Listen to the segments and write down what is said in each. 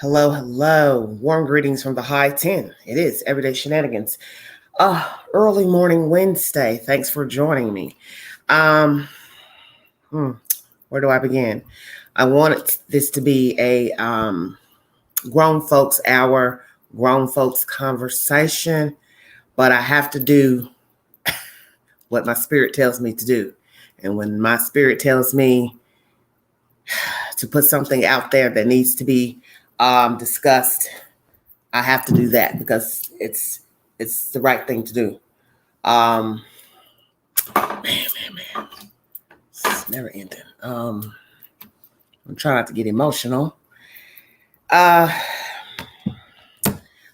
Hello, hello. Warm greetings from the high 10. It is Everyday Shenanigans. Early morning Wednesday. Thanks for joining me. Um, where do I begin? I wanted this to be a grown folks hour, grown folks conversation, but I have to do what my spirit tells me to do. And when my spirit tells me to put something out there that needs to be discussed, I have to do that because it's the right thing to do. Um, man, it's never ending. I'm trying not to get emotional. Uh,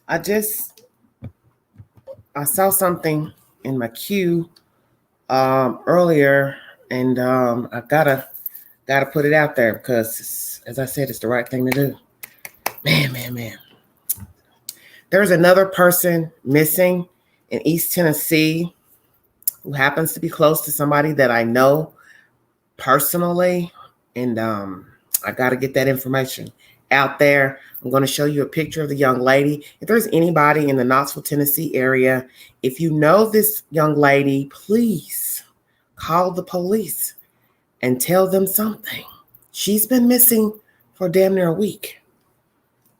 I just I saw something in my queue earlier, and I gotta put it out there because, as I said, it's the right thing to do. Man. There's another person missing in East Tennessee who happens to be close to somebody that I know personally, and I got to get that information out there. I'm going to show you a picture of the young lady. If there's anybody in the Knoxville, Tennessee area, if you know this young lady, please call the police and tell them something. She's been missing for damn near a week.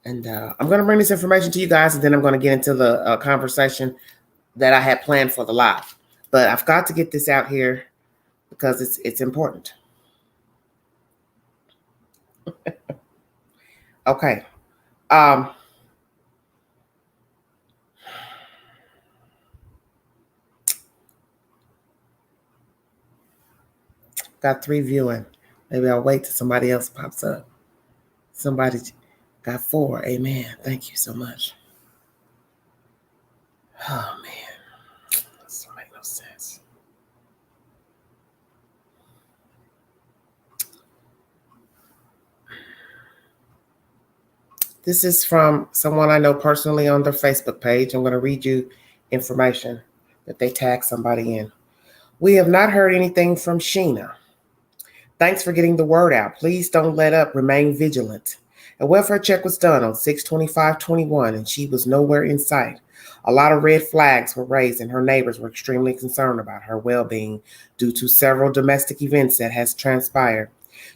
And I'm going to bring this information to you guys, and then I'm going to get into the conversation that I had planned for the live. But I've got to get this out here because it's important. Okay. Um, got 3 viewing. Maybe I'll wait till somebody else pops up. Somebody got 4. Amen. Thank you so much. Oh man, this don't make no sense. This is from someone I know personally on their Facebook page. I'm going to read you information that they tagged somebody in. We have not heard anything from Sheena. Thanks for getting the word out. Please don't let up. Remain vigilant. A welfare check was done on 6/25/21, and she was nowhere in sight. A lot of red flags were raised, and her neighbors were extremely concerned about her well-being due to several domestic events that has transpired.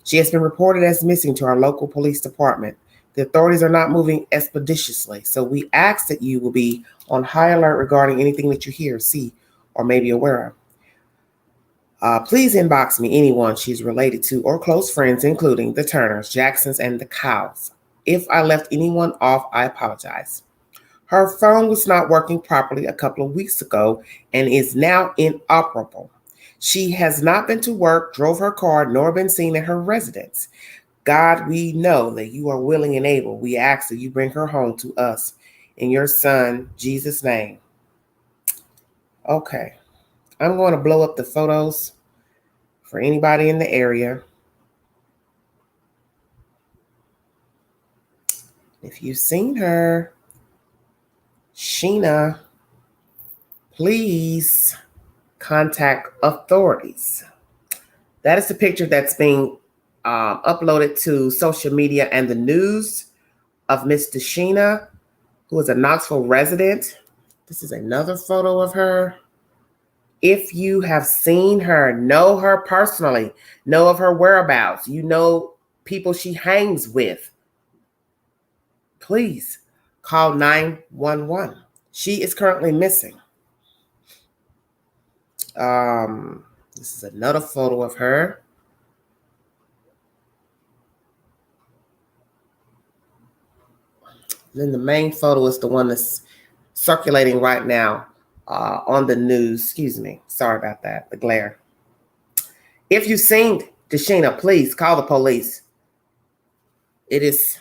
She has been reported as missing to our local police department. The authorities are not moving expeditiously, so we ask that you will be on high alert regarding anything that you hear, see, or may be aware of. Please inbox me anyone she's related to or close friends, including the Turners, Jacksons, and the Cows. If I left anyone off, I apologize. Her phone was not working properly a couple of weeks ago and is now inoperable. She has not been to work, drove her car, nor been seen at her residence. God, we know that you are willing and able. We ask that you bring her home to us in your son, Jesus' name. Okay. I'm going to blow up the photos for anybody in the area. If you've seen her, Sheena, please contact authorities. That is the picture that's being uploaded to social media and the news of Miss Sheena, who is a Knoxville resident. This is another photo of her. If you have seen her, know her personally, know of her whereabouts, you know people she hangs with, please call 911. She is currently missing. This is another photo of her. Then the main photo is the one that's circulating right now on the news. Excuse me. Sorry about that. The glare. If you've seen Sheena, please call the police. It is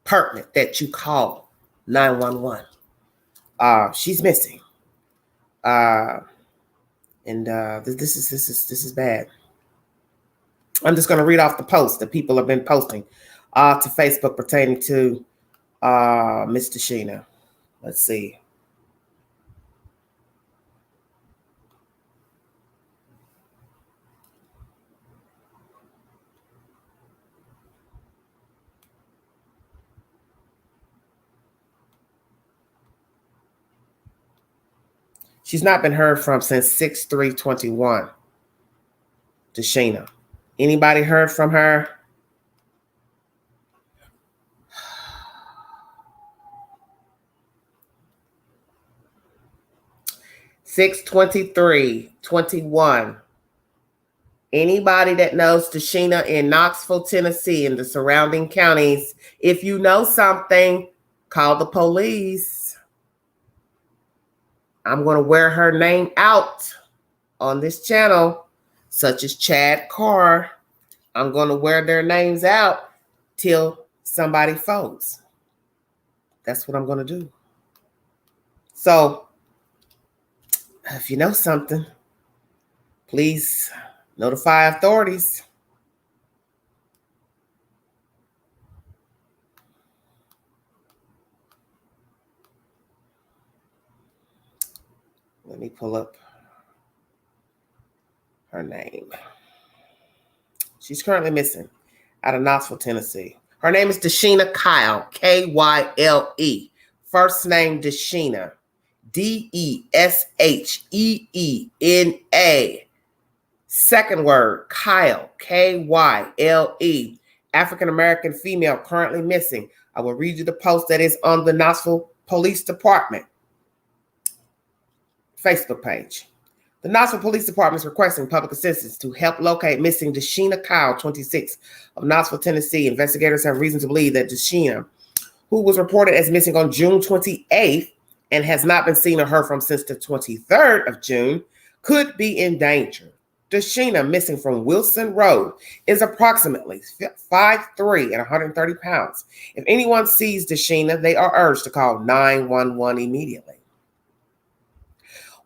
pertinent that you call 911. She's missing. And this is bad. I'm just going to read off the posts that people have been posting to Facebook pertaining to Mr. Sheena. Let's see. She's not been heard from since 6/3/21. Deshina. Anybody heard from her? Six 23/21. Anybody that knows Deshina in Knoxville, Tennessee, and the surrounding counties, if you know something, call the police. I'm going to wear her name out on this channel, such as Chad Carr. I'm going to wear their names out till somebody folds. That's what I'm going to do. So, if you know something, please notify authorities. Let me pull up her name. She's currently missing out of Knoxville, Tennessee. Her name is Deshina Kyle, Kyle. First name Deshina, Desheena. Second word, Kyle, Kyle. African-American female, currently missing. I will read you the post that is on the Knoxville Police Department Facebook page. The Knoxville Police Department is requesting public assistance to help locate missing Deshina Kyle, 26, of Knoxville, Tennessee. Investigators have reason to believe that Deshina, who was reported as missing on June 28th and has not been seen or heard from since the 23rd of June, could be in danger. Deshina, missing from Wilson Road, is approximately 5'3" and 130 pounds. If anyone sees Deshina, they are urged to call 911 immediately.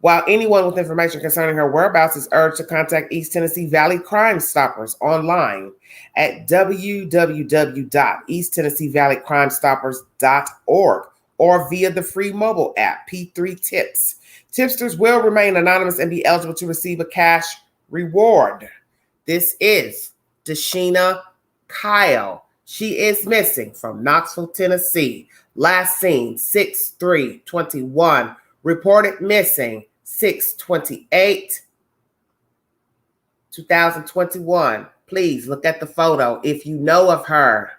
While anyone with information concerning her whereabouts is urged to contact East Tennessee Valley Crime Stoppers online at www.easttennesseevalleycrimestoppers.org or via the free mobile app, P3 Tips. Tipsters will remain anonymous and be eligible to receive a cash reward. This is Deshina Kyle. She is missing from Knoxville, Tennessee. Last seen 6/3/21. Reported missing 6/28/2021. Please look at the photo. If you know of her,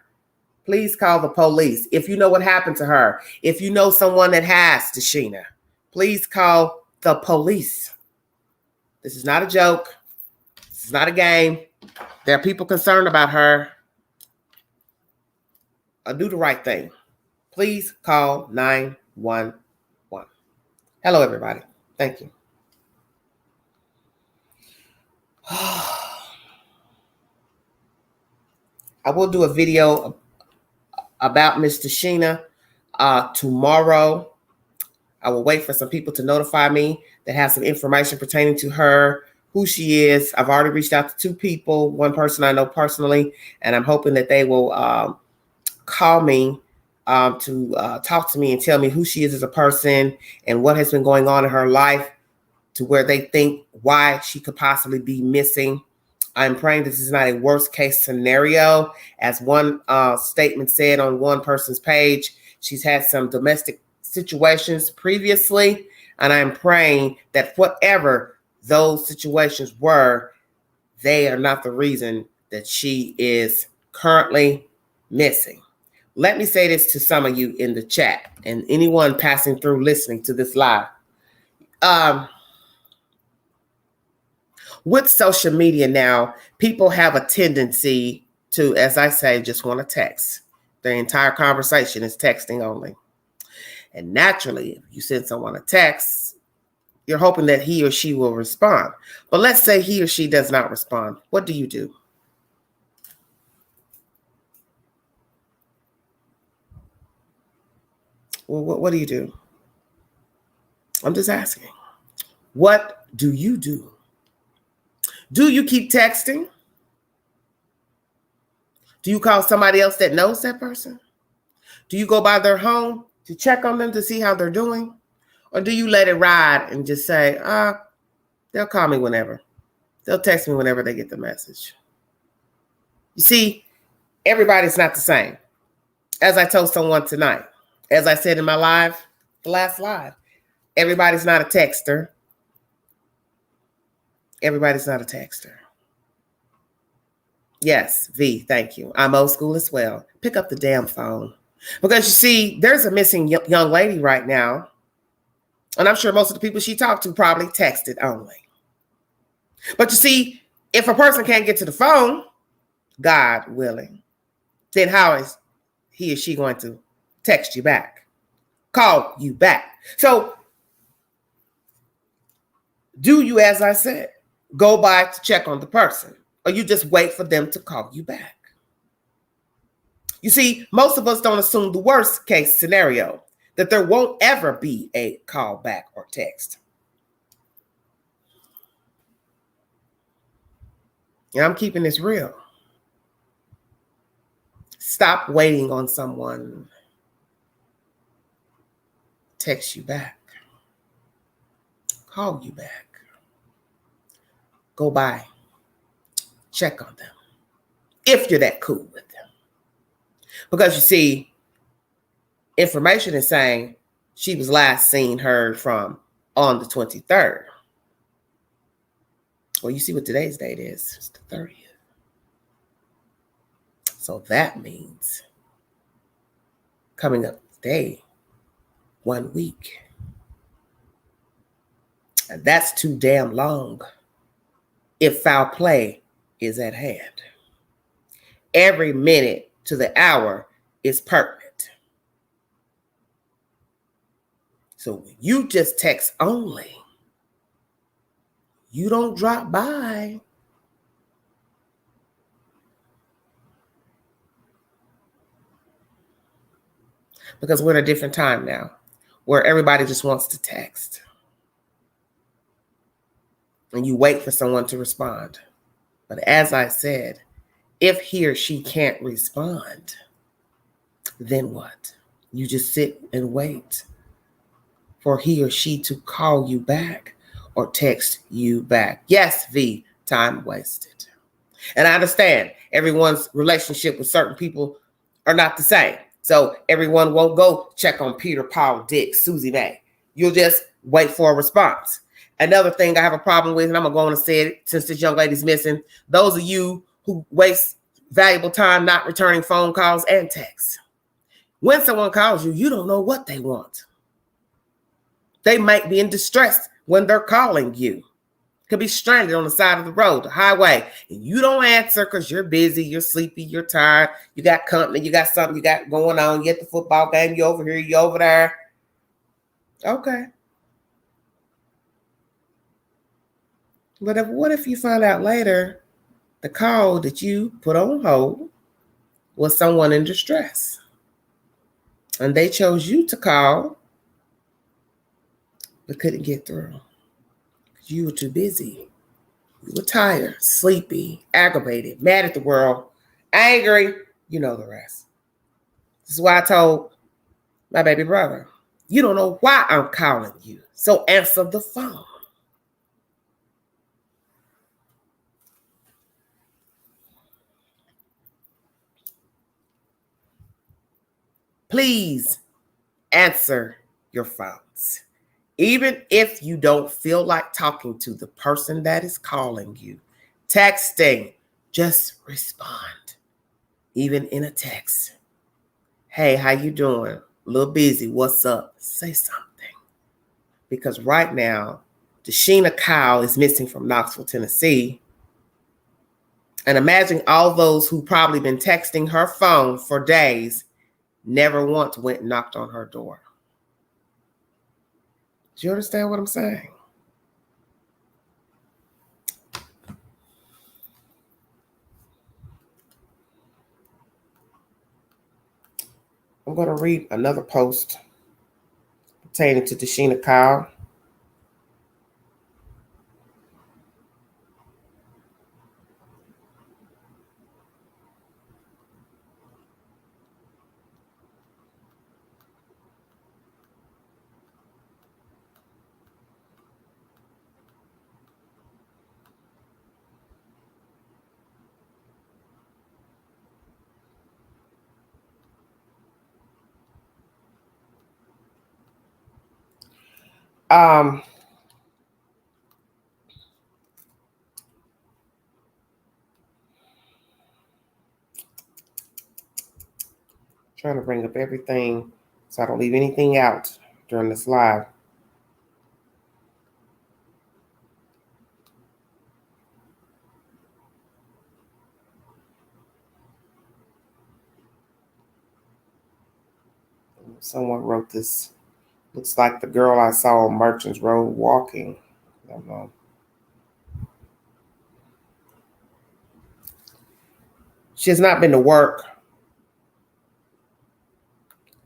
please call the police. If you know what happened to her, if you know someone that has Deshina, please call the police. This is not a joke. This is not a game. There are people concerned about her. Do the right thing. Please call 911. Hello, everybody. Thank you. I will do a video about Miss Deshina tomorrow. I will wait for some people to notify me that have some information pertaining to her, who she is. I've already reached out to 2 people, one person I know personally, and I'm hoping that they will call me to talk to me and tell me who she is as a person and what has been going on in her life to where they think why she could possibly be missing. I'm praying this is not a worst case scenario. As one statement said on one person's page, she's had some domestic situations previously, and I'm praying that whatever those situations were, they are not the reason that she is currently missing. Let me say this to some of you in the chat and anyone passing through listening to this live. With social media now, people have a tendency to, as I say, just want to text. The entire conversation is texting only. And naturally, if you send someone a text, you're hoping that he or she will respond. But let's say he or she does not respond. What do you do? Well, what do you do? I'm just asking. What do you do? Do you keep texting? Do you call somebody else that knows that person? Do you go by their home to check on them to see how they're doing? Or do you let it ride and just say, they'll call me whenever. They'll text me whenever they get the message. You see, everybody's not the same. As I told someone tonight, as I said in my live, the last live, everybody's not a texter. Everybody's not a texter. Yes, V, thank you. I'm old school as well. Pick up the damn phone. Because you see, there's a missing young lady right now. And I'm sure most of the people she talked to probably texted only. But you see, if a person can't get to the phone, God willing, then how is he or she going to text you back, call you back? So do you, as I said, go by to check on the person, or you just wait for them to call you back? You see, most of us don't assume the worst case scenario, that there won't ever be a call back or text. And I'm keeping this real. Stop waiting on someone to text you back, call you back. Go by, check on them, if you're that cool with them. Because you see, information is saying she was last seen heard from on the 23rd. Well, you see what today's date is. It's the 30th. So that means coming up today, 1 week. And that's too damn long if foul play is at hand. Every minute to the hour is pertinent. So when you just text only, you don't drop by. Because we're in a different time now where everybody just wants to text. And you wait for someone to respond. But as I said, if he or she can't respond, then what? You just sit and wait for he or she to call you back or text you back. Yes, V, time wasted. And I understand everyone's relationship with certain people are not the same. So everyone won't go check on Peter, Paul, Dick, Susie, Mae. You'll just wait for a response. Another thing I have a problem with, and I'm going to go on and say it since this young lady's missing, those of you who waste valuable time not returning phone calls and texts. When someone calls you, you don't know what they want. They might be in distress when they're calling you. Could be stranded on the side of the road, the highway, and you don't answer because you're busy, you're sleepy, you're tired, you got company, you got something you got going on, you at the football game, you over here, you over there. Okay. But what if you find out later the call that you put on hold was someone in distress and they chose you to call but couldn't get through because you were too busy. You were tired, sleepy, aggravated, mad at the world, angry. You know the rest. This is why I told my baby brother, you don't know why I'm calling you, so answer the phone. Please answer your phones. Even if you don't feel like talking to the person that is calling you, texting, just respond. Even in a text. Hey, how you doing? A little busy. What's up? Say something. Because right now, Deshina Kyle is missing from Knoxville, Tennessee. And imagine all those who probably been texting her phone for days, never once went and knocked on her door. Do you understand what I'm saying? I'm going to read another post pertaining to Deshina Kyle. Trying to bring up everything so I don't leave anything out during this live. Someone wrote this. Looks like the girl I saw on Merchants Road walking. I don't know. She has not been to work.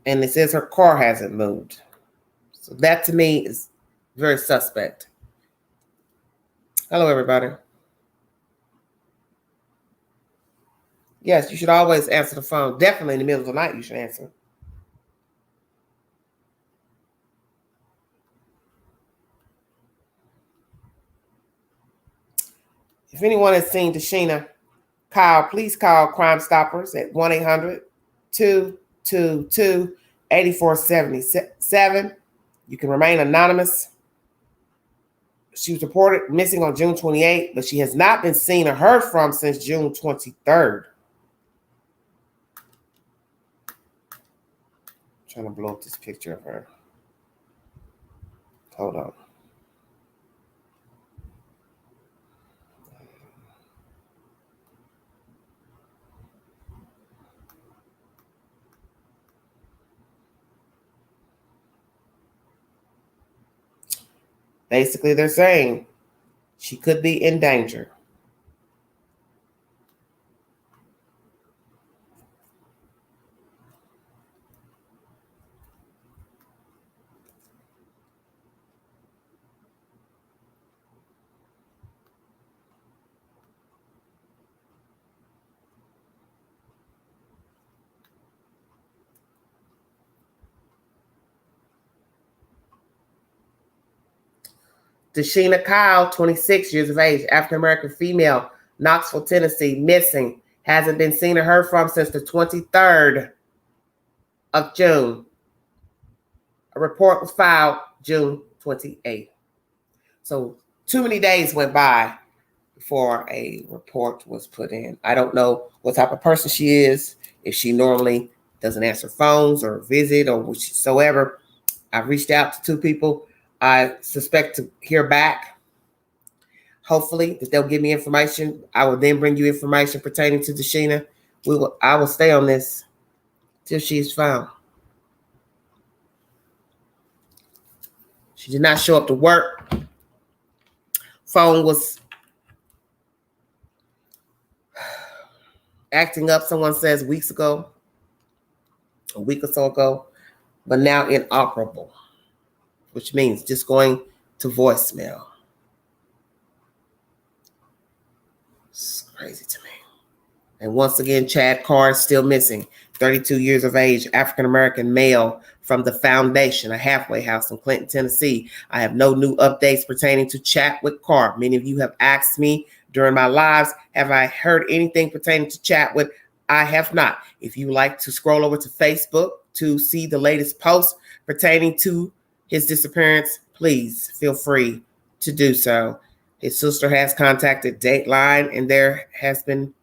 And it says her car hasn't moved. So that to me is very suspect. Hello, everybody. Yes, you should always answer the phone. Definitely in the middle of the night, you should answer. If anyone has seen Tashina Kyle, please call Crime Stoppers at 1-800-222-8477. You can remain anonymous. She was reported missing on June 28th, but she has not been seen or heard from since June 23rd. I'm trying to blow up this picture of her. Hold on. Basically, they're saying she could be in danger. Tashina Kyle, 26 years of age, African-American female, Knoxville, Tennessee, missing. Hasn't been seen or heard from since the 23rd of June. A report was filed June 28th. So too many days went by before a report was put in. I don't know what type of person she is, if she normally doesn't answer phones or visit or whatsoever. I've reached out to 2 people. I suspect to hear back. Hopefully that they'll give me information. I will then bring you information pertaining to Tashina. I will stay on this till she's found. She did not show up to work. Phone was acting up, someone says, weeks ago, a week or so ago, but now inoperable, which means just going to voicemail. It's crazy to me. And once again, Chad Carr is still missing. 32 years of age, African-American male from the Foundation, a halfway house in Clinton, Tennessee. I have no new updates pertaining to Chatwood Carr. Many of you have asked me during my lives, have I heard anything pertaining to Chatwood? I have not. If you like to scroll over to Facebook to see the latest posts pertaining to his disappearance, please feel free to do so. His sister has contacted Dateline, and there has been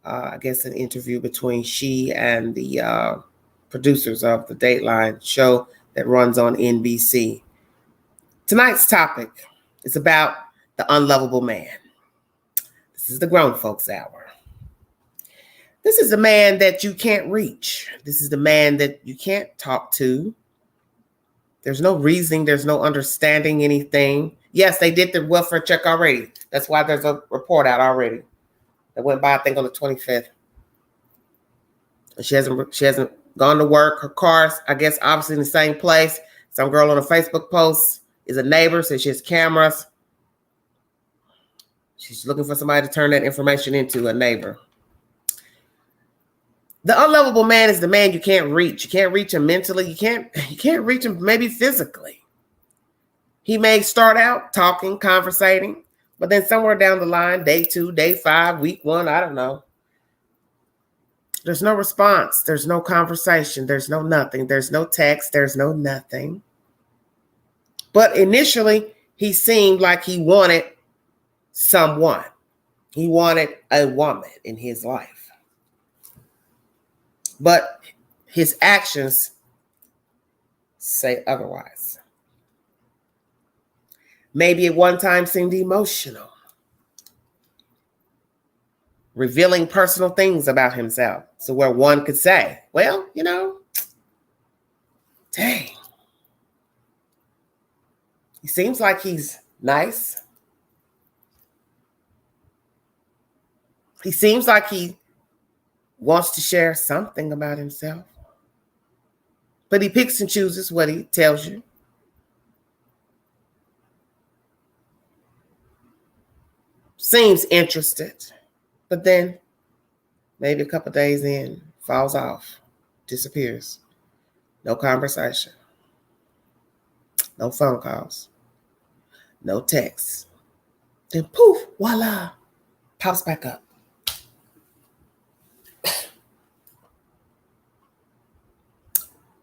I guess an interview between she and the producers of the Dateline show that runs on NBC. Tonight's topic is about the unlovable man. This is the grown folks hour. This is the man that you can't reach. This is the man that you can't talk to. There's no reasoning. There's no understanding anything. Yes, they did the welfare check already. That's why there's a report out already. That went by, I think, on the 25th. She hasn't gone to work. Her car's, I guess, obviously in the same place. Some girl on a Facebook post is a neighbor, says she has cameras. She's looking for somebody to turn that information into, a neighbor. The unlovable man is the man you can't reach. You can't reach him mentally. You can't reach him maybe physically. He may start out talking, conversating, but then somewhere down the line, day 2, day 5, week 1, I don't know. There's no response. There's no conversation. There's no nothing. There's no text. There's no nothing. But initially, he seemed like he wanted someone. He wanted a woman in his life. But his actions say otherwise. Maybe at one time seemed emotional, revealing personal things about himself. So where one could say, well, dang, he seems like he's nice. He seems like he wants to share something about himself. But he picks and chooses what he tells you. Seems interested, but then maybe a couple days in, falls off, disappears. No conversation. No phone calls. No texts. Then poof, voila, pops back up.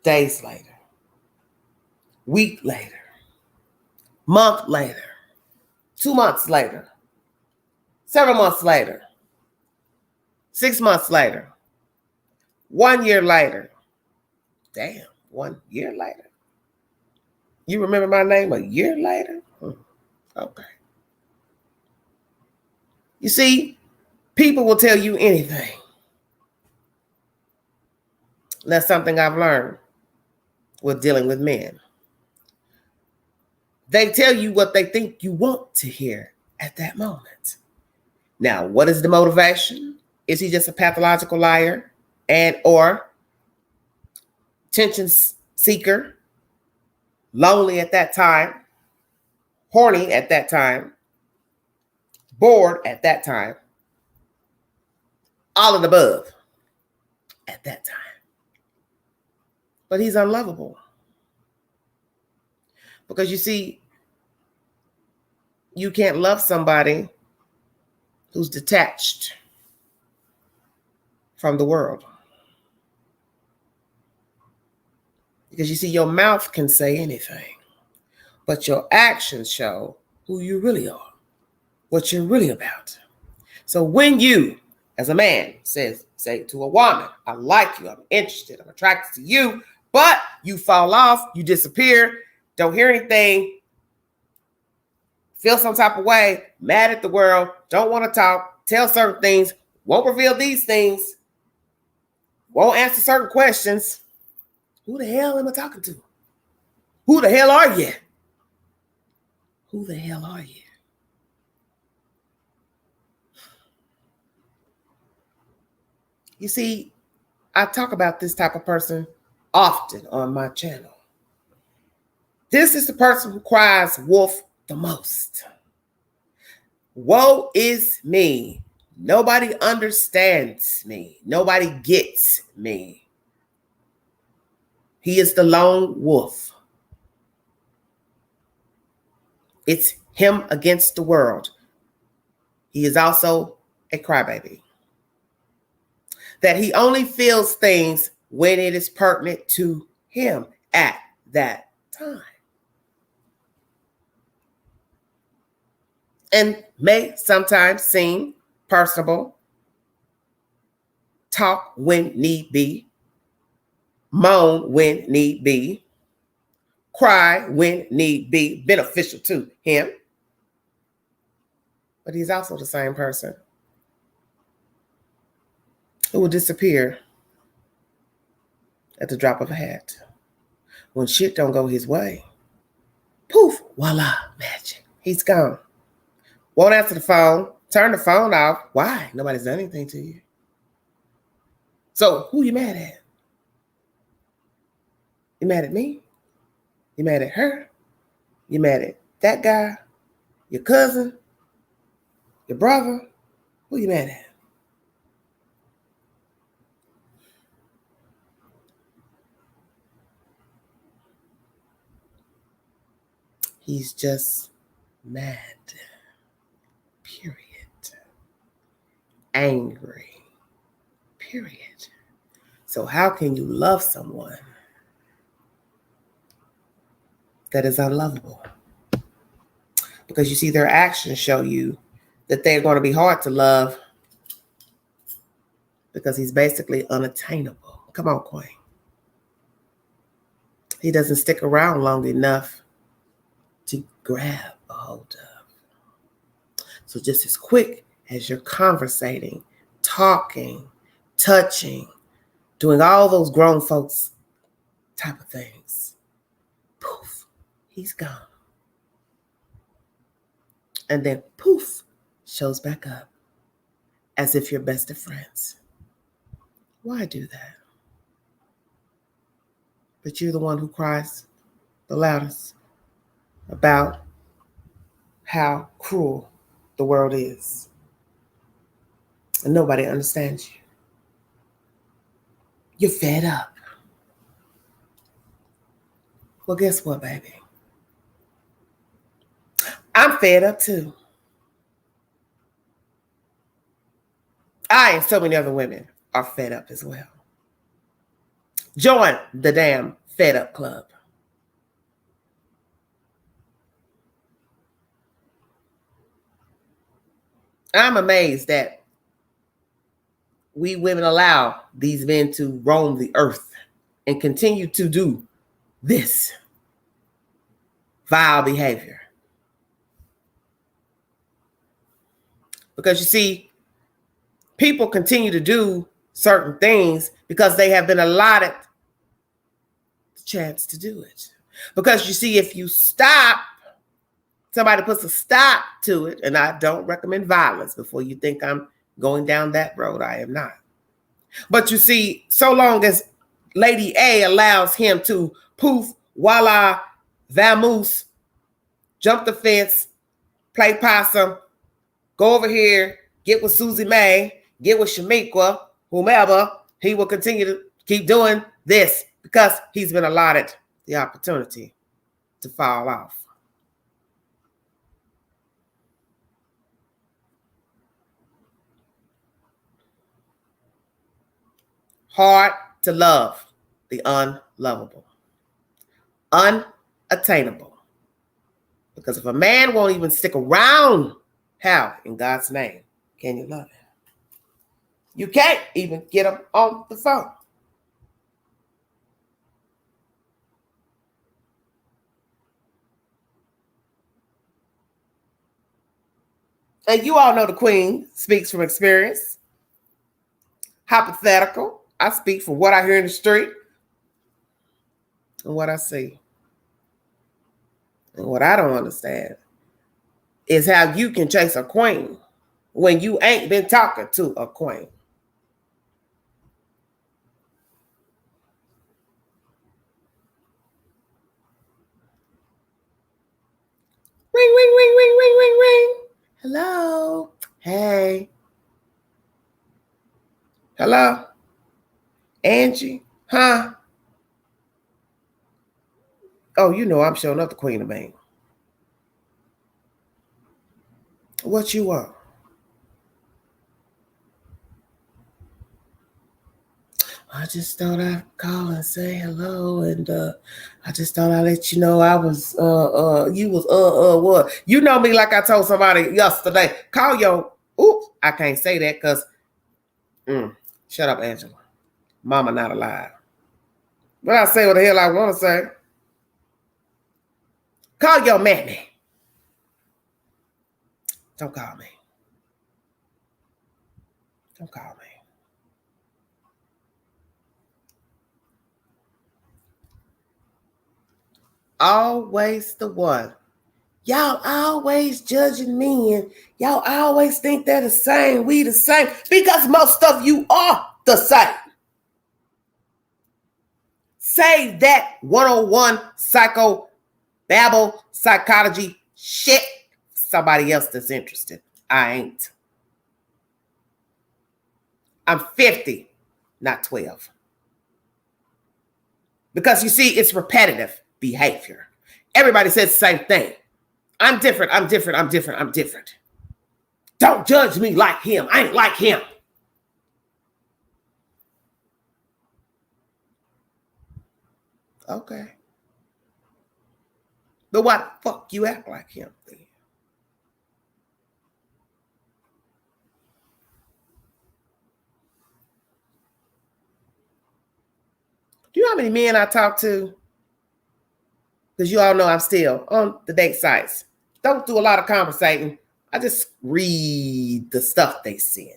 Days later, week later, month later, 2 months later, several months later, 6 months later, 1 year later. Damn, 1 year later. You remember my name a year later? Okay. You see, people will tell you anything. That's something I've learned with dealing with men. They tell you what they think you want to hear at that moment. Now, what is the motivation? Is he just a pathological liar and or attention seeker, lonely at that time, horny at that time, bored at that time, all of the above at that time? But he's unlovable. Because you see, you can't love somebody who's detached from the world. Because you see, your mouth can say anything, but your actions show who you really are, what you're really about. So when you, as a man, say to a woman, I like you, I'm interested, I'm attracted to you, but you fall off, you disappear, don't hear anything, feel some type of way, mad at the world, don't want to talk, tell certain things, won't reveal these things, won't answer certain questions. Who the hell am I talking to? Who the hell are you? Who the hell are you? You see, I talk about this type of person often on my channel. This is the person who cries wolf the most. Woe is me. Nobody understands me. Nobody gets me. He is the lone wolf. It's him against the world. He is also a crybaby. That he only feels things when it is pertinent to him at that time. And may sometimes seem personable, talk when need be, moan when need be, cry when need be, beneficial to him. But he's also the same person who will disappear at the drop of a hat. When shit don't go his way, poof, voila, magic. He's gone. Won't answer the phone, turn the phone off. Why? Nobody's done anything to you. So who you mad at? You mad at me? You mad at her? You mad at that guy? Your cousin? Your brother? Who you mad at? He's just mad. Period. Angry. Period. So how can you love someone that is unlovable? Because you see, their actions show you that they're going to be hard to love because he's basically unattainable. Come on, Queen. he doesn't stick around long enough to grab a hold of. So just as quick as you're conversating, talking, touching, doing all those grown folks type of things, poof, he's gone. And then poof, shows back up as if you're best of friends. Why do that? But you're the one who cries the loudest about how cruel the world is. And nobody understands you. You're fed up. Well, guess what, baby? I'm fed up too. I and so many other women are fed up as well. Join the damn Fed Up Club. I'm amazed that we women allow these men to roam the earth and continue to do this vile behavior. Because you see, people continue to do certain things because they have been allotted the chance to do it. Because you see, if you stop, somebody puts a stop to it, and I don't recommend violence. Before you think I'm going down that road, I am not. But you see, so long as Lady A allows him to poof, voila, vamoose, jump the fence, play possum, go over here, get with Susie Mae, get with Shamiqua, whomever, he will continue to keep doing this because he's been allotted the opportunity to fall off. Hard to love the unlovable, unattainable. Because if a man won't even stick around, how in God's name can you love him? You can't even get him on the phone. And you all know the queen speaks from experience. Hypothetical. I speak from what I hear in the street and what I see. And what I don't understand is how you can chase a queen when you ain't been talking to a queen. Ring, ring, ring, ring, ring, ring, ring. Hello. Hey. Hello. Angie. Huh? Oh, you know I'm showing up the queen of Maine. What you want? I just thought I'd call and say hello, and I just thought I'd let you know I was you was what? You know me like I told somebody yesterday. Call your oops, I can't say that because shut up, Angela. Mama not alive. But I say what the hell I want to say. Call your mammy. Don't call me. Don't call me. Always the one. Y'all always judging me and y'all always think they're the same. We the same because most of you are the same. Save that 101 psycho babble psychology shit. Somebody else that's interested. I ain't. I'm 50, not 12. Because you see, it's repetitive behavior. Everybody says the same thing. I'm different, I'm different, I'm different, I'm different. Don't judge me like him. I ain't like him. Okay. But why the fuck you act like him then? Do you know how many men I talk to because you all know I'm still on the date sites. Don't do a lot of conversating. I just read the stuff they send.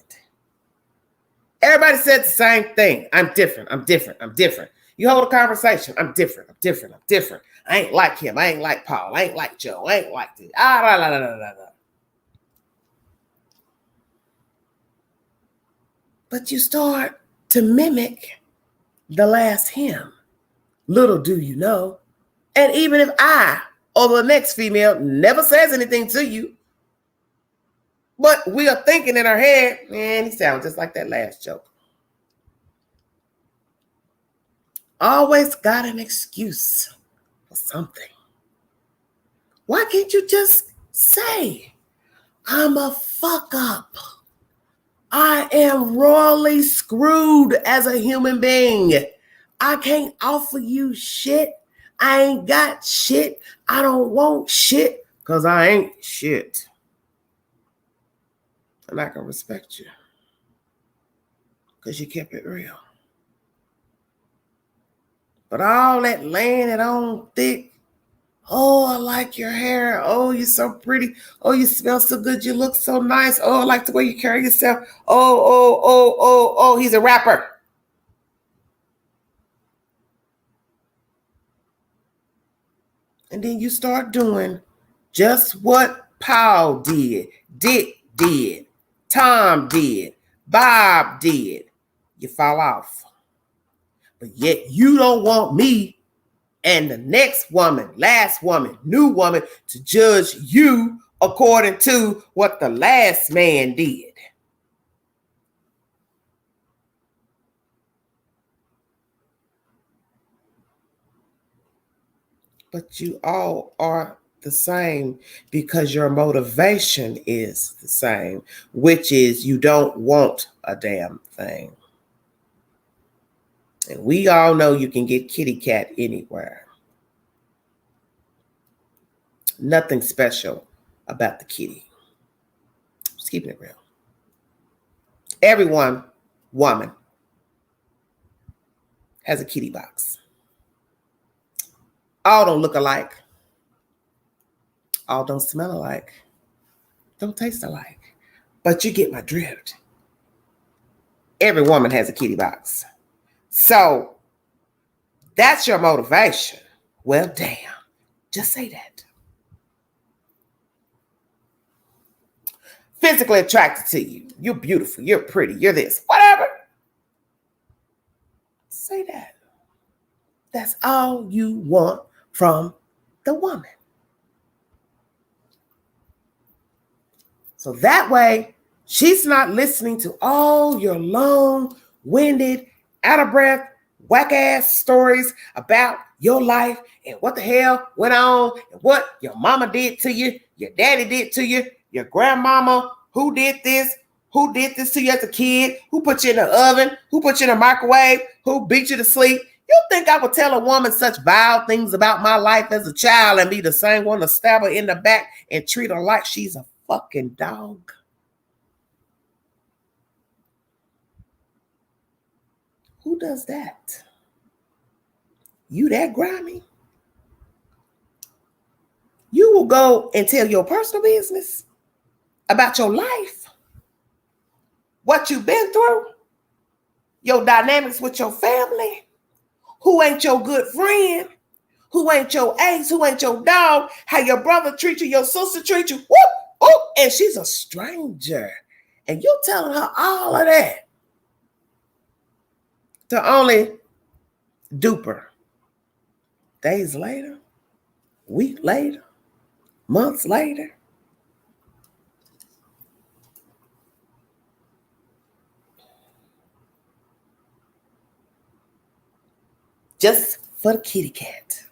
Everybody said the same thing. I'm different. I'm different. I'm different. You hold a conversation. I'm different. I'm different. I'm different. I ain't like him. I ain't like Paul. I ain't like Joe. I ain't like this. But you start to mimic the last him. Little do you know. And even if I or the next female never says anything to you, but we are thinking in our head, man, he sounds just like that last joke. Always got an excuse for something. Why can't you just say, I'm a fuck up? I am royally screwed as a human being. I can't offer you shit. I ain't got shit. I don't want shit because I ain't shit. And I can respect you because you kept it real. But all that laying it on thick, oh, I like your hair. Oh, you're so pretty. Oh, you smell so good. You look so nice. Oh, I like the way you carry yourself. Oh, he's a rapper. And then you start doing just what Paul did, Dick did, Tom did, Bob did. You fall off. But yet you don't want me and the next woman, last woman, new woman to judge you according to what the last man did. But you all are the same because your motivation is the same, which is you don't want a damn thing. And we all know you can get kitty cat anywhere. Nothing special about the kitty. Just keeping it real. Everyone, woman, has a kitty box. All don't look alike. All don't smell alike. Don't taste alike. But you get my drift. Every woman has a kitty box. So that's your motivation. Well, damn. Just say that. Physically attracted to you. You're beautiful. You're pretty. You're this. Whatever. Say that. That's all you want from the woman. So that way, she's not listening to all your long-winded, out-of-breath, whack-ass stories about your life and what the hell went on and what your mama did to you, your daddy did to you, your grandmama, who did this to you as a kid, who put you in the oven, who put you in the microwave, who beat you to sleep. You think I would tell a woman such vile things about my life as a child and be the same one to stab her in the back and treat her like she's a fucking dog? Who does that? You that grimy? You will go and tell your personal business about your life, what you've been through, your dynamics with your family, who ain't your good friend, who ain't your ace, who ain't your dog, how your brother treat you, your sister treat you, whoop, whoop, and she's a stranger. And you telling her all of that to only dupe her. Days later, week later, months later. Just for the kitty cat.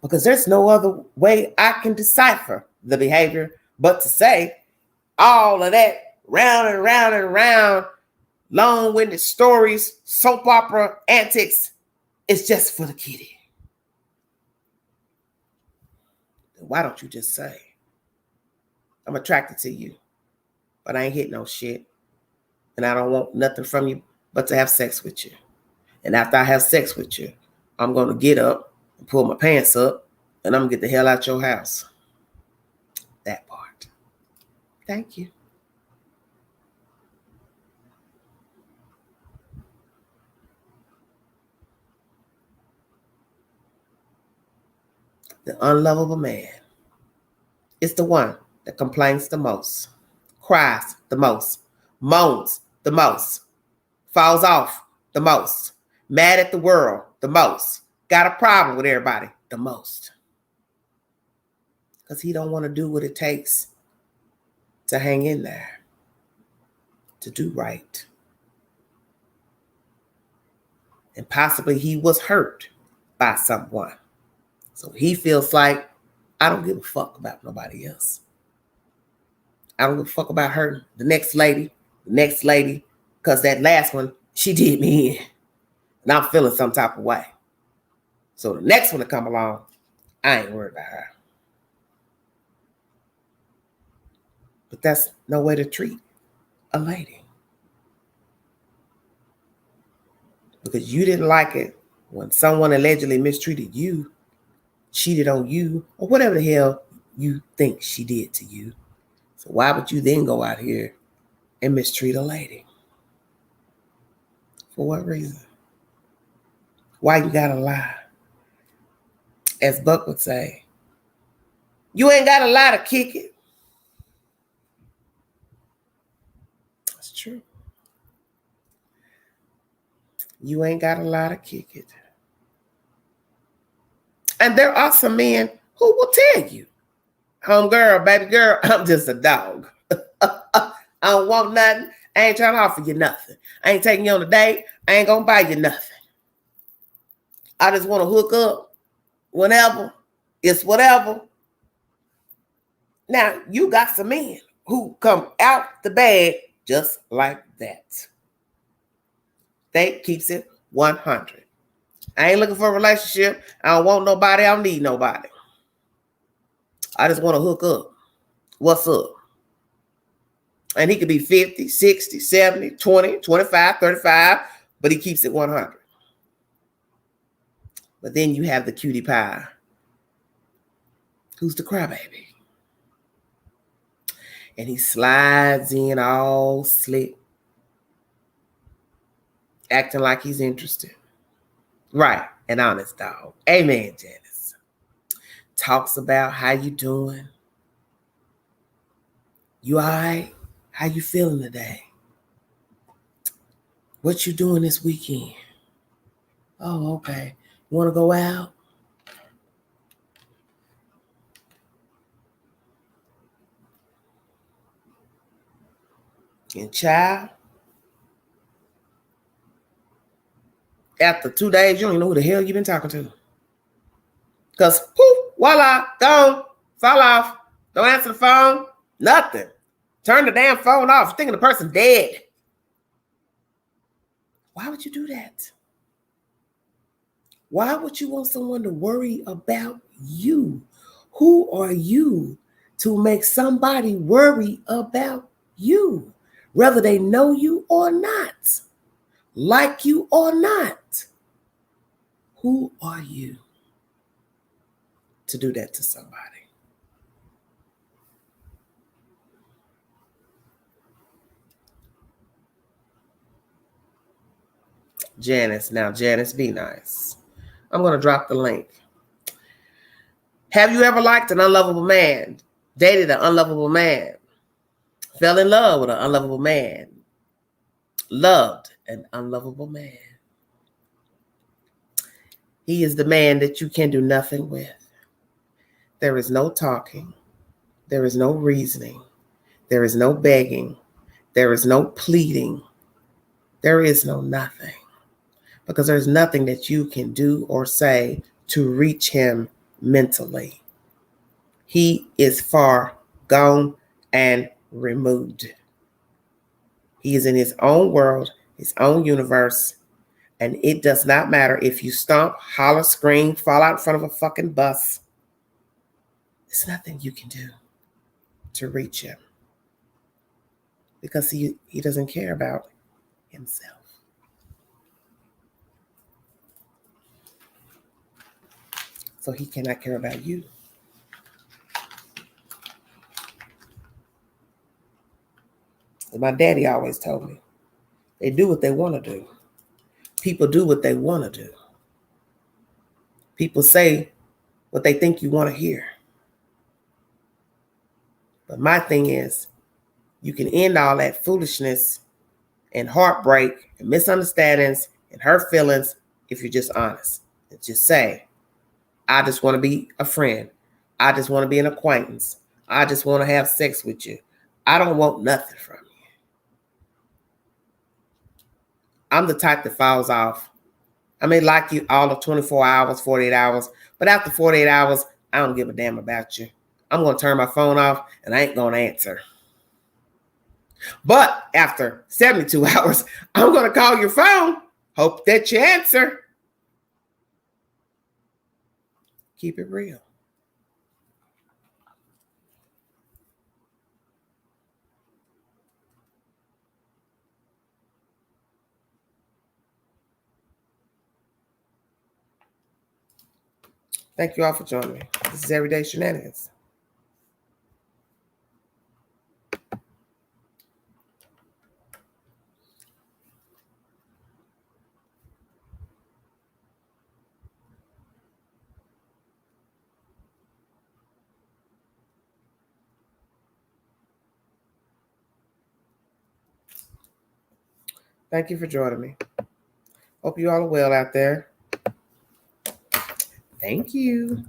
Because there's no other way I can decipher the behavior but to say all of that round and round and round, long-winded stories, soap opera antics, is just for the kitty. Why don't you just say, I'm attracted to you, but I ain't hit no shit, and I don't want nothing from you but to have sex with you. And after I have sex with you, I'm going to get up and pull my pants up and I'm going to get the hell out your house. That part. Thank you. The unlovable man is the one that complains the most, cries the most, moans the most, falls off the most, mad at the world the most, got a problem with everybody the most. Because he don't want to do what it takes to hang in there, to do right. And possibly he was hurt by someone. So he feels like, I don't give a fuck about nobody else. I don't give a fuck about hurting the next lady, because that last one, she did me in. And I'm feeling some type of way. So the next one to come along, I ain't worried about her. But that's no way to treat a lady. Because you didn't like it when someone allegedly mistreated you, cheated on you, or whatever the hell you think she did to you. So why would you then go out here and mistreat a lady? For what reason? Why you gotta lie? As Buck would say, you ain't got a lie to kick it. That's true. You ain't got a lie to kick it. And there are some men who will tell you, home girl, baby girl, I'm just a dog. I don't want nothing. I ain't trying to offer you nothing. I ain't taking you on a date. I ain't gonna buy you nothing. I just want to hook up whenever. It's whatever. Now, you got some men who come out the bag just like that. They keeps it 100. I ain't looking for a relationship. I don't want nobody. I don't need nobody. I just want to hook up. What's up? And he could be 50, 60, 70, 20, 25, 35, but he keeps it 100. But then you have the cutie pie, who's the crybaby. And he slides in all slick, acting like he's interested. Right, an honest dog. Amen, Janice. Talks about how you doing. You all right? How you feeling today? What you doing this weekend? Oh, okay. You want to go out? And child, after 2 days, you don't even know who the hell you've been talking to. Because poof, voila, gone, fall off. Don't answer the phone, nothing. Turn the damn phone off, thinking the person dead. Why would you do that? Why would you want someone to worry about you? Who are you to make somebody worry about you? Whether they know you or not, like you or not. Who are you to do that to somebody? Janice, now Janice, be nice. I'm going to drop the link. Have you ever liked an unlovable man? Dated an unlovable man? Fell in love with an unlovable man? Loved an unlovable man? He is the man that you can do nothing with. There is no talking. There is no reasoning. There is no begging. There is no pleading. There is no nothing. Because there's nothing that you can do or say to reach him mentally. He is far gone and removed. He is in his own world, his own universe, and it does not matter if you stomp, holler, scream, fall out in front of a fucking bus. There's nothing you can do to reach him because he doesn't care about himself. So he cannot care about you. And my daddy always told me, they do what they want to do. People do what they want to do. People say what they think you want to hear. But my thing is, you can end all that foolishness and heartbreak and misunderstandings and hurt feelings if you're just honest. And just say, I just want to be a friend. I just want to be an acquaintance. I just want to have sex with you. I don't want nothing from you. I'm the type that falls off. I may like you all of 24 hours, 48 hours, but after 48 hours, I don't give a damn about you. I'm going to turn my phone off and I ain't going to answer. But after 72 hours, I'm going to call your phone. Hope that you answer. Keep it real. Thank you all for joining me. This is Everyday Shenanigans. Thank you for joining me. Hope you all are well out there. Thank you.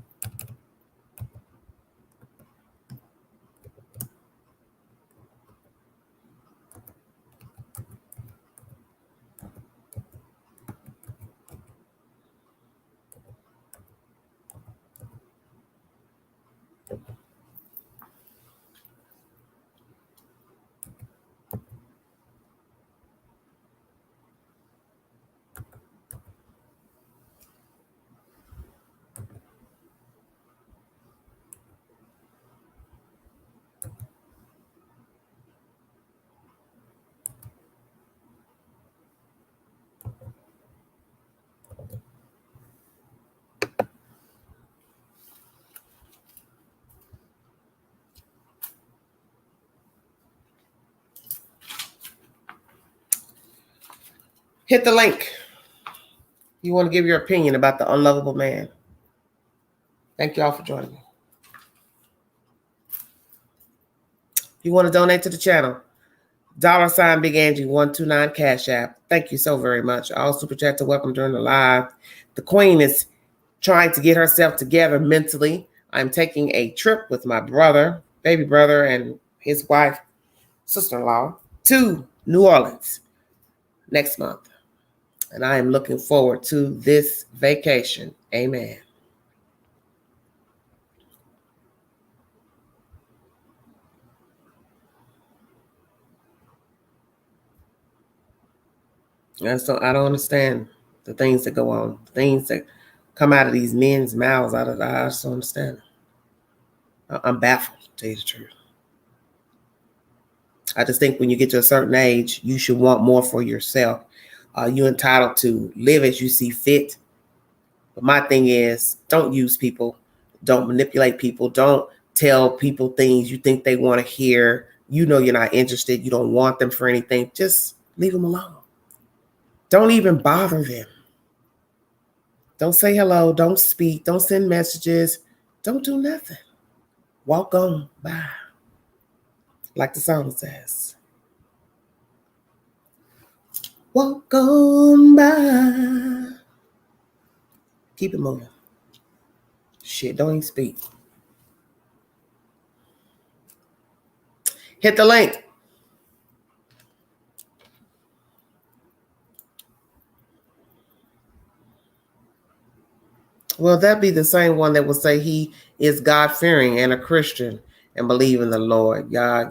Hit the link. You want to give your opinion about the Unlovable Man. Thank you all for joining me. You want to donate to the channel? $ Big Angie 129 Cash App. Thank you so very much. All super chats are welcome during the live. The Queen is trying to get herself together mentally. I'm taking a trip with my brother, baby brother, and his wife, sister-in-law, to New Orleans next month. And I am looking forward to this vacation. Amen. And so I don't understand the things that go on, things that come out of these men's mouths. I just don't understand. I'm baffled, to tell you the truth. I just think when you get to a certain age, you should want more for yourself. You're entitled to live as you see fit. But my thing is, don't use people. Don't manipulate people. Don't tell people things you think they want to hear. You know you're not interested. You don't want them for anything. Just leave them alone. Don't even bother them. Don't say hello. Don't speak. Don't send messages. Don't do nothing. Walk on by. Like the song says. Walk on by. Keep it moving. Shit, don't even speak. Hit the link. Well, that'd be the same one that will say he is God-fearing and a Christian and believe in the Lord. Yeah.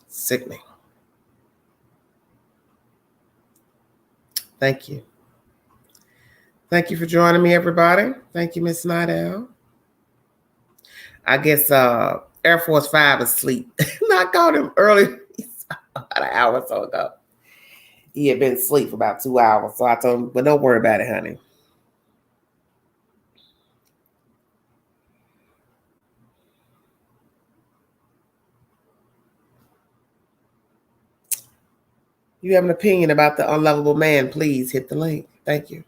Sickening. Thank you. Thank you for joining me, everybody. Thank you, Miss Nidell. I guess Air Force 5 asleep. I called him early, about an hour or so ago. He had been asleep for about 2 hours. So I told him, but don't worry about it, honey. You have an opinion about the unlovable man, please hit the link. Thank you.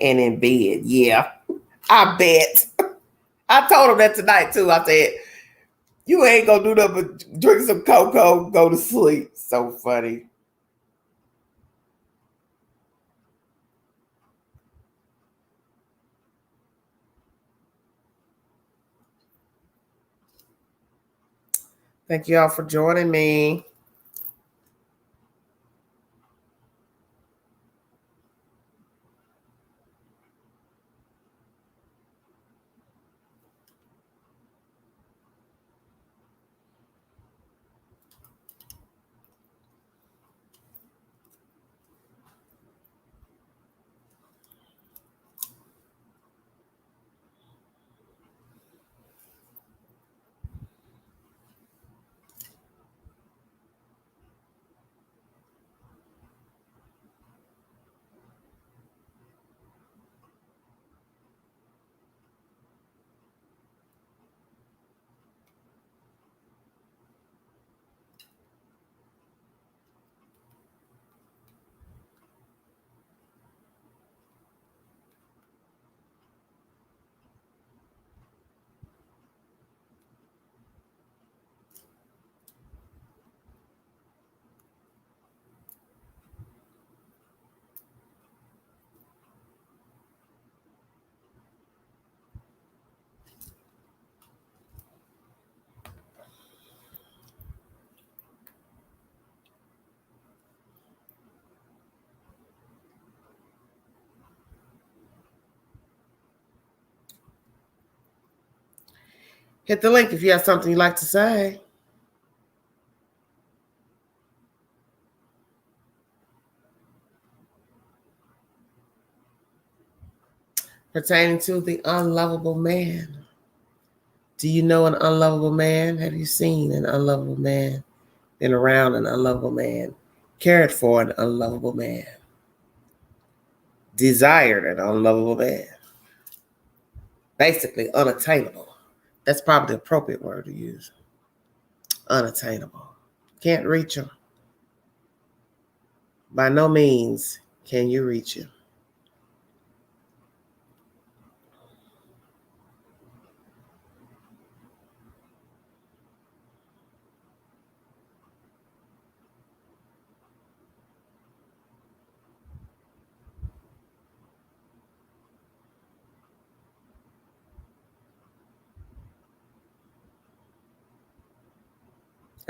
And in bed, yeah. I bet. I told him that tonight too. I said, you ain't gonna do nothing but drink some cocoa, go to sleep. So funny. Thank you all for joining me. Hit the link if you have something you'd like to say. Pertaining to the unlovable man. Do you know an unlovable man? Have you seen an unlovable man? Been around an unlovable man? Cared for an unlovable man? Desired an unlovable man? Basically, unattainable. That's probably the appropriate word to use. Unattainable. Can't reach him. By no means can you reach him.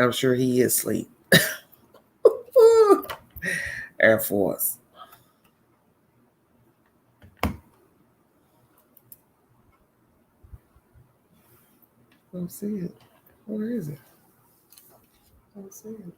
I'm sure he is asleep. Air Force. I don't see it. Where is it? I don't see it.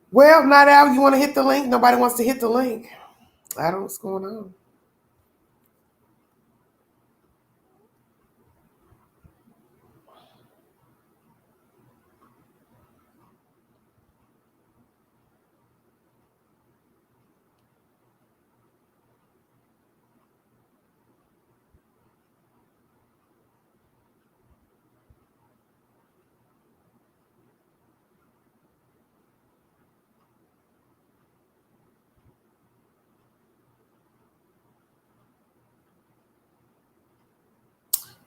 Well, not out. You want to hit the link? Nobody wants to hit the link. I don't know what's going on.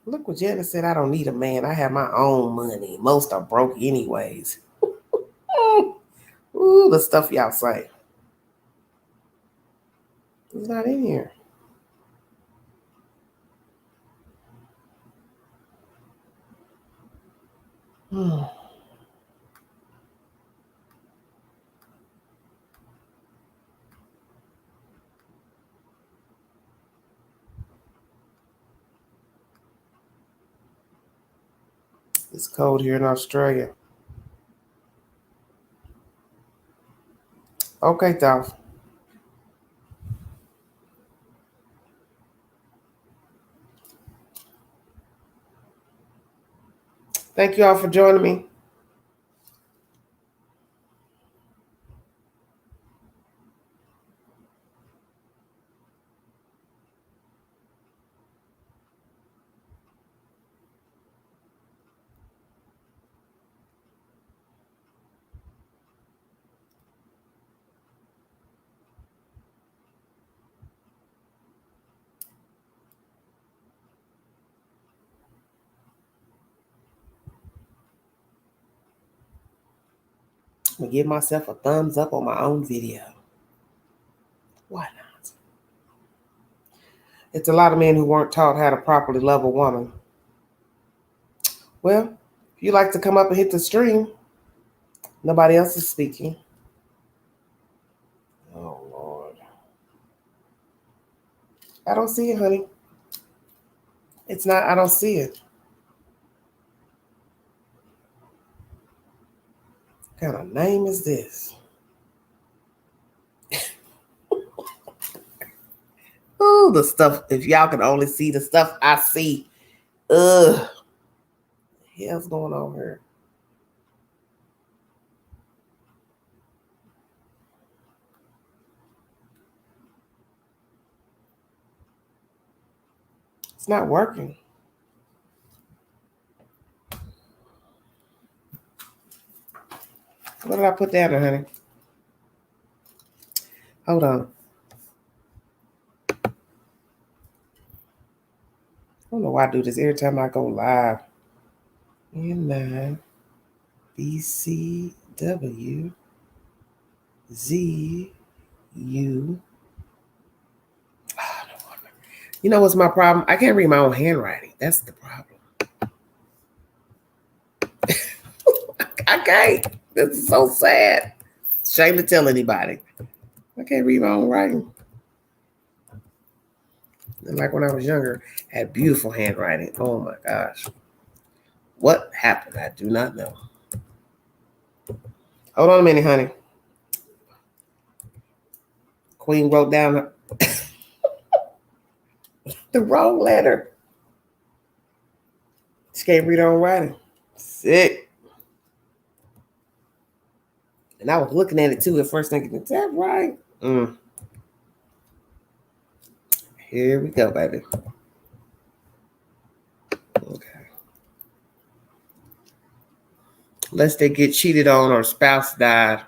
Look what Janet said. I don't need a man. I have my own money. Most are broke anyways. Ooh, Ooh, the stuff y'all say. It's not in here. It's cold here in Australia. Okay, Dolph. Thank you all for joining me. I'm going to give myself a thumbs up on my own video. Why not? It's a lot of men who weren't taught how to properly love a woman. Well, if you like to come up and hit the stream, nobody else is speaking. Oh, Lord. I don't see it, honey. It's not, I don't see it. What kind of name is this? Oh, the stuff, if y'all can only see the stuff I see. Ugh. What the hell's going on here? It's not working. What did I put down there, honey? Hold on. I don't know why I do this every time I go live. N9 BCW ZU. You know what's my problem? I can't read my own handwriting. That's the problem. I can't. This is so sad. Shame to tell anybody. I can't read my own writing. And like when I was younger, I had beautiful handwriting. Oh my gosh. What happened? I do not know. Hold on a minute, honey. Queen wrote down the wrong letter. She can't read her own writing. Sick. And I was looking at it too at first thinking, is that right? Here we go, baby. Okay. Unless they get cheated on or spouse died.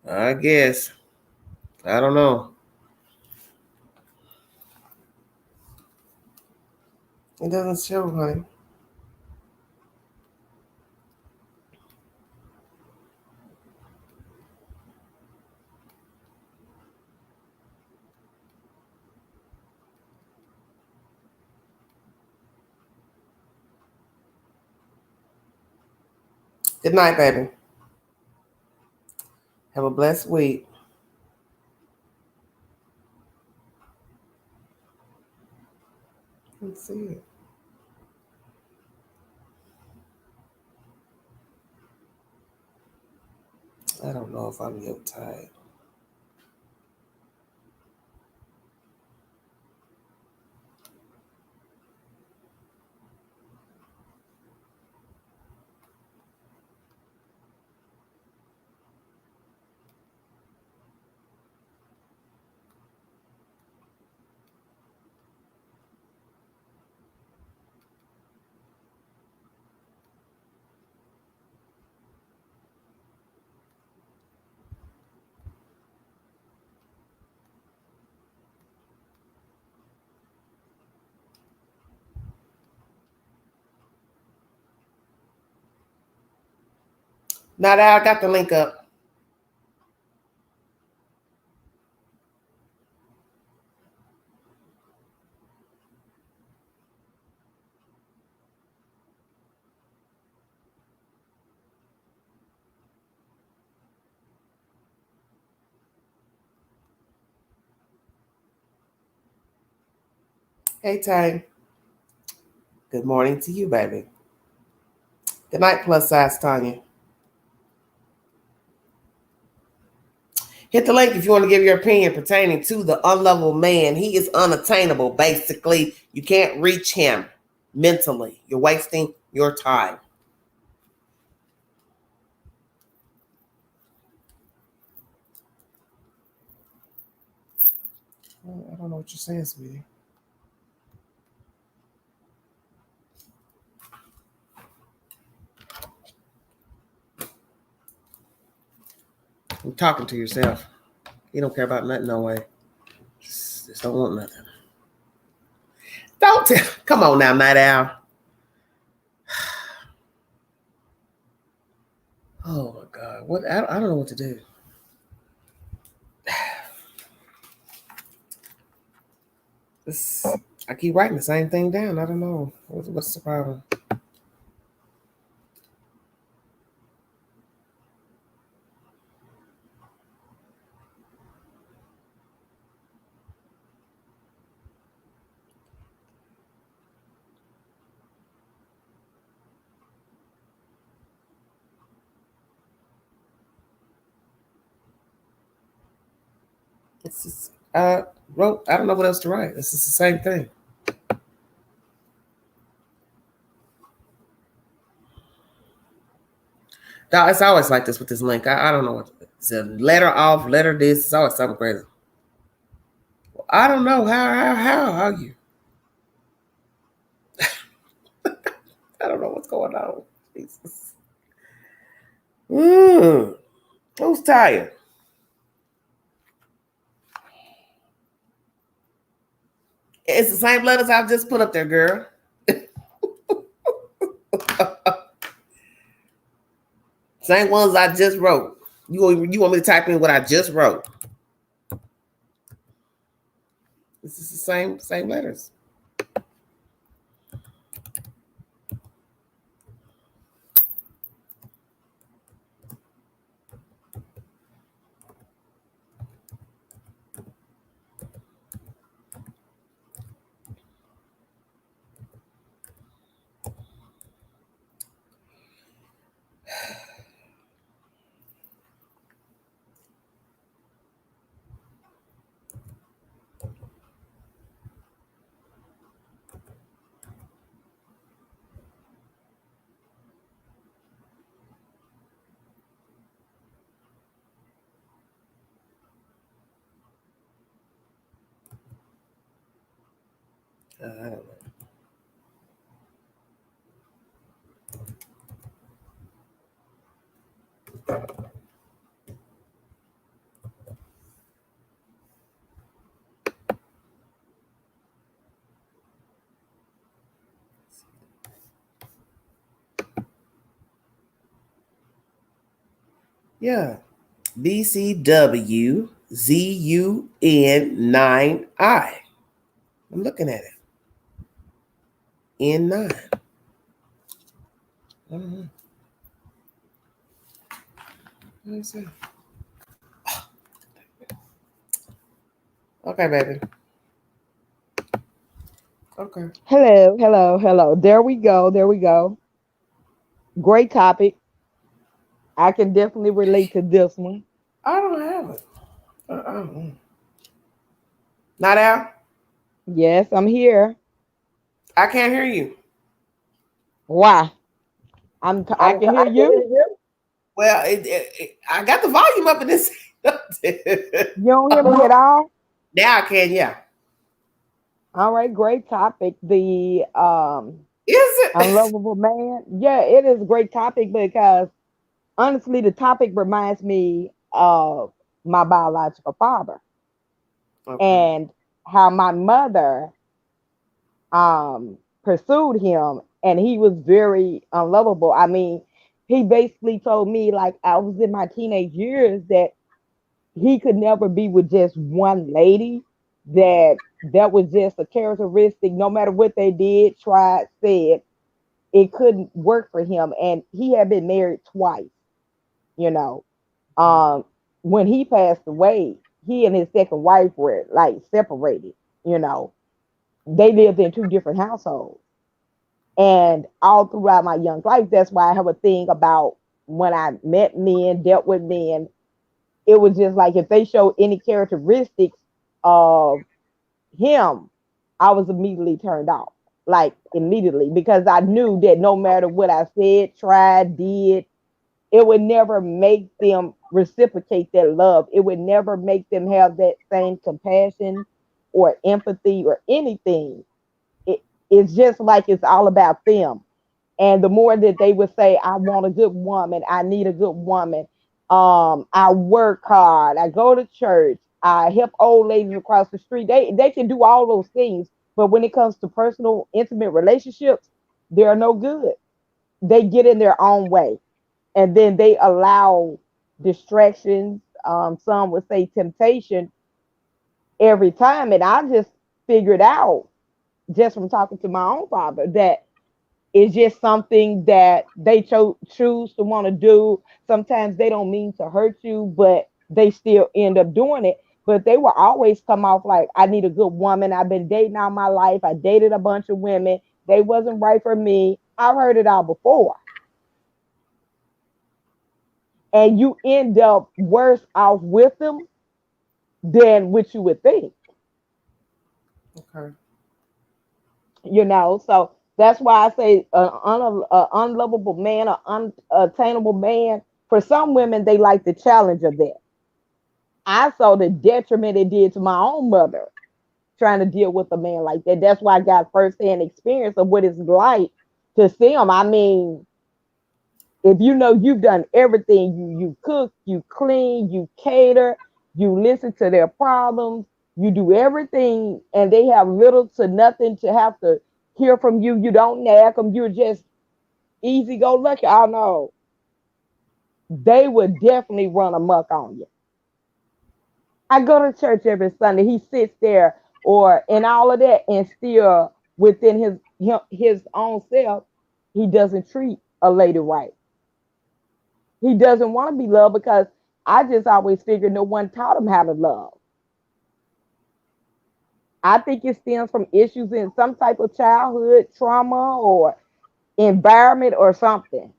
I guess. I don't know. It doesn't show, honey. Good night, baby. Have a blessed week. Let's see it. I don't know if I'm yoke tied. Now that I got the link up. Hey, Tay. Good morning to you, baby. Good night, plus size Tanya. Hit the link if you want to give your opinion pertaining to the unlovable man. He is unattainable, basically. You can't reach him mentally. You're wasting your time. I don't know what you're saying, sweetie. You're talking to yourself. You don't care about nothing, no way. Just don't want nothing. Don't tell. Come on now, Night Owl. Oh my God. What? I don't know what to do. I keep writing the same thing down. I don't know. What's the problem? It's just, wrote. I don't know what else to write. It's just the same thing. Now, it's always like this with this link. I don't know what it's a letter off, letter this. It's always something crazy. Well, I don't know how you. I don't know what's going on. Jesus. Who's tired? It's the same letters I've just put up there, girl. Same ones I just wrote. You want me to type in what I just wrote? This is the same letters. I don't know. Yeah. BCWZUN9I. I'm looking at it. N9. I don't know. Let me see. Okay, baby. Okay. Hello, hello, hello. There we go. There we go. Great topic. I can definitely relate to this one. I don't have it. Uh-uh. Not out. Yes, I'm here. I can't hear you. Why? I can hear I can hear you. you. Well, I got the volume up in this. You don't hear me at all? Now I can, yeah. All right, great topic. The Is it? unlovable man. Yeah, it is a great topic because honestly, the topic reminds me of my biological father Okay. and how my mother pursued him and he was very unlovable. I mean, he basically told me, like, I was in my teenage years, that he could never be with just one lady, that was just a characteristic. No matter what they did, tried, said, it couldn't work for him. And he had been married twice, you know. um when he passed away, he and his second wife were like separated, you know. They lived in two different households. And all throughout my young life, that's why I have a thing about, when I met men, dealt with men, it was just like, if they showed any characteristics of him, I was immediately turned off. Like immediately, because I knew that no matter what I said, tried, did, it would never make them reciprocate that love. It would never make them have that same compassion or empathy or anything. It's just like it's all about them. And the more that they would say, I want a good woman, I need a good woman. I work hard, I go to church, I help old ladies across the street. They can do all those things, but when it comes to personal, intimate relationships, they're no good. They get in their own way, and then they allow distractions. Some would say temptation every time. And I just figured out, just from talking to my own father, that it's just something that they choose to want to do. Sometimes they don't mean to hurt you, but they still end up doing it. But they will always come off like, I need a good woman. I've been dating all my life. I dated a bunch of women. They wasn't right for me. I've heard it all before. And you end up worse off with them than what you would think, Okay. you know. So that's why I say, unlovable man, or unattainable man. For some women, they like the challenge of that. I saw the detriment it did to my own mother trying to deal with a man like that. That's why I got firsthand experience of what it's like to see him. I mean, if you know you've done everything, you cook, you clean, you cater, you listen to their problems, you do everything, and they have little to nothing to have to hear from you. You don't nag them. You're just easy go lucky. I know they would definitely run amok on you. I go to church every Sunday. He sits there, or and all of that, and still within his own self, he doesn't treat a lady right. He doesn't want to be loved, because I just always figured no one taught him how to love. I think it stems from issues in some type of childhood trauma or environment or something.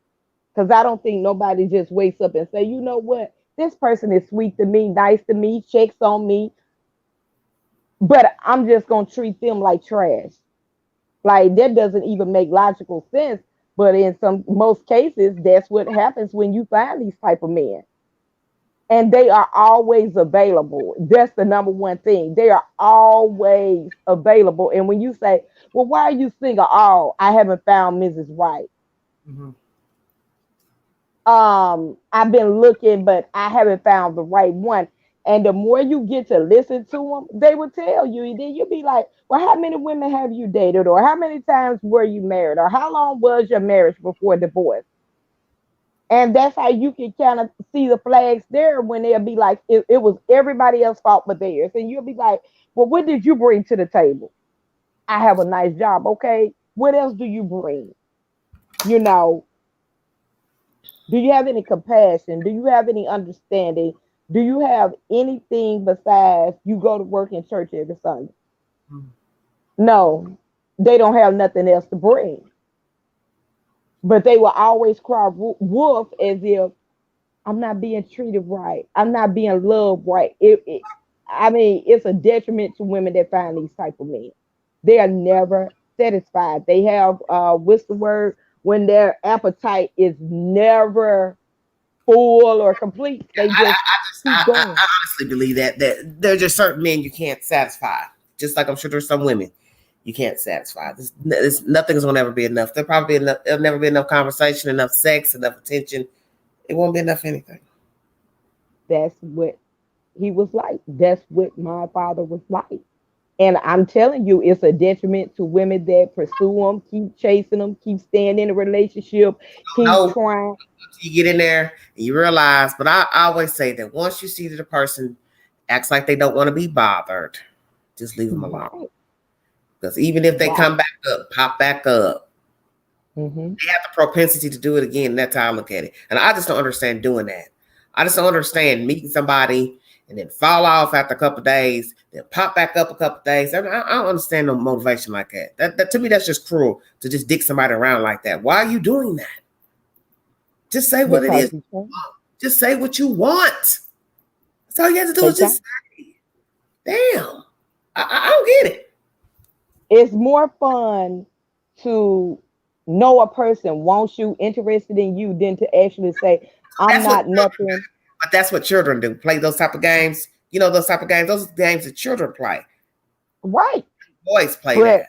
Because I don't think nobody just wakes up and say, you know what, this person is sweet to me, nice to me, checks on me, but I'm just gonna treat them like trash. Like, that doesn't even make logical sense. But in some most cases, that's what happens when you find these type of men. And they are always available. That's the number one thing. They are always available. And when you say, well, why are you single? Oh, I haven't found Mrs. Right. Mm-hmm. I've been looking, but I haven't found the right one. And the more you get to listen to them, they will tell you. And then you'll be like, well, how many women have you dated? Or how many times were you married? Or how long was your marriage before divorce? And that's how you can kind of see the flags there, when they'll be like, it was everybody else's fault but theirs. And you'll be like, well, what did you bring to the table? I have a nice job. Okay. What else do you bring? You know, do you have any compassion? Do you have any understanding? Do you have anything besides you go to work in church every Sunday? No, they don't have nothing else to bring. But they will always cry wolf, as if I'm not being treated right. I'm not being loved right. I mean, it's a detriment to women that find these type of men. They are never satisfied. They have, what's the word? When their appetite is never full or complete, they just keep going. I honestly believe that there are just certain men you can't satisfy. Just like I'm sure there's some women you can't satisfy. Nothing's gonna ever be enough. There'll probably be enough. There'll never be enough conversation, enough sex, enough attention. It won't be enough anything. That's what he was like. That's what my father was like. And I'm telling you, it's a detriment to women that pursue them, keep chasing them, keep staying in a relationship, keep No, trying. you get in there and you realize, but I always say that once you see that the person acts like they don't want to be bothered, just leave them alone. Right, Because even if they right. come back up, pop back up, Hmm. they have the propensity to do it again. That's how I look at it. And I just don't understand doing that. I just don't understand meeting somebody and then fall off after a couple of days, then pop back up a couple of days. I don't understand no motivation like that. That to me, that's just cruel to just dick somebody around like that. Why are you doing that? Just say what it Because is. you can. Just say what you want. That's all you have to do They is just can. say, damn. I don't get it. It's more fun to know a person wants you, interested in you, than to actually say, I'm That's what not children do. nothing. But that's what children do. Play those type of games. You know those type of games. Those are games that children play. Right. Boys play But that.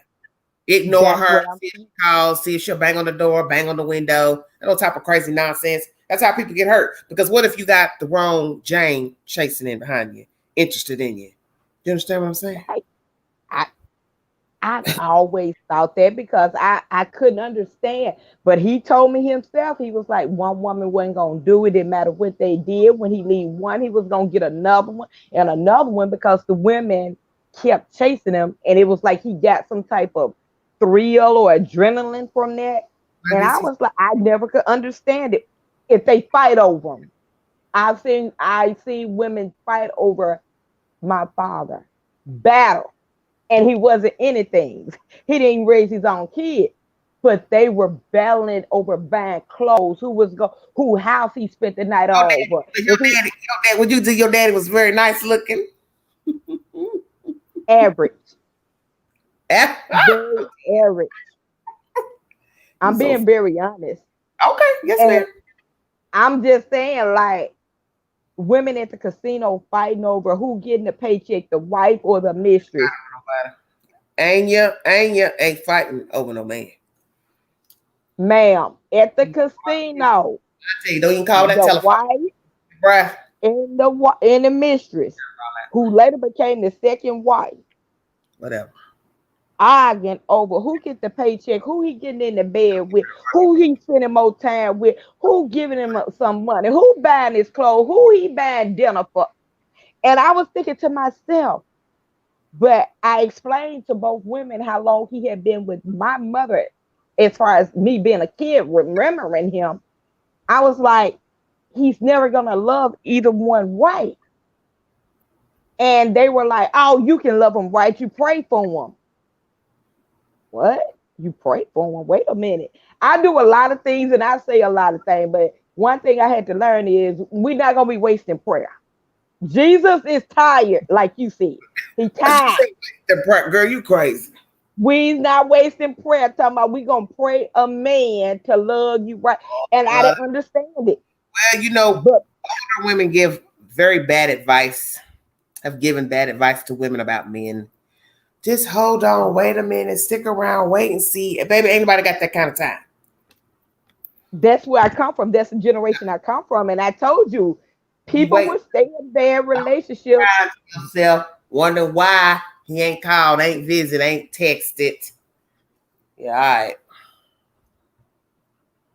Ignore that's her, what I'm see if she calls, see if she'll bang on the door, bang on the window, and all type of crazy nonsense. That's how people get hurt. Because what if you got the wrong Jane chasing in behind you, interested in you? You understand what I'm saying? right. I I always thought that because I couldn't understand. But he told me himself, he was like, one woman wasn't gonna do it, didn't matter what they did. When he leave one, he was gonna get another one and another one because the women kept chasing him, and it was like he got some type of thrill or adrenaline from that. I And guess I he's was like, I never could understand it. If they fight over him. I've seen women fight over my father. Battle, and he wasn't anything. He didn't raise his own kid, but they were battling over buying clothes. Who house he spent the night your over? daddy, If he what you do, your daddy was very nice looking. average, Eh? very average. You I'm so being very honest, okay, yes, and ma'am. I'm just saying, like women at the casino fighting over who getting the paycheck, the wife or the mistress. Ain't fighting over no man. Ma'am, at the casino, I tell you, don't even call that the telephone, wife bruh. and the mistress, who later became the second wife, Whatever. arguing over who get the paycheck, who he getting in the bed with, who he spending more time with, who giving him some money, who buying his clothes, who he buying dinner for. And I was thinking to myself, but I explained to both women how long he had been with my mother, as far as me being a kid, remembering him. I was like, he's never gonna love either one right. And they were like, oh, you can love him right. You pray for him. What? You pray for him? Wait a minute. I do a lot of things and I say a lot of things, but one thing I had to learn is we're not gonna be wasting prayer. Jesus is tired, like you said. He What you tired. say? Girl, you crazy. We not wasting prayer. Talking about we gonna pray a man to love you right. And I Uh, didn't understand it. well, you know, But older women give very bad advice. Have given bad advice to women about men. Just hold on, wait a minute, stick around, wait and see. Baby, anybody got that kind of time? that's where I come from. That's the generation I come from. And I told you, You people wait will stay in their relationship. around to yourself, wonder why he ain't called, ain't visit, ain't texted. Yeah, all right.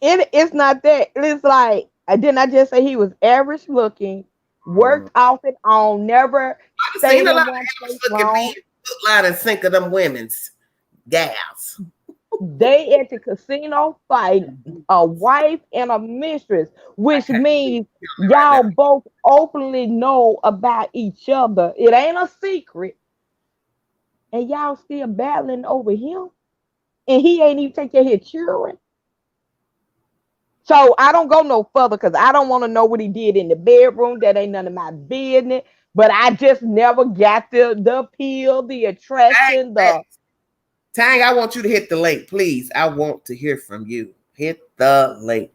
It's not that. It's like, didn't I just say he was average looking, Mm. worked off and on, never I've stayed seen a lot in of one average place looking men, long. hook, line, and sink of them women's gals. They at the casino fight a wife and a mistress, I which can't believe means it right now. y'all both openly know about each other. It ain't a secret, and y'all still battling over him, and he ain't even take care of his children. So I don't go no further because I don't want to know what he did in the bedroom. That ain't none of my business. But I just never got the appeal, the Tang, attraction, the Tang, I want you to hit the link, please. I want to hear from you. Hit the link.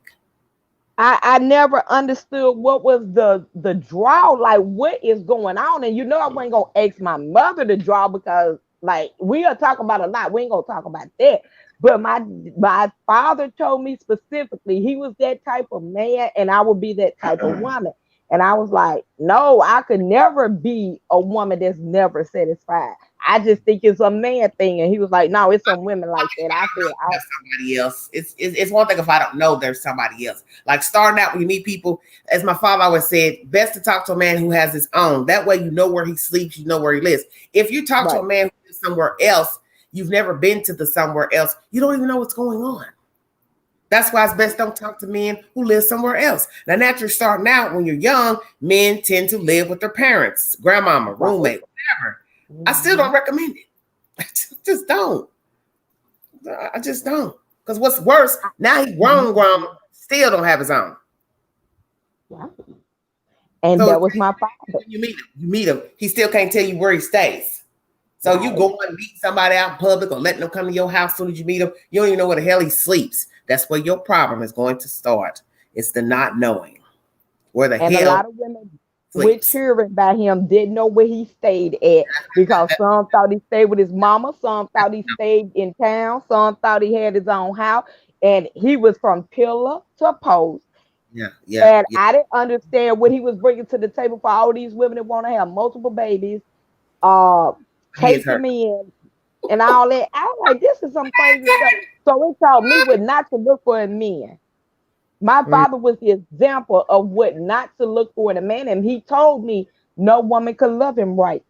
I never understood what was the draw, like what is going on. And you know I wasn't gonna ask my mother to draw because like we are talking about a lot. We ain't gonna talk about that. But my father told me specifically he was that type of man and I would be that type of woman. And I was like, no, I could never be a woman that's never satisfied. I just think it's a man thing. And he was like, no, it's some women like that. I said, There's somebody else. It's one thing if I don't know there's somebody else. Like starting out when you meet people, as my father always said, best to talk to a man who has his own. That way you know where he sleeps, you know where he lives. If you talk to a man who lives somewhere else, you've never been to the somewhere else, you don't even know what's going on. That's why it's best don't talk to men who live somewhere else. Now, naturally, starting out when you're young, men tend to live with their parents, grandmama, roommate, whatever. I still don't recommend it. I just don't. I just don't. Because what's worse, now he's grown, still don't have his own. Right. And so that was my father. When you meet him, he still can't tell you where he stays. So you go and meet somebody out in public or letting them come to your house as soon as you meet him, you don't even know where the hell he sleeps. That's where your problem is going to start. It's the not knowing where the hell. And a lot of women with children by him didn't know where he stayed at, because some thought he stayed with his mama, some thought he stayed in town, some thought he had his own house, and he was from pillar to post. And I didn't understand what he was bringing to the table for all these women that want to have multiple babies, taking men and all that. I was like, this is some crazy stuff. So it taught me what not to look for in men. My father was the example of what not to look for in a man, and he told me no woman could love him right.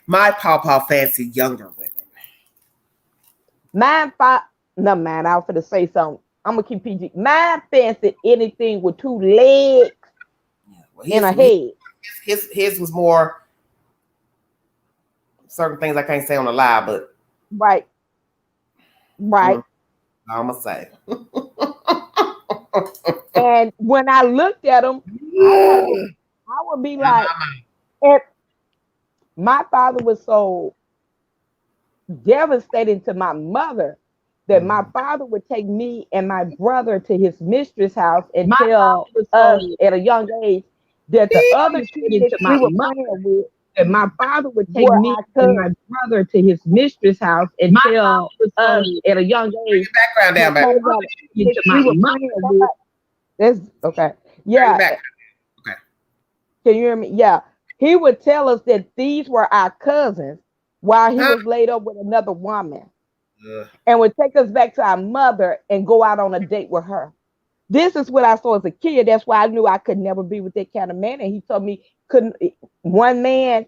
My pawpaw fancied younger women. I was going to say something. I'm going to keep PG. Mine fancied anything with two legs and a head. His was more certain things I can't say on the live, but right. I'm gonna say. And when I looked at him, I would be like, and my father was so devastating to my mother that my father would take me and my brother to his mistress' house and tell us at a young age that the other kids that we were playing with, that my father would take me and my brother to his mistress' house and tell us at a young age. Background down, baby. That's okay. Yeah. Okay. Can you hear me? Yeah. He would tell us that these were our cousins while he was laid up with another woman. And would take us back to our mother and go out on a date with her. This is what I saw as a kid. That's why I knew I could never be with that kind of man. And he told me one man,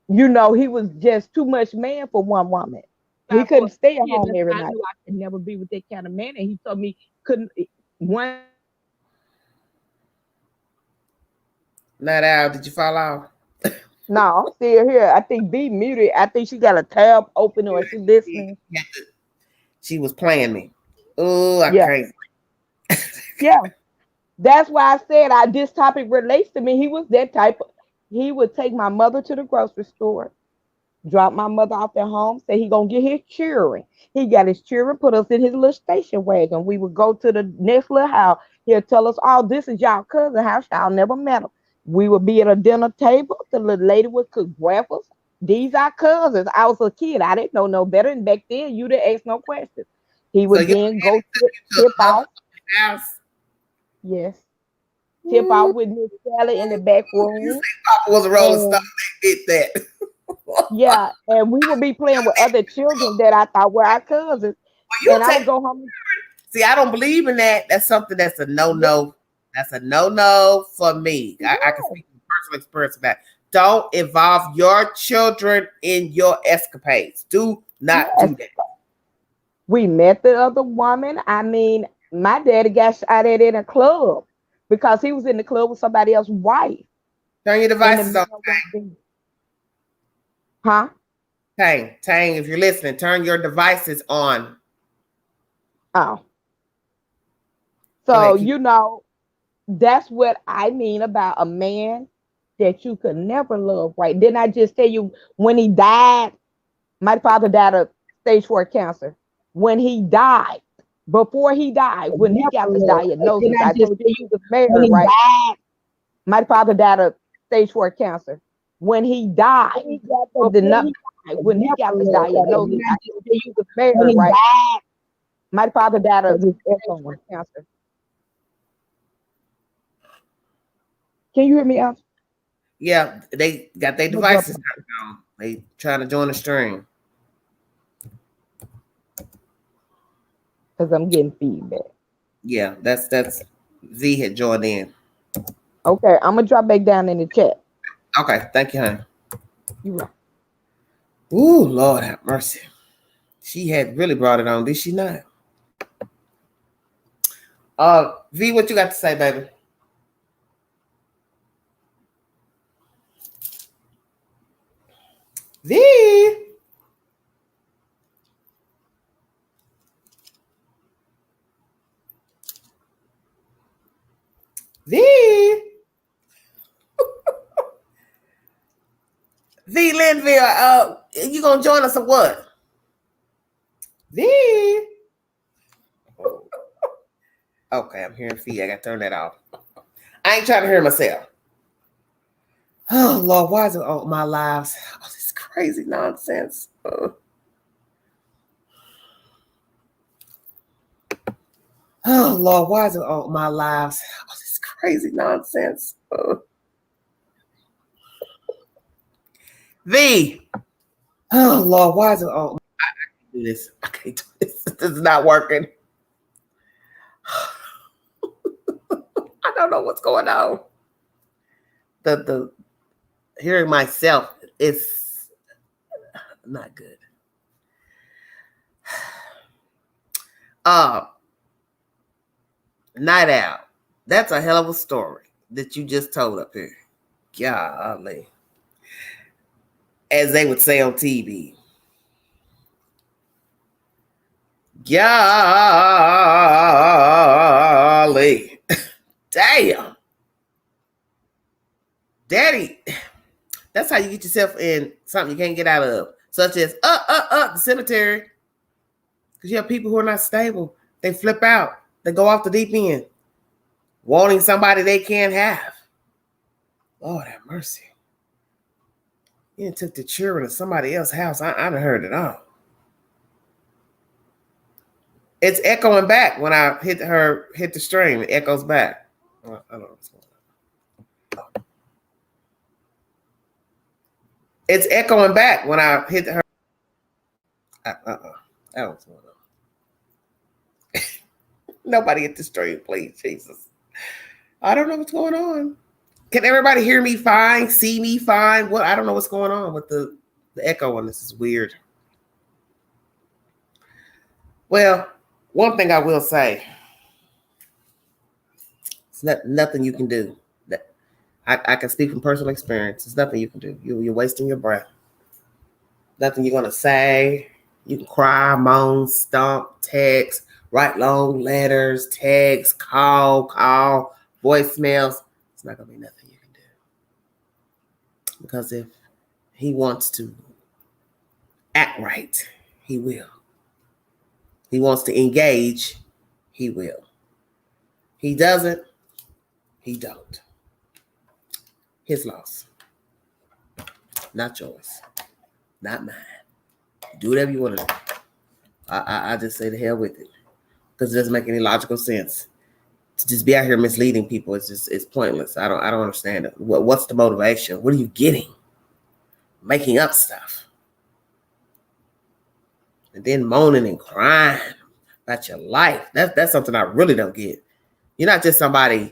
he was just too much man for one woman. He couldn't stay at home every night. I could never be with that kind of man. And he told me one. Not out. Did you fall off? No, I'm still here. I think B muted. I think she got a tab open or she listening. She was playing me. Oh, I can't. Yeah. That's why I said this topic relates to me. He was that type of, he would take my mother to the grocery store, drop my mother off at home, say he gonna get his children. He got his children, put us in his little station wagon. We would go to the next little house. He'll tell us, oh, this is y'all cousin house. Y'all never met him. We would be at a dinner table. The little lady would cook breakfast. These are cousins. I was a kid. I didn't know no better. And back then, you didn't ask no questions. He would then go tip off. Yes. Tip off with Miss Sally in the back room. You say Papa was a rolling stone. They did that. Yeah. And we would be playing with other children that I thought were our cousins. And I would go home. See, I don't believe in that. That's something that's a no-no. That's a no-no for me. I can speak from personal experience of that. Don't involve your children in your escapades. Do not do that. We met the other woman. I mean, my daddy got shot at in a club because he was in the club with somebody else's wife. Turn your devices on. Huh? Tang, if you're listening, turn your devices on. Oh. So, that's what I mean about a man that you could never love, right? Didn't I just tell you when he died, my father died of stage 4 cancer. When he died, before he died, when he got the diagnosis, I told you he was married, right? My father died of stage 4 cancer. When he died, when he got the diagnosis, I told you he was married, right? My father died of stage 4 cancer. Can you hear me out? Yeah, they got their devices turned on. They trying to join the stream. Because I'm getting feedback. Yeah, that's V had joined in. Okay, I'm gonna drop back down in the chat. Okay, thank you, honey. You right. Ooh, Lord have mercy. She had really brought it on, did she not? V, what you got to say, baby? V. V. V Linville, you gonna join us or what? V. Okay, I'm hearing V. I gotta turn that off. I ain't trying to hear myself. Oh Lord, why is it all my lives? All this crazy nonsense. Oh Lord, why is it all my lives? All this crazy nonsense. V. Oh Lord, why is it all? I can't do this. I can't do this. This is not working. I don't know what's going on. The hearing myself is not good. Night Owl. That's a hell of a story that you just told up here. Golly. As they would say on TV. Golly. Damn. Daddy. That's how you get yourself in something you can't get out of. Such as the cemetery. Because you have people who are not stable. They flip out. They go off the deep end. Wanting somebody they can't have. Lord have mercy. You took the children to somebody else's house. I done heard it all. It's echoing back when I hit the stream. It echoes back. I don't know what's going on. It's echoing back when I hit her. I don't know what's going on. Nobody hit the stream, please, Jesus. I don't know what's going on. Can everybody hear me fine? See me fine? What? I don't know what's going on with the echo on this. Is weird. Well, one thing I will say, it's nothing you can do. I can speak from personal experience. There's nothing you can do. You're wasting your breath. Nothing you're gonna say. You can cry, moan, stomp, text, write long letters, text, call, voicemails. It's not gonna be nothing you can do. Because if he wants to act right, he will. He wants to engage, he will. He doesn't, he don't. His loss. Not yours. Not mine. Do whatever you want to do. I just say the hell with it. Because it doesn't make any logical sense. To just be out here misleading people, it's pointless. I don't understand it. What's the motivation? What are you getting? Making up stuff. And then moaning and crying about your life. That's something I really don't get. You're not just somebody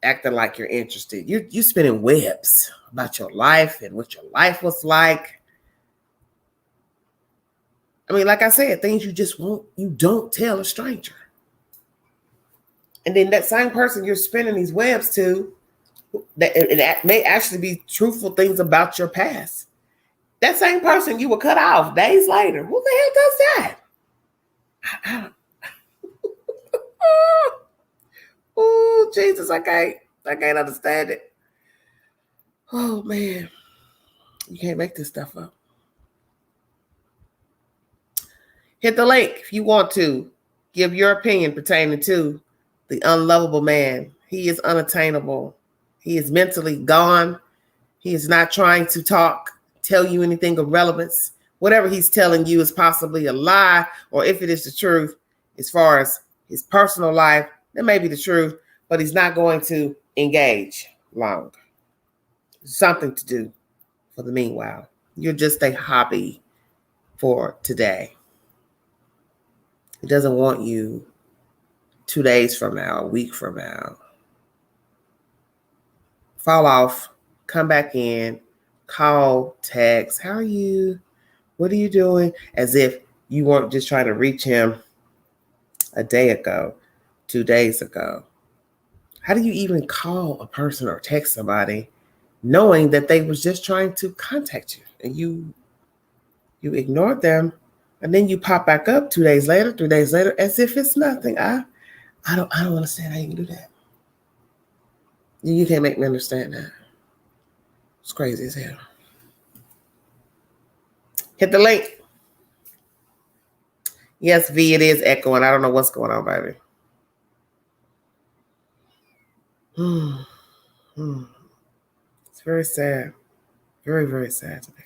acting like you're interested. You're spinning webs about your life and what your life was like. I mean, like I said, things you don't tell a stranger. And then that same person you're spinning these webs to, that it may actually be truthful things about your past. That same person you would cut off days later. Who the hell does that? I don't. Oh, Jesus, I can't understand it. Oh man, you can't make this stuff up. Hit the link if you want to give your opinion pertaining to the unlovable man. He is unattainable. He is mentally gone. He is not trying to tell you anything of relevance. Whatever he's telling you is possibly a lie, or if it is the truth, as far as his personal life, that may be the truth, but he's not going to engage long. Something to do for the meanwhile. You're just a hobby for today. He doesn't want you 2 days from now, a week from now. Fall off, come back in, call, text, how are you? What are you doing? As if you weren't just trying to reach him a day ago, 2 days ago. How do you even call a person or text somebody knowing that they was just trying to contact you and you ignored them, and then you pop back up 2 days later, 3 days later, as if it's nothing? I don't understand how you can do that. You can't make me understand that. It's crazy as hell. Hit the link. Yes, V, it is echoing. I don't know what's going on, baby. It's very sad. Very, very sad today.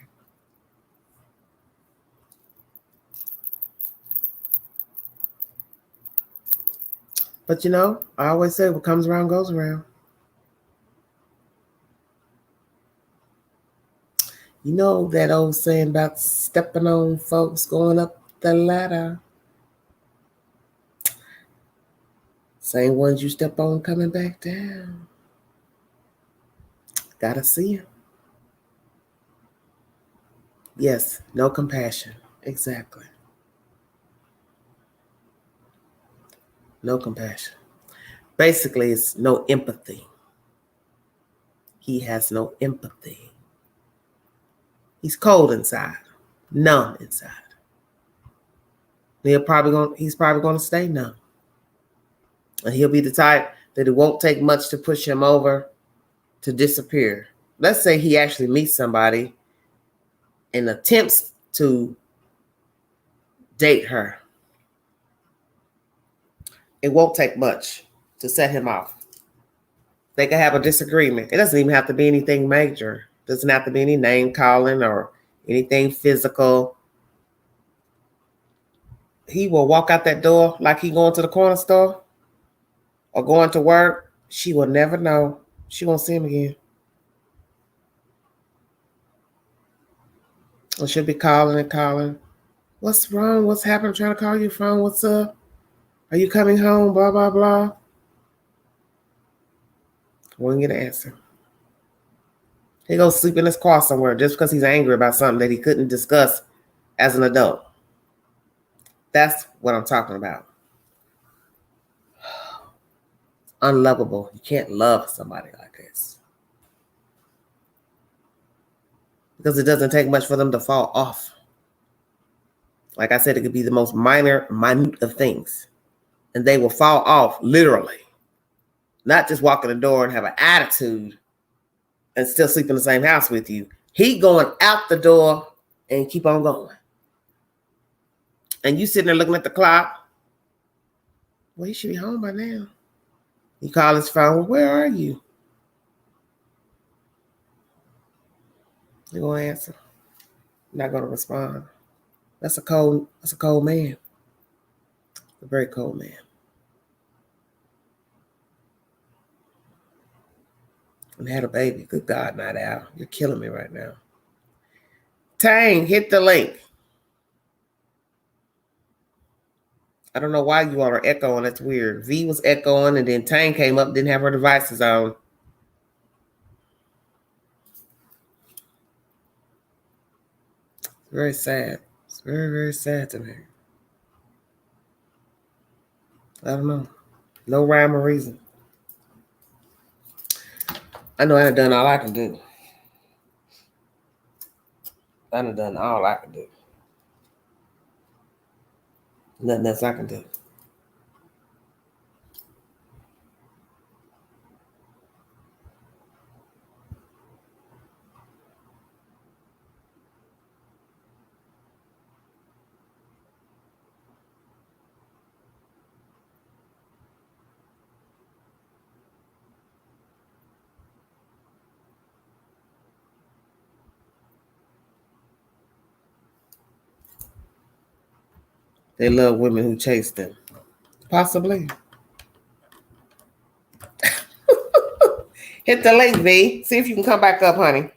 But you know, I always say what comes around goes around. You know that old saying about stepping on folks going up the ladder. Same ones you step on coming back down. Gotta see them. Yes, no compassion. Exactly. No compassion. Basically, it's no empathy. He has no empathy. He's cold inside, numb inside. He's probably gonna stay numb. And he'll be the type that it won't take much to push him over to disappear. Let's say he actually meets somebody and attempts to date her. It won't take much to set him off. They can have a disagreement. It doesn't even have to be anything major. It doesn't have to be any name calling or anything physical. He will walk out that door like he going to the corner store or going to work. She will never know. She won't see him again. Or she'll be calling and calling. What's wrong? What's happening? I'm trying to call your phone. What's up? Are you coming home? Blah, blah, blah. Won't get an answer. He goes sleep in his car somewhere just because he's angry about something that he couldn't discuss as an adult. That's what I'm talking about. Unlovable. You can't love somebody like this. Because it doesn't take much for them to fall off. Like I said, it could be the most minute of things. And they will fall off, literally. Not just walk in the door and have an attitude and still sleep in the same house with you. He going out the door and keep on going. And you sitting there looking at the clock. Well, he should be home by now. You call his phone. Where are you? You're going to answer. Not going to respond. That's a cold man. A very cold man. And had a baby. Good God, not Al. You're killing me right now. Tang, hit the link. I don't know why you all are echoing. That's weird. V was echoing, and then Tang came up, didn't have her devices on. It's very sad. It's very, very sad to me. I don't know. No rhyme or reason. I know I done all I can do. I done all I can do. Nothing else I can do. They love women who chase them. Possibly. Hit the link, V. See if you can come back up, honey.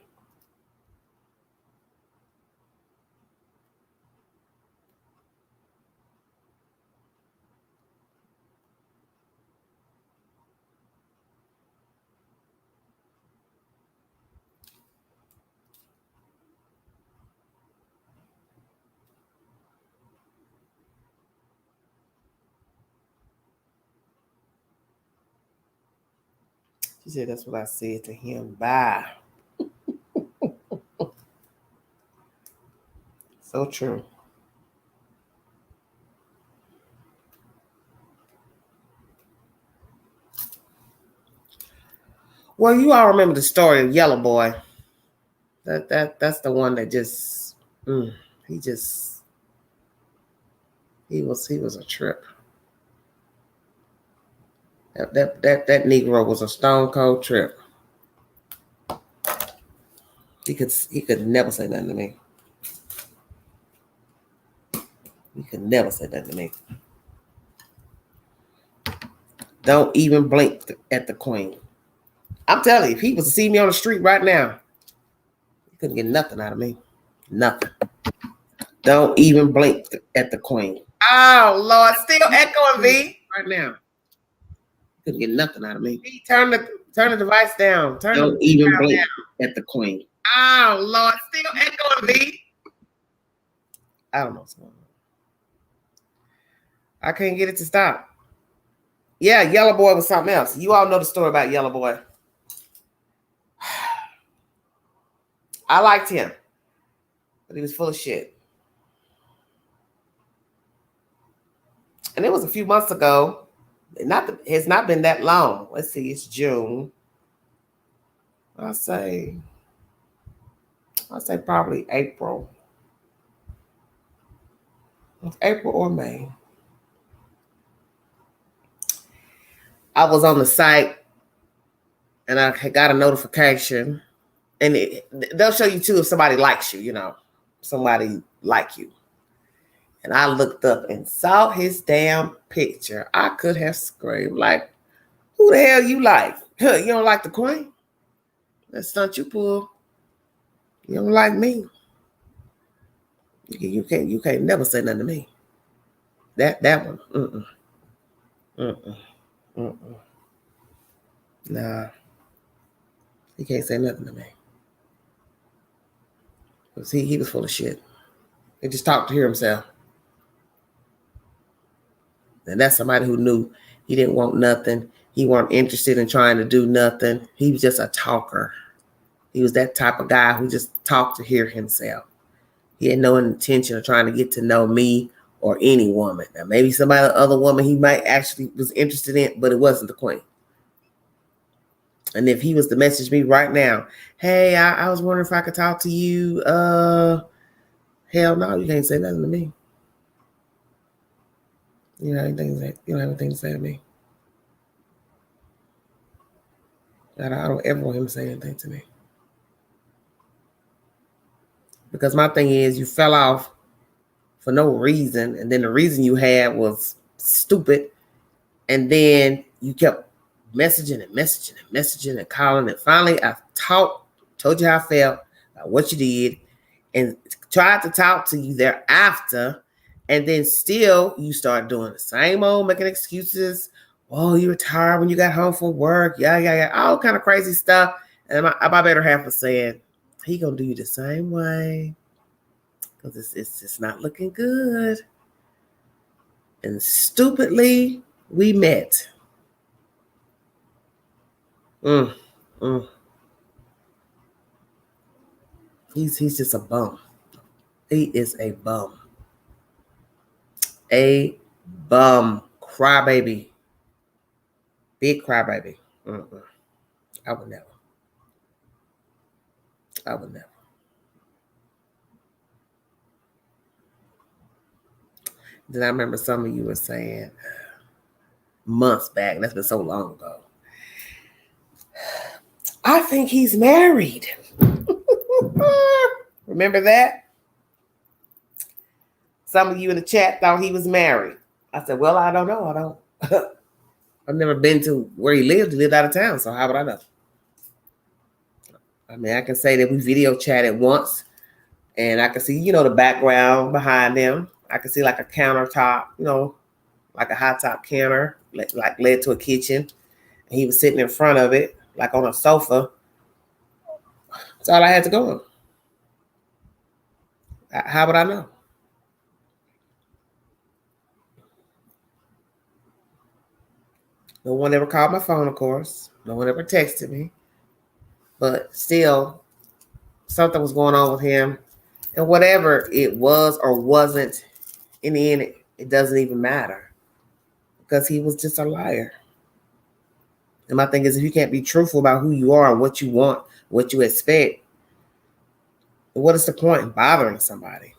She said, that's what I said to him. Bye. So true. Well, you all remember the story of Yellow Boy. That's the one that just he just he was a trip. That Negro was a stone cold trip. He could never say nothing to me. He could never say nothing to me. Don't even blink at the queen. I'm telling you, if he was to see me on the street right now, he couldn't get nothing out of me. Nothing. Don't even blink at the queen. Oh Lord, still echoing V right now. Couldn't get nothing out of me. V, turn the device down. Don't even blink at the queen. Oh Lord, still echoing V. I don't know what's going on. I can't get it to stop. Yeah, Yellow Boy was something else. You all know the story about Yellow Boy. I liked him, but he was full of shit. And it was a few months ago. It's not been that long. Let's see, it's June. I'll say probably April. April or May. I was on the site and I got a notification. And they'll show you too if somebody likes you, somebody like you. And I looked up and saw his damn picture. I could have screamed like, who the hell you like? Huh, you don't like the queen? That stunt you pull. You don't like me. You can't never say nothing to me. That one. Nah. He can't say nothing to me. Because he was full of shit. He just talked to hear himself. And that's somebody who knew he didn't want nothing. He weren't interested in trying to do nothing. He was just a talker. He was that type of guy who just talked to hear himself. He had no intention of trying to get to know me or any woman. Now, maybe other woman he might actually was interested in, but it wasn't the queen. And if he was to message me right now, hey, I was wondering if I could talk to you. Hell no, you can't say nothing to me. You don't have anything to say to me. I don't ever want him to say anything to me. Because my thing is, you fell off for no reason, and then the reason you had was stupid, and then you kept messaging and calling, and finally I told you how I felt, what you did, and tried to talk to you thereafter, and then still you start doing the same old, making excuses. Oh, you were tired when you got home from work, yeah, all kind of crazy stuff. And my better half was saying, he gonna do you the same way, because it's just not looking good. And stupidly, we met. He's just a bum. He is a bum. A bum. Crybaby. Big crybaby. I would never. Then I remember some of you were saying months back, and that's been so long ago, I think he's married. Remember that? Some of you in the chat thought he was married. I said, well, I don't know. I've never been to where he lived. He lived out of town, so how would I know? I mean, I can say that we video chatted once, and I can see, the background behind them. I can see like a countertop, like a hot top counter, like led to a kitchen. And he was sitting in front of it, like on a sofa. That's all I had to go on. How would I know? No one ever called my phone, of course. No one ever texted me. But still, something was going on with him. And whatever it was or wasn't, in the end, it doesn't even matter. Because he was just a liar. And my thing is, if you can't be truthful about who you are and what you want, what you expect, what is the point in bothering somebody?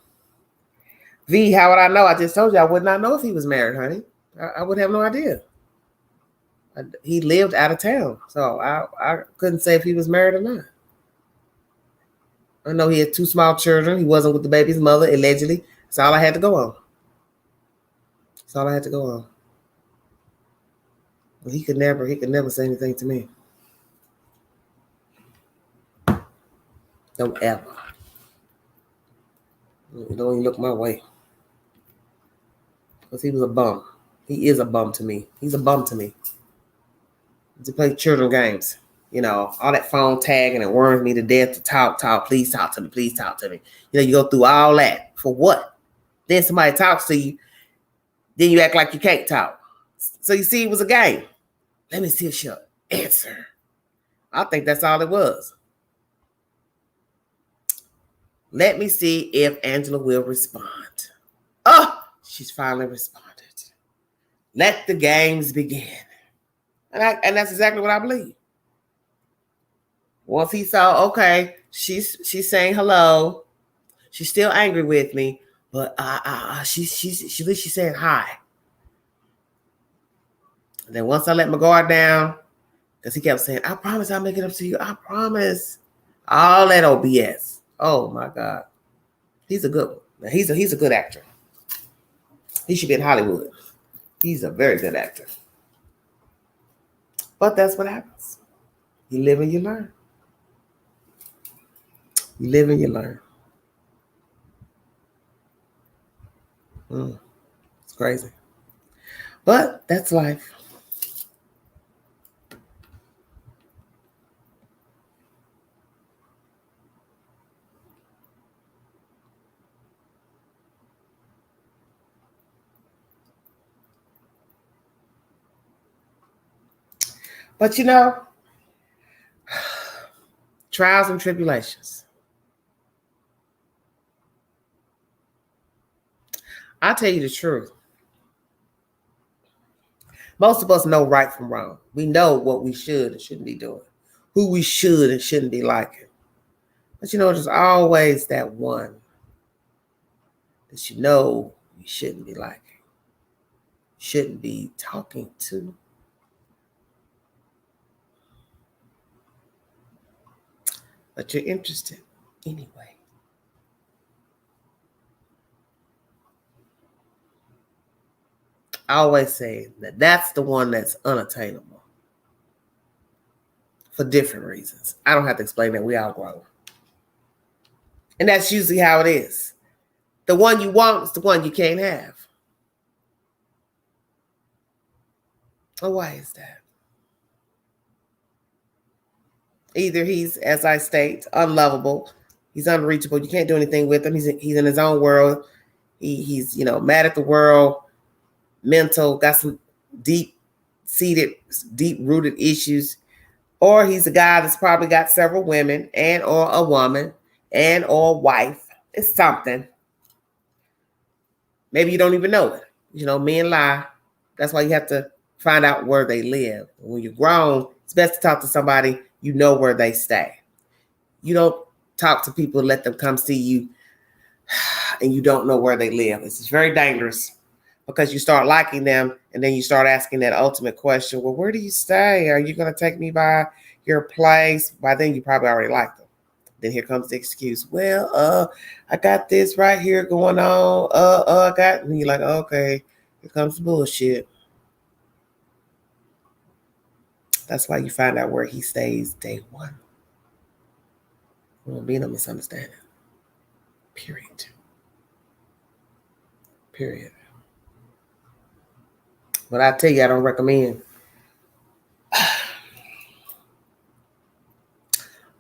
V, how would I know? I just told you I would not know if he was married, honey. I would have no idea. He lived out of town, so I couldn't say if he was married or not. I know he had 2 small children. He wasn't with the baby's mother, allegedly. That's all I had to go on. That's all I had to go on. But he could never say anything to me. Don't ever. Don't even look my way. Because he was a bum. He is a bum to me. He's a bum to me. To play children games. You know, all that phone tagging and worrying me to death to talk, please talk to me, please talk to me. You know, you go through all that. For what? Then somebody talks to you, then you act like you can't talk. So you see, it was a game. Let me see if she'll answer. I think that's all it was. Let me see if Angela will respond. Oh, she's finally responded. Let the games begin. And that's exactly what I believe. Once he saw, okay, she's saying hello. She's still angry with me, but she's saying hi. And then once I let my guard down, because he kept saying, I promise I'll make it up to you. I promise. All that old BS. Oh my God. He's a good one. He's a good actor. He should be in Hollywood. He's a very good actor. But that's what happens. You live and you learn. You live and you learn. It's crazy. But that's life. But you know, trials and tribulations. I'll tell you the truth. Most of us know right from wrong. We know what we should and shouldn't be doing, who we should and shouldn't be liking. But you know, there's always that one that you know you shouldn't be liking, shouldn't be talking to. But you're interested anyway. I always say that that's the one that's unattainable for different reasons. I don't have to explain that. We all grow. And that's usually how it is. The one you want is the one you can't have. Oh, why is that? Either he's, as I state, unlovable. He's unreachable. You can't do anything with him. He's in his own world. He's mad at the world, mental, got some deep-seated, deep-rooted issues. Or he's a guy that's probably got several women and or a woman and or wife. It's something. Maybe you don't even know it. Men lie. That's why you have to find out where they live. When you're grown, it's best to talk to somebody you know where they stay. You don't talk to people and let them come see you and you don't know where they live. It's very dangerous because you start liking them and then you start asking that ultimate question, well, where do you stay? Are you going to take me by your place? By then you probably already like them. Then here comes the excuse. Well, I got this right here going on. I got, and you're like, okay, here comes the bullshit. That's why you find out where he stays day one. There won't be no misunderstanding. Period. But I tell you, I don't recommend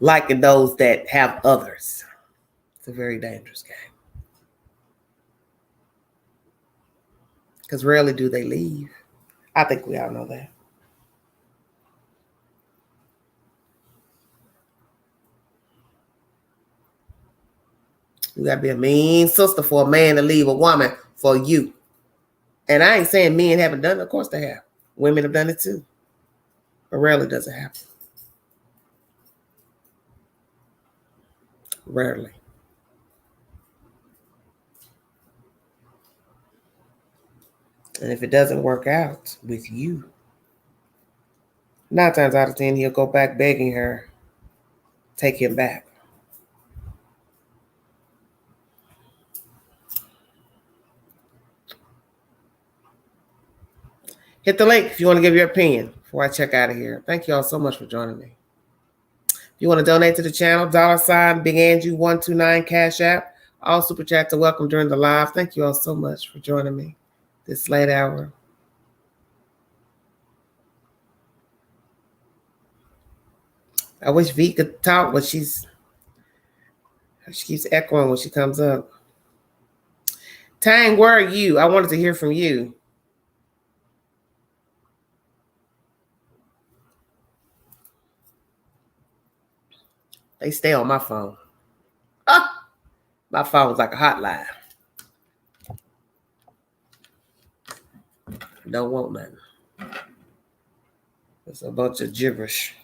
liking those that have others. It's a very dangerous game. Because rarely do they leave. I think we all know that. You gotta be a mean sister for a man to leave a woman for you. And I ain't saying men haven't done it. Of course they have. Women have done it too. But rarely does it happen. Rarely. And if it doesn't work out with you, 9 times out of 10, he'll go back begging her, take him back. Hit the link if you want to give your opinion before I check out of here. Thank you all so much for joining me. If you want to donate to the channel, $ Big Angie 129 Cash App. All super chats are welcome during the live. Thank you all so much for joining me this late hour. I wish V could talk, but she keeps echoing when she comes up. Tang, where are you? I wanted to hear from you. They stay on my phone. My phone's like a hotline. Don't want nothing. It's a bunch of gibberish.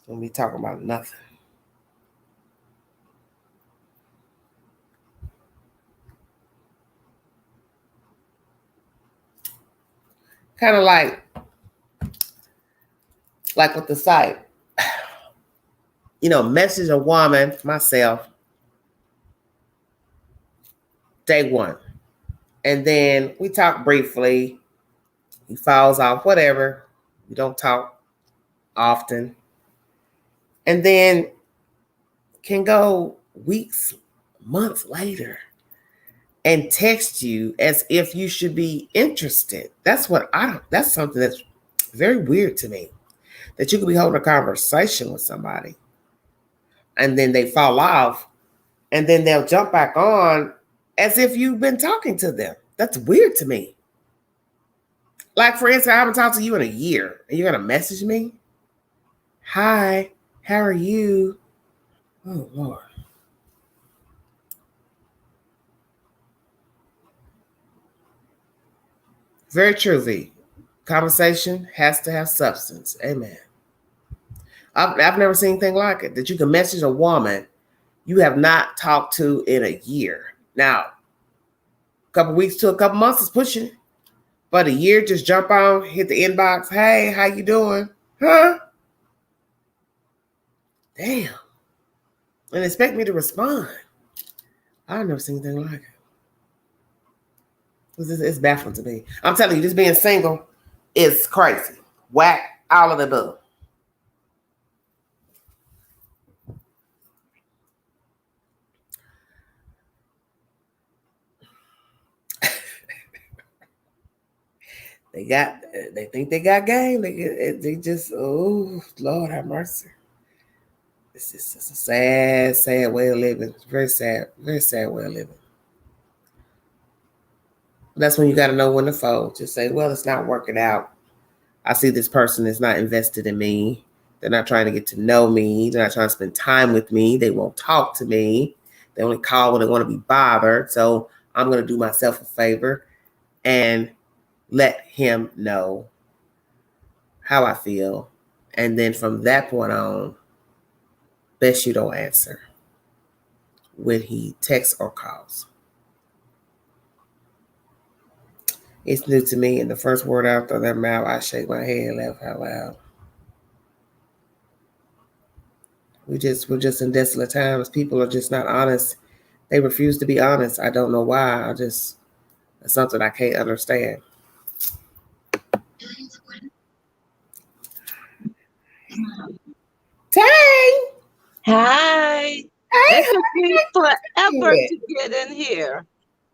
Don't be talking about nothing. Kind of like with the site. Message a woman, myself, day one. And then we talk briefly. He falls off, whatever. We don't talk often. And then can go weeks, months later and text you as if you should be interested. That's something that's very weird to me. That you could be holding a conversation with somebody and then they fall off and then they'll jump back on as if you've been talking to them. That's weird to me. Like, for instance, I haven't talked to you in a year and you're going to message me? Hi, how are you? Oh, Lord. Very true, V. Conversation has to have substance. Amen. I've never seen anything like it, that you can message a woman you have not talked to in a year. Now, a couple weeks to a couple months is pushing, but a year, just jump on, hit the inbox. Hey, how you doing? Huh? Damn. And expect me to respond. I've never seen anything like it. It's baffling to me. I'm telling you, this being single is crazy. Whack, all of the above. They think they got game. They just, oh, Lord have mercy. It's just a sad, sad way of living. It's very sad way of living. That's when you got to know when to fold. Just say, well, it's not working out. I see this person is not invested in me. They're not trying to get to know me. They're not trying to spend time with me. They won't talk to me. They only call when they want to be bothered. So I'm going to do myself a favor and let him know how I feel. And then from that point on, best you don't answer when he texts or calls. It's new to me, and the first word out of their mouth, I shake my head and laugh out loud. We're just in desolate times. People are just not honest. They refuse to be honest. I don't know why. It's something I can't understand. Tang! Hi. It took me forever to get in here.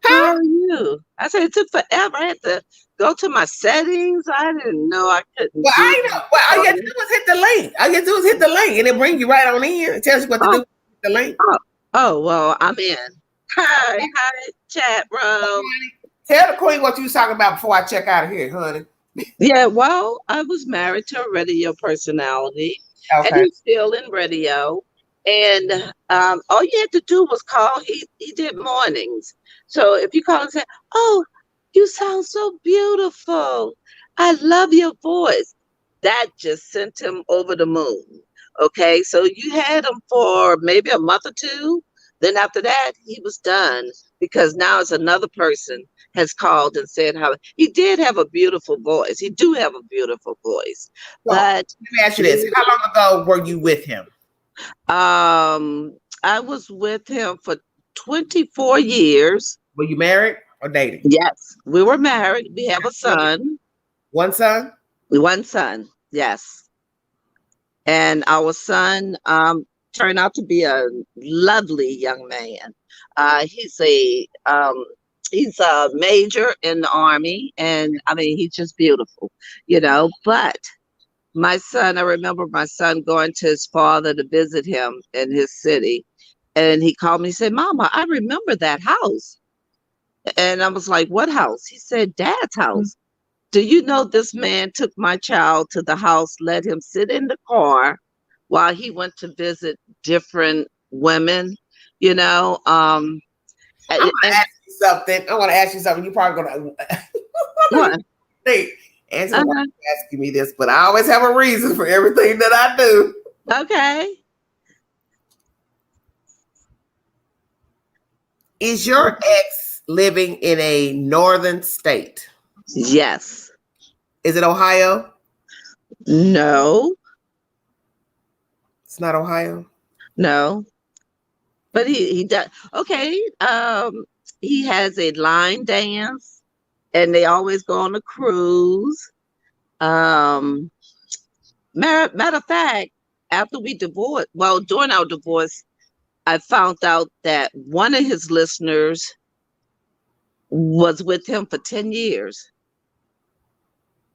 How are you? I said it took forever. I had to go to my settings. I didn't know I couldn't. Well, I know. Well, all you have to do is hit the link. All you have to do is hit the link, and it brings you right on in. It tells you what to do with the link. Oh, well, I'm in. Hi, chat room. Tell the queen what you was talking about before I check out of here, honey. Yeah, well, I was married to a radio personality, and he's still in radio. And all you had to do was call. He did mornings. So if you call and say, "Oh, you sound so beautiful. I love your voice," that just sent him over the moon. Okay, so you had him for maybe a month or two. Then after that, he was done because now it's another person has called and said how he did have a beautiful voice. He do have a beautiful voice, So let but me ask you this: how long ago were you with him? I was with him for 24 years. Were you married or dating? Yes, we were married. We have a son, One son. one son. Yes. And our son turned out to be a lovely young man. He's he's a major in the army, and I mean he's just beautiful, you know. But my son, I remember my son going to his father to visit him in his city, and he called me and said, "Mama, I remember that house." And I was like, "What house?" He said, "Dad's house." Do you know this man took my child to the house, let him sit in the car while he went to visit different women, you know? I'm gonna And ask you something. I want to ask you something. You're probably gonna what? think answer why Uh-huh. you're asking me this, but I always have a reason for everything that I do. Okay. Is your ex living in a northern state? Yes. Is it Ohio? No. It's not Ohio. No. But he does. Okay. He has a line dance, and they always go on a cruise. Um, matter of fact, after we divorced, well, during our divorce, I found out that one of his listeners was with him for 10 years.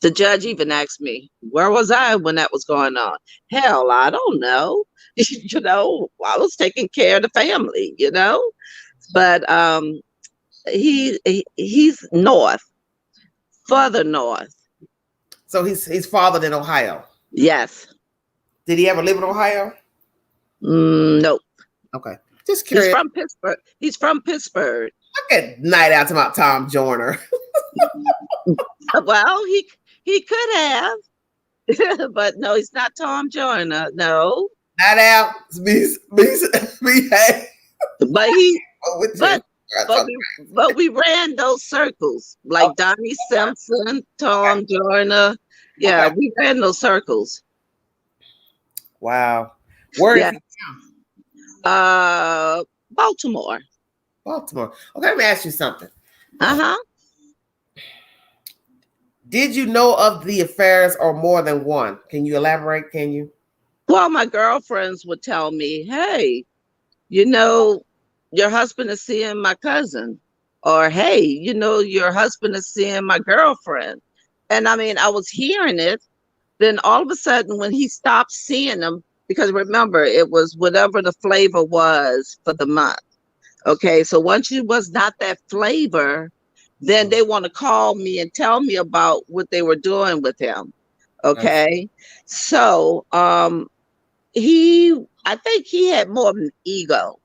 The judge even asked me, where was I when that was going on? Hell, I don't know. You know, I was taking care of the family, you know? But he's north, further north. So he's fathered in Ohio. Yes. Did he ever live in Ohio? Nope. Okay. Just He's curious. from Pittsburgh. He's from Pittsburgh. Look at night out about Tom Joyner. Well, he could have, but no, he's not Tom Joyner. No, Night out. Hey. but he, With but you. but we ran those circles like Donnie Simpson, Tom Joyner. Yeah, Okay. we ran those circles. Wow. Where is Yeah. he Baltimore. Baltimore. Okay, let me ask you something. Uh-huh. Did you know of the affairs or more than one? Can you elaborate? Can you? Well, my girlfriends would tell me, hey, you know, your husband is seeing my cousin. Or, hey, you know, your husband is seeing my girlfriend. And I mean, I was hearing it. Then all of a sudden, when he stopped seeing them, because remember, it was whatever the flavor was for the month. Okay. So once it was not that flavor, then they want to call me and tell me about what they were doing with him. Okay. So, I think he had more of an ego,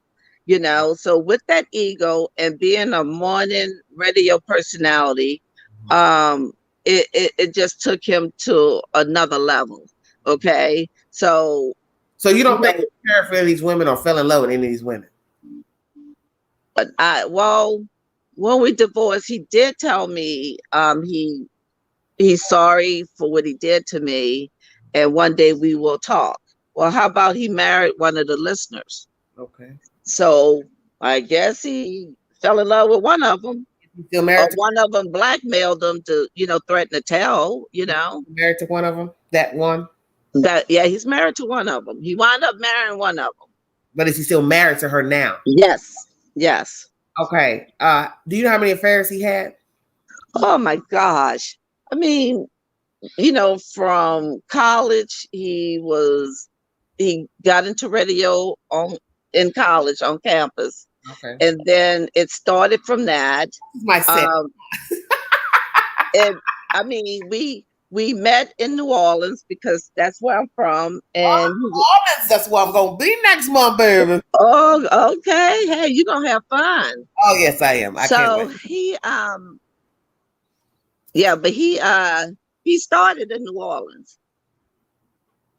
you know. So with that ego and being a morning radio personality, it just took him to another level. Okay. So You you don't think know, he cared for any of these women or fell in love with any of these women? but well, when we divorced, he did tell me he's sorry for what he did to me, and one day we will talk. Well, how about he married one of the listeners? Okay. So I guess he fell in love with one of them, You still or married to, one of them blackmailed them to, you know, threaten to tell, you know, married to one of them? That one? that, yeah, he's married to one of them. He wound up marrying one of them. But is he still married to her now? Yes. Yes. Okay. Do you know how many affairs he had? Oh my gosh. I mean, you know, from college, he got into radio in college on campus. Okay. And then it started from that. This is my set. Um, and I mean, we met in New Orleans because that's where I'm from. And That's where I'm gonna be next month, baby. oh, okay. Hey, you're gonna have fun. Oh yes, I am. I can't So wait. yeah, but he started in New Orleans.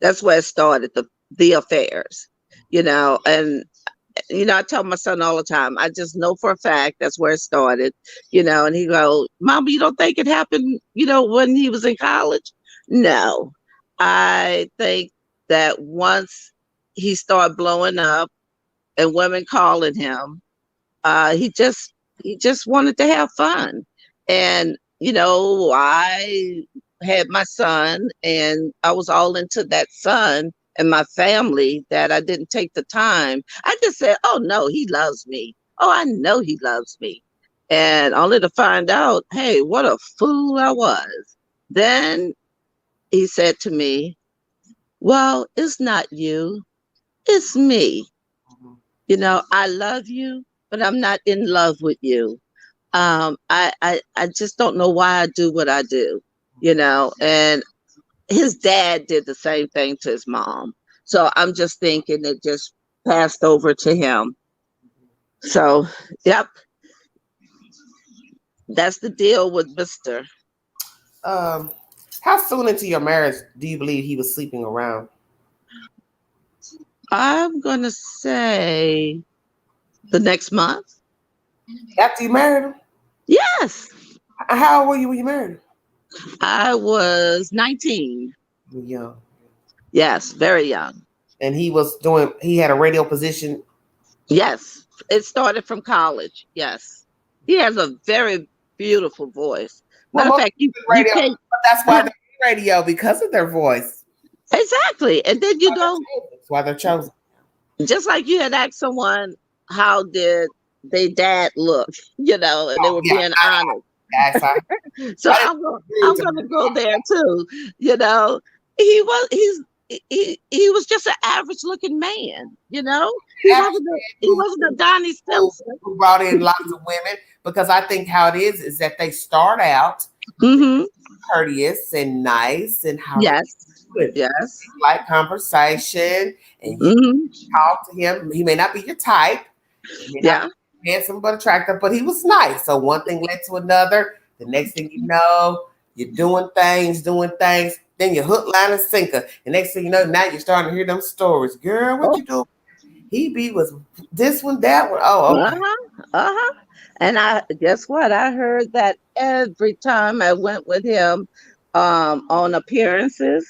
That's where it started, the affairs, and I tell my son all the time, I just know for a fact that's where it started, and he go, Mama, you don't think it happened, when he was in college? No. I think that once he started blowing up and women calling him, he just wanted to have fun. And, I had my son and I was all into that son and my family that I didn't take the time. I just said, oh no, he loves me. Oh, I know he loves me. And only to find out, hey, what a fool I was. Then he said to me, well, it's not you, it's me. I love you, but I'm not in love with you. I just don't know why I do what I do, and his dad did the same thing to his mom. So I'm just thinking it just passed over to him. So, yep, that's the deal with Mr. How soon into your marriage do you believe he was sleeping around? I'm going to say the next month. After you married him? Yes. How old were you when you married him? I was 19. Young. Yes, very young. And he had a radio position. Yes, it started from college. Yes. He has a very beautiful voice. Matter of fact, you can't. But that's why they're in radio, because of their voice. Exactly. And then, that's why they're chosen. Just like you had asked someone, how did their dad look, and they were being honest. So I'm gonna go there too. He was just an average looking man. He wasn't a Donnie Simpson who brought in lots of women, because I think how it is that they start out courteous and nice and how yes, like conversation, and you talk to him. He may not be your type. Handsome but attractive, but he was nice. So one thing led to another. The next thing you know, you're doing things. Then you're hook, line, and sinker. The next thing you know, now you're starting to hear them stories. Girl, what you do? He be was this one, that one. Oh, okay. And guess what? I heard that every time I went with him on appearances.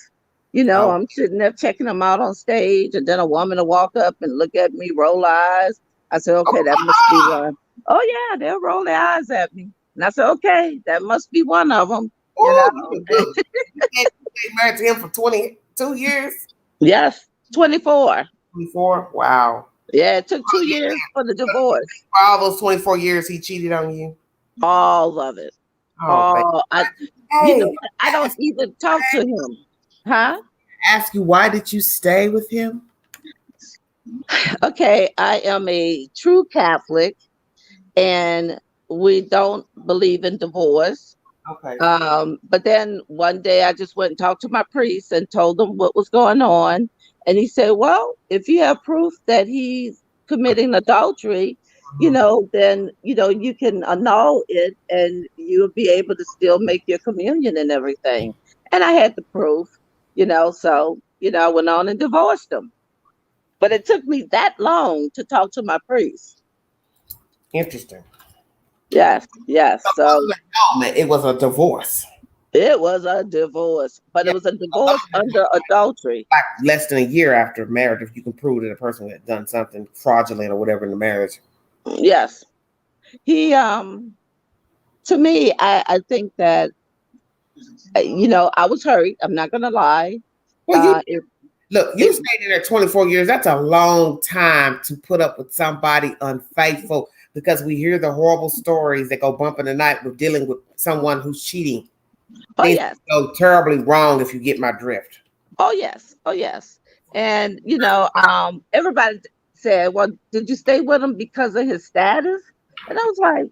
I'm sitting there checking him out on stage, and then a woman will walk up and look at me, roll eyes. I said, okay, that must be one. Oh yeah, they'll roll their eyes at me. And I said, okay, that must be one of them. You married to him for 22 years? Yes, 24. 24? Wow. Yeah, it took 2 years for the divorce. For all those 24 years, he cheated on you? All of it. I don't even talk to him. Huh? Ask you, why did you stay with him? Okay, I am a true Catholic, and we don't believe in divorce. Okay. But then one day I just went and talked to my priest and told him what was going on. And he said, well, if you have proof that he's committing adultery, then, you can annul it and you'll be able to still make your communion and everything. And I had the proof, so, I went on and divorced him. But it took me that long to talk to my priest. Interesting. Yes. So it was a divorce. It was a divorce, but it was a divorce under adultery. Like less than a year after marriage, if you can prove that a person had done something fraudulent or whatever in the marriage. Yes. He, to me, I think that, I was hurt. I'm not going to lie. Well, you stayed there 24 years. That's a long time to put up with somebody unfaithful, because we hear the horrible stories that go bump in the night with dealing with someone who's cheating. Oh, yes. Go terribly wrong, if you get my drift. Oh, yes. And, everybody said, well, did you stay with him because of his status? And I was like,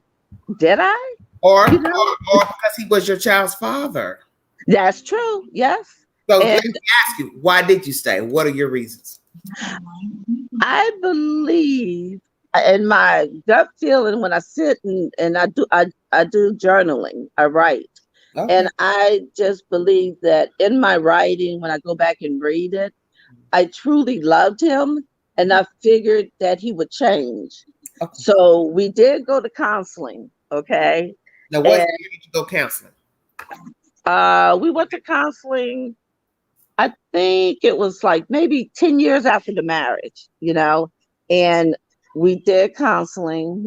did I? Or because he was your child's father. That's true. Yes. So let And me ask you, why did you stay? What are your reasons? I believe in my gut feeling when I sit and I do journaling, I write. Okay. And I just believe that in my writing, when I go back and read it, I truly loved him and I figured that he would change. Okay. So we did go to counseling, okay? Now, what And year did you go counseling? we went to counseling, I think it was like maybe 10 years after the marriage, and we did counseling.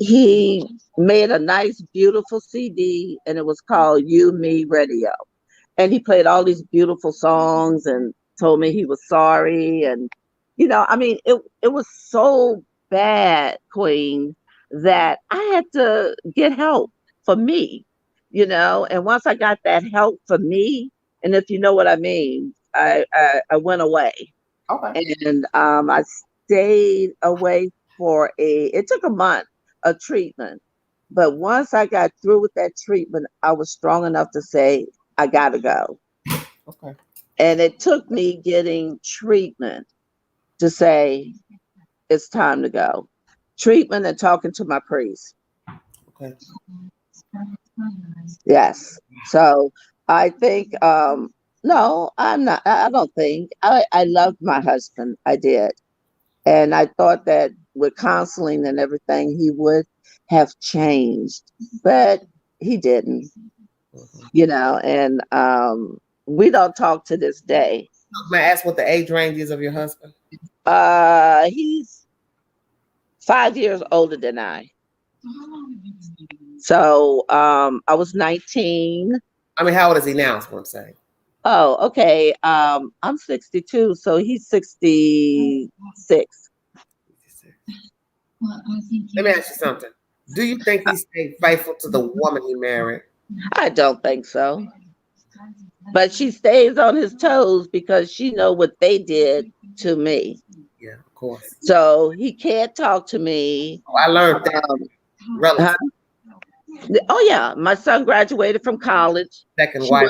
He made a nice, beautiful CD and it was called You Me Radio. And he played all these beautiful songs and told me he was sorry. And, I mean, it was so bad, Queen, that I had to get help for me, and once I got that help for me, and if you know what I mean, I went away Okay. and I stayed away for it took a month of treatment. But once I got through with that treatment, I was strong enough to say, I gotta go. Okay. And it took me getting treatment to say, it's time to go. Treatment and talking to my priest. Okay. Yes. So I think, no, I'm not, I don't think, I loved my husband. I did. And I thought that with counseling and everything, he would have changed, but he didn't, and we don't talk to this day. May I ask what the age range is of your husband? He's 5 years older than I. So I was 19. I mean, how old is he now? Is what I'm saying. Oh, okay. I'm 62, so he's 66. Let me ask you something. Do you think he stayed faithful to the woman he married? I don't think so. But she stays on his toes because she know what they did to me. Yeah, of course. So he can't talk to me. Oh, I learned that relative. Oh yeah, my son graduated from college. Second wife.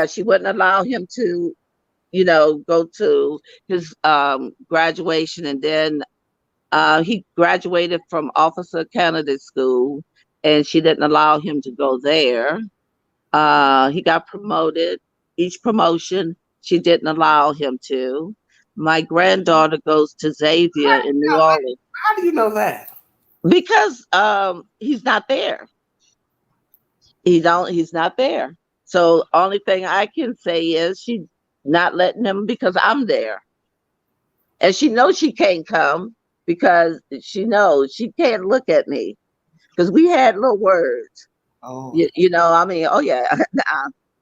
She wouldn't allow him to, go to his graduation, and then he graduated from officer candidate school, and she didn't allow him to go there. He got promoted. Each promotion, she didn't allow him to. My granddaughter goes to Xavier in New Orleans. How do you know that? Because he's not there. He's not there. So only thing I can say is she's not letting him because I'm there. And she knows she can't come because she knows she can't look at me. Because we had little words. Oh. I mean, oh yeah.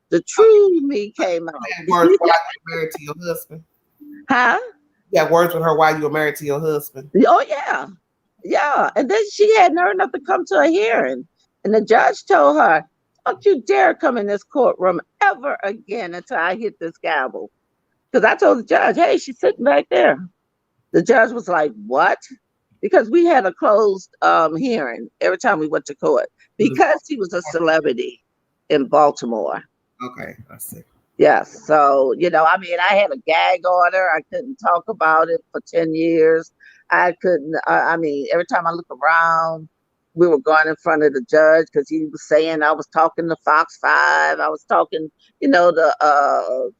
The true me came out. You had words while you were married to your husband? Huh? You had words with her while you were married to your husband? Oh yeah. Yeah. And then she had nerve enough to come to a hearing. And the judge told her, don't you dare come in this courtroom ever again until I hit this gavel. Because I told the judge, hey, she's sitting back there. The judge was like, what? Because we had a closed hearing every time we went to court because he was a celebrity in Baltimore. Okay, I see. Yes. So, I mean, I had a gag order. I couldn't talk about it for 10 years. I couldn't, I mean, every time I look around, we were going in front of the judge because he was saying I was talking to Fox 5. I was talking, the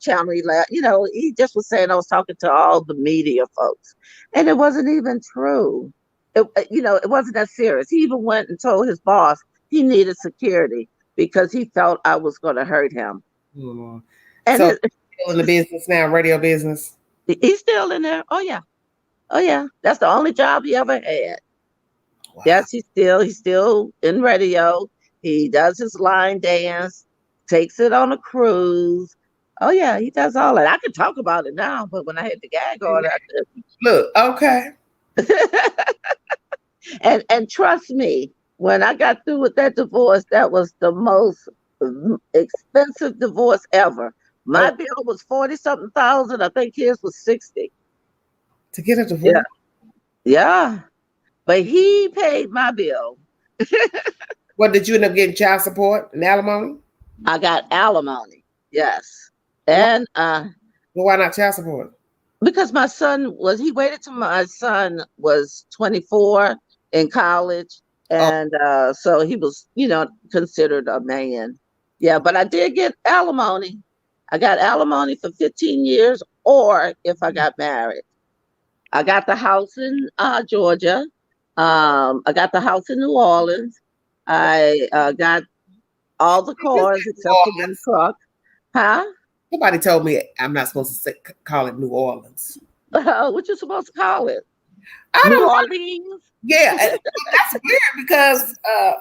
Channel 11. He just was saying I was talking to all the media folks. And it wasn't even true. It wasn't that serious. He even went and told his boss he needed security because he felt I was going to hurt him. Oh, And so still in the business now, radio business? he's still in there. Oh yeah. Oh yeah. That's the only job he ever had. Wow. Yes, he's still in radio. He does his line dance, takes it on a cruise. Oh yeah, he does all that. I could talk about it now, but when I had the gag order, I couldn't. Look, okay. And trust me, when I got through with that divorce, that was the most expensive divorce ever. My bill was 40 something thousand. I think his was 60. To get a divorce? Yeah. Yeah. But he paid my bill. What did you end up getting? Child support and alimony? I got alimony. Yes. Why, And why not child support? because he waited till my son was 24 in college. Oh, And so he was, considered a man. Yeah, but I did get alimony. I got alimony for 15 years, or if I got married. I got the house in Georgia. I got the house in New Orleans. I got all the cars except for one truck. Huh? somebody told me I'm not supposed to call it New Orleans. What you supposed to call it? I New don't know. Orleans? Yeah, and that's weird because I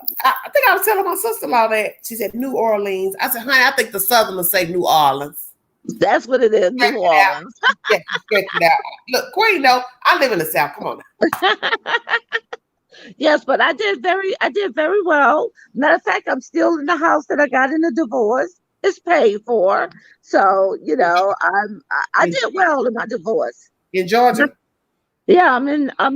think I was telling my sister-in-law that she said New Orleans. I said, honey, I think the Southerners say New Orleans. That's what it is, New Orleans. Yeah, stretch it out. Look, Queen, no, I live in the South. Come on now. Yes, but I did very well. Matter of fact, I'm still in the house that I got in the divorce. It's paid for. So, I did well in my divorce. In Georgia? Yeah, I'm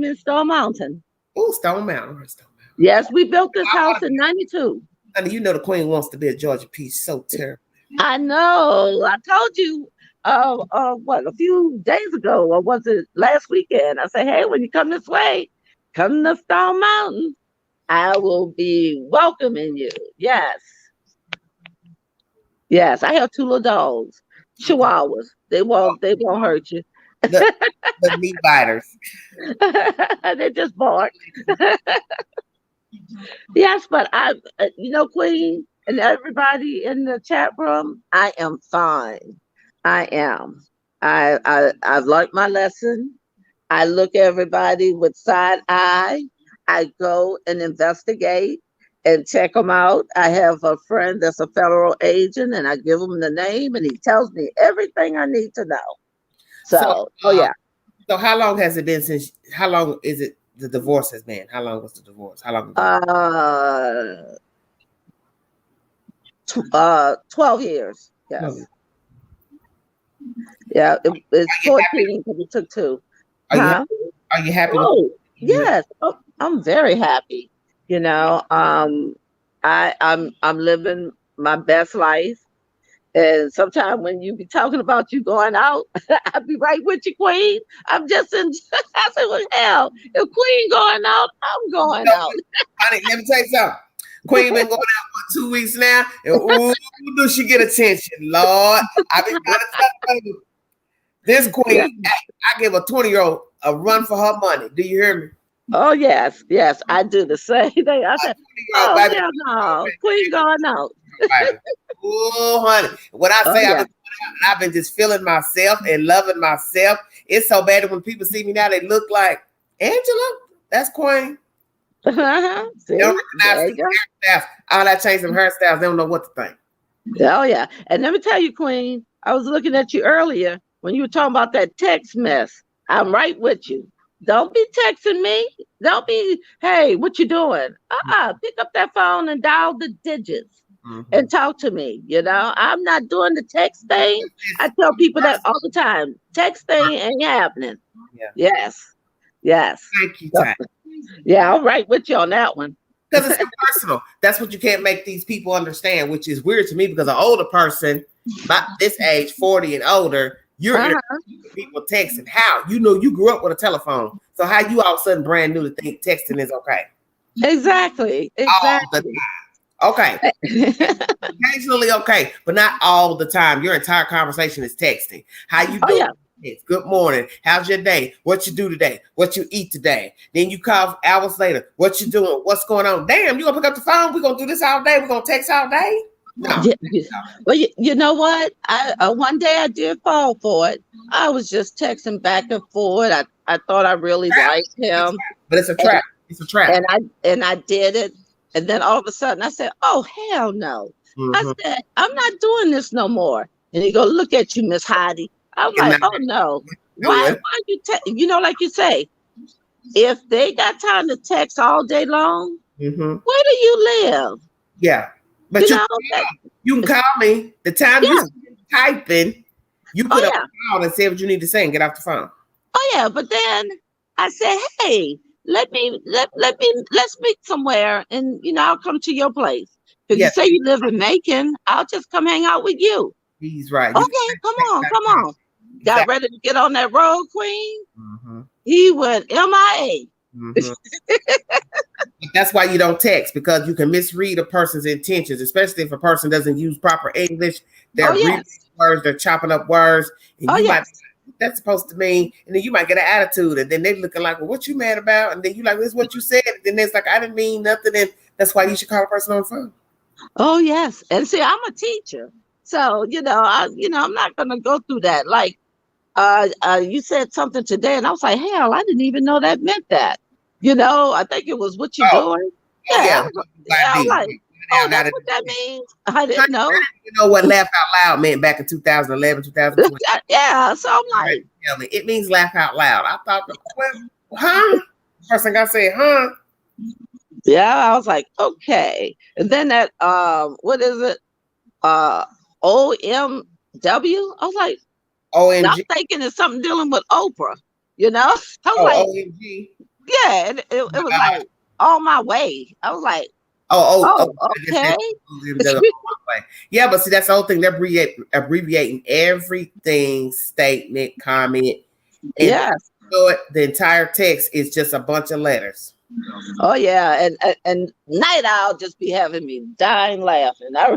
in Stone Mountain. Oh, Stone Mountain. Stone Mountain. Yes, we built this house in 92. Honey, you know the Queen wants to be a Georgia piece so terrible. I know. I told you a few days ago, or was it last weekend? I said, hey, when you come this way, come to Stone Mountain. I will be welcoming you. Yes. Yes, I have two little dogs, Chihuahuas. They won't hurt you. The meat biters. They just bark. Yes, but Queen and everybody in the chat room, I am fine. I am. I've learned my lesson. I look at everybody with side eye. I go and investigate and check them out. I have a friend that's a federal agent, and I give him the name, and he tells me everything I need to know. So yeah. So how long has it been since? How long is it? The divorce has been. How long was the divorce? How long? 12 years. Yes. Yeah, it's 14 because it took 2. Are you happy? Oh, yes. Oh, I'm very happy. I'm living my best life. And sometimes when you be talking about you going out, I'll be right with you, Queen. I'm just in. I said, well, hell, if Queen going out, I'm going out. Honey, let me tell you something. Queen been going out for 2 weeks now, and ooh, do she get attention, Lord? I've been trying to tell you. This Queen, I give a 20-year-old a run for her money. Do you hear me? Oh, yes, I do the same thing. I said, oh, hell no, Queen going out. Oh, honey. When I say I've been just feeling myself and loving myself. It's so bad that when people see me now, they look like, Angela, that's Queen. See, they don't recognize the hairstyles. All that change some hairstyles, they don't know what to think. Oh, yeah. And let me tell you, Queen, I was looking at you earlier when you were talking about that text mess. I'm right with you. Don't be texting me. Don't be, hey, what you doing? Pick up that phone and dial the digits. And talk to me. I'm not doing the text thing. I tell people that all the time. Text thing ain't happening. Yeah. Yes. Thank you, Ty. Yeah, I'm right with you on that one. Because it's personal. That's what you can't make these people understand, which is weird to me because an older person, about this age, 40 and older, you're people texting. How? You grew up with a telephone. So how you all of a sudden brand new to think texting is okay? Exactly. All the time. Okay. Occasionally okay, but not all the time. Your entire conversation is texting. How you doing? Good morning. How's your day? What you do today? What you eat today? Then you call hours later. What you doing? What's going on? Damn, you gonna pick up the phone? We're gonna do this all day. We're gonna text all day? No. Well, you know what? One day I did fall for it. I was just texting back and forth. I thought I really liked him. But it's a trap. It's a trap. And I did it. And then all of a sudden I said, oh, hell no. I said, I'm not doing this no more. And he go, look at you, Miss Heidi. I'm like, oh, no. Why you like you say, if they got time to text all day long, where do you live? Yeah. But you can call me. The time you typing, you put up a call and say what you need to say and get off the phone. Oh, yeah. But then I said, hey, let's meet somewhere, and I'll come to your place. Because you Yeah, say you live in Macon, I'll just come hang out with you. he's right. You can Okay, come on, come take on. Got exactly. ready to get on that road, Queen. Mm-hmm. He went MIA. Mm-hmm. That's why you don't text, because you can misread a person's intentions, especially if a person doesn't use proper English. They're Oh abbreviating yes, words, they're chopping up words, and oh you might yes. that's supposed to mean, and then you might get an attitude, and then they looking like, well, what you mad about? And then you like, this is what you said, and then it's like, I didn't mean nothing, and that's why you should call a person on the phone. Oh yes. And see, I'm a teacher, so I'm not gonna go through that. Like, you said something today, and I was like, hell, I didn't even know that meant that. I think it was what you Oh, doing. oh Yeah, yeah, I was YB. like, oh, Now that's that what that means. I didn't know. you know what laugh out loud meant back in 2011, 2020. Yeah, so I'm like, Tell me, it means laugh out loud. I thought, well, huh? First thing I said, huh? yeah, I was like, okay. And then that, what is it? Uh, OMW. I was like, I'm OMG. thinking it's something dealing with Oprah. I was Oh, like, OMG. yeah, and it was like on my way. I was like, Oh, oh, I guess okay. that's yeah, but see, that's the whole thing. They're abbreviating everything, statement, comment, and Yeah. the entire text is just a bunch of letters. Oh yeah, and Night Owl just be having me dying laughing. I